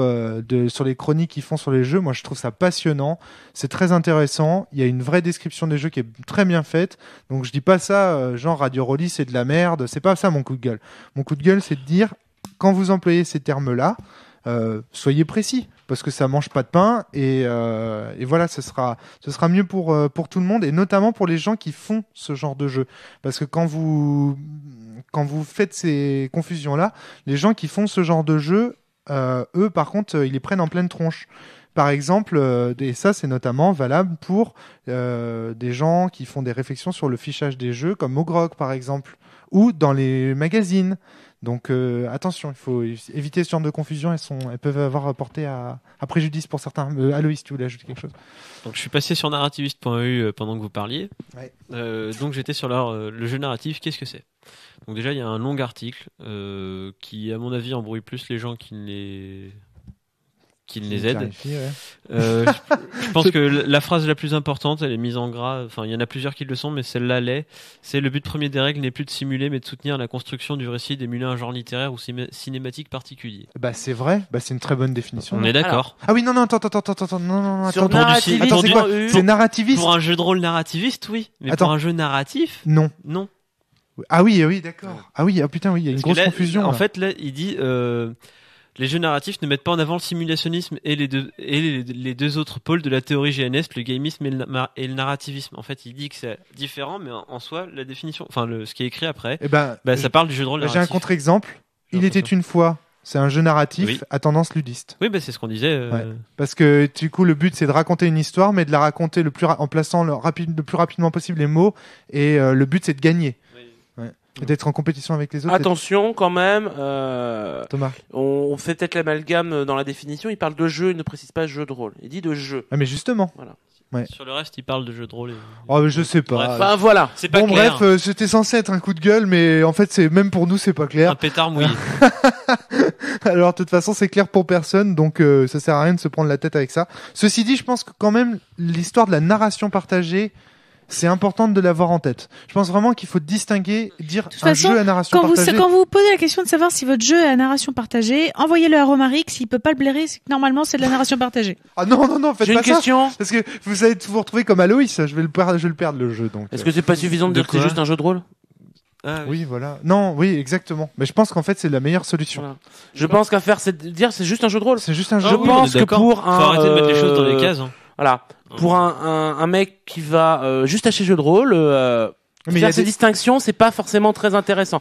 sur les chroniques qu'ils font sur les jeux, moi je trouve ça passionnant, c'est très intéressant, il y a une vraie description des jeux qui est très bien faite, donc je dis pas ça, genre Radio Rollis c'est de la merde, c'est pas ça mon coup de gueule. Mon coup de gueule c'est de dire, quand vous employez ces termes-là, soyez précis, parce que ça mange pas de pain, et voilà, ce sera mieux pour tout le monde, et notamment pour les gens qui font ce genre de jeu, parce que quand vous faites ces confusions-là, les gens qui font ce genre de jeu, eux, par contre, ils les prennent en pleine tronche. Par exemple, et ça, c'est notamment valable pour des gens qui font des réflexions sur le fichage des jeux, comme Ogrog, par exemple, ou dans les magazines. Donc attention, il faut éviter ce genre de confusion. Elles peuvent avoir porté à préjudice pour certains. Aloïs, tu voulais ajouter quelque chose? Donc je suis passé sur narrativiste.eu pendant que vous parliez. Ouais. Donc j'étais sur le jeu narratif. Qu'est-ce que c'est? Donc déjà il y a un long article qui à mon avis embrouille plus les gens qui les aide. Je pense que la phrase la plus importante, elle est mise en gras. Enfin, il y en a plusieurs qui le sont, mais celle-là l'est. C'est le but premier des règles n'est plus de simuler, mais de soutenir la construction du récit, d'émuler un genre littéraire ou cinématique particulier. Bah c'est vrai. Bah c'est une très bonne définition. On est d'accord. Ah oui, non, attends, non, Sur attends, c'est quoi? C'est narrativiste. Pour un jeu de rôle narrativiste, oui. Mais pour un jeu narratif, non. Ah oui, d'accord. Ah oui, putain, oui, il y a une grosse confusion. En fait, là, il dit. Les jeux narratifs ne mettent pas en avant le simulationnisme et les deux autres pôles de la théorie GNS, le gamisme et le narrativisme. En fait, il dit que c'est différent, mais en soi, la définition, ce qui est écrit après, ça parle du jeu de rôle narratif. J'ai un contre-exemple. Il était une fois. C'est un jeu narratif à tendance ludiste. Oui, c'est ce qu'on disait. Ouais. Parce que du coup, le but c'est de raconter une histoire, mais de la raconter en plaçant le plus rapidement possible les mots. Et le but c'est de gagner. Et d'être en compétition avec les autres. Attention quand même, Thomas. On fait peut-être l'amalgame dans la définition. Il parle de jeu, il ne précise pas jeu de rôle. Il dit de jeu. Ah mais justement. Voilà. Ouais. Sur le reste, il parle de jeu de rôle. Oh mais je sais pas. Bref. Enfin voilà. C'est pas clair. Bref, c'était censé être un coup de gueule, mais en fait c'est même pour nous c'est pas clair. Un pétard mouillé. Alors de toute façon c'est clair pour personne, donc ça sert à rien de se prendre la tête avec ça. Ceci dit, je pense que quand même l'histoire de la narration partagée, c'est important de l'avoir en tête. Je pense vraiment qu'il faut distinguer, dire un jeu à narration partagée. Quand vous posez la question de savoir si votre jeu est à narration partagée, envoyez-le à Romaric. S'il peut pas le blairer, c'est que normalement c'est de la narration partagée. Ah non, faites J'ai pas une question. Parce que vous allez vous retrouver comme Aloïs. Je vais le perdre le jeu. Donc. Est-ce que c'est pas suffisant de dire que c'est juste un jeu de rôle? Oui, voilà. Non, oui, exactement. Mais je pense qu'en fait, c'est la meilleure solution. Voilà. Je pense qu'à faire, c'est de dire c'est juste un jeu de rôle. C'est juste un jeu. Je pense que pour faut arrêter de mettre les choses dans les cases. Voilà. Pour un mec qui va juste acheter jeu de rôle, faire ces distinctions, c'est pas forcément très intéressant.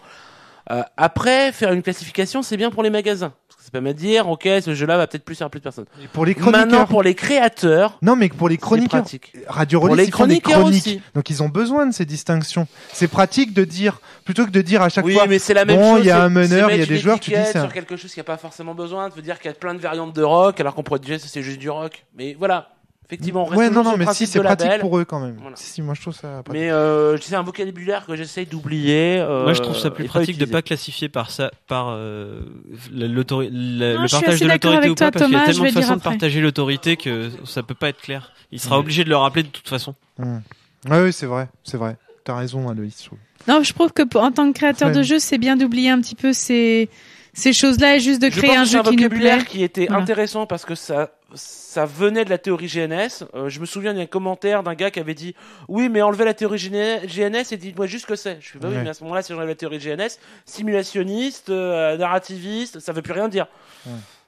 Après, faire une classification, c'est bien pour les magasins. Parce que ça permet de dire, ok, ce jeu-là va peut-être plus faire plus de personnes. Et pour les chroniqueurs. Maintenant, pour les créateurs. Non, mais pour les chroniqueurs. Radio Relais, ils font des chroniques. Donc, ils ont besoin de ces distinctions. C'est pratique de dire, plutôt que de dire à chaque fois. Oui, mais c'est la même chose. Il y a un meneur, il y a des joueurs, tu dis ça. Sur quelque chose qui a pas forcément besoin, de veut dire qu'il y a plein de variantes de rock, alors qu'on pourrait dire que c'est juste du rock. Mais voilà. Effectivement, on reste mais si c'est pratique pour eux quand même. Voilà. Si, moi je trouve ça pratique. Mais c'est un vocabulaire que j'essaye d'oublier. Moi je trouve ça plus pratique de pas classifier par le partage de l'autorité ou pas, parce qu'il y a tellement de façons de partager l'autorité que ça peut pas être clair. Il sera obligé de le rappeler de toute façon. Oui, c'est vrai. T'as raison, Aloïs. Non, je trouve que en tant que créateur de jeu, c'est bien d'oublier un petit peu ces choses-là et juste de créer un jeu qui nous plaît. C'est un vocabulaire qui était intéressant parce que ça venait de la théorie GNS. Je me souviens d'un commentaire d'un gars qui avait dit oui, mais enlevez la théorie GNS et dites-moi juste ce que c'est. Je fais oui, mais à ce moment-là, si j'enlève la théorie GNS, simulationniste, narrativiste, ça veut plus rien dire.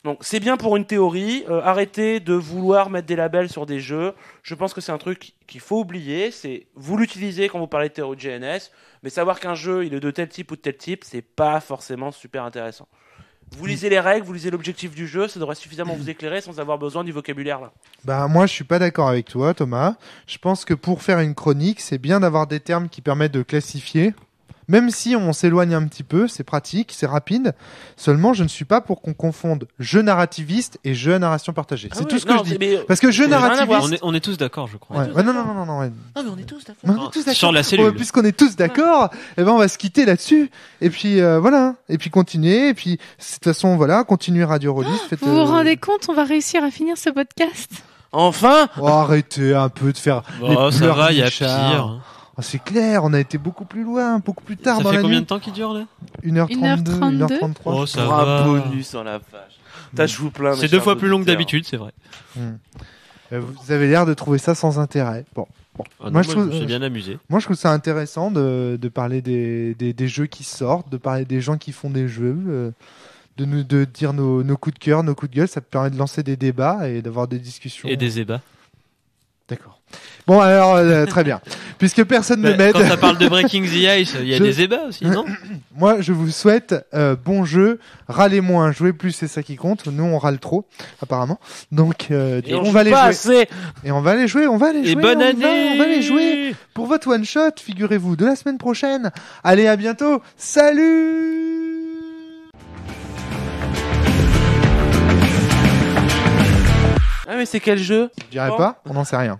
Donc c'est bien pour une théorie. Arrêtez de vouloir mettre des labels sur des jeux. Je pense que c'est un truc qu'il faut oublier. C'est vous l'utilisez quand vous parlez de théorie de GNS, mais savoir qu'un jeu il est de tel type ou de tel type, c'est pas forcément super intéressant. Vous lisez les règles, vous lisez l'objectif du jeu, ça devrait suffisamment vous éclairer sans avoir besoin du vocabulaire là. Bah moi je suis pas d'accord avec toi, Thomas. Je pense que pour faire une chronique, c'est bien d'avoir des termes qui permettent de classifier. Même si on s'éloigne un petit peu, c'est pratique, c'est rapide. Seulement, je ne suis pas pour qu'on confonde jeu narrativiste et jeu à narration partagée. C'est tout ce que je dis. Parce que jeu narrativiste... On est tous d'accord, je crois. Non, mais on est tous d'accord. On est tous d'accord. Sur la cellule. Puisqu'on est tous d'accord, on va se quitter là-dessus. Et puis, voilà. Et puis, continuer. Et puis, de toute façon, voilà, continuer Radio Rollis. Vous vous rendez compte, on va réussir à finir ce podcast? Enfin! Arrêtez un peu de faire les pleurs. Ça va, il y a pire. C'est clair, on a été beaucoup plus loin, beaucoup plus tard dans la nuit. Ça fait combien de temps qu'il dure là? 1h32, 1h33. Oh, ça va. Un bonus en la vache. Je vous plains. C'est 2 fois plus long que d'habitude, c'est vrai. Vous avez l'air de trouver ça sans intérêt. Bon. Moi, je me suis bien amusé. Moi, je trouve ça intéressant de parler des jeux qui sortent, de parler des gens qui font des jeux, de dire nos coups de cœur, nos coups de gueule. Ça permet de lancer des débats et d'avoir des discussions. Et des ébats. D'accord. Bon, alors, très bien. Puisque personne ne m'aide. Quand ça parle de Breaking the Ice, il y a des ébats aussi, non? Moi, je vous souhaite bon jeu. Râlez moins, jouez plus, c'est ça qui compte. Nous, on râle trop, apparemment. Donc, on va aller jouer. Assez. Et on va aller jouer, Et bonne année! On va aller jouer pour votre one-shot, figurez-vous, de la semaine prochaine. Allez, à bientôt. Salut! Ah mais c'est quel jeu? Je dirais pas, on n'en sait rien.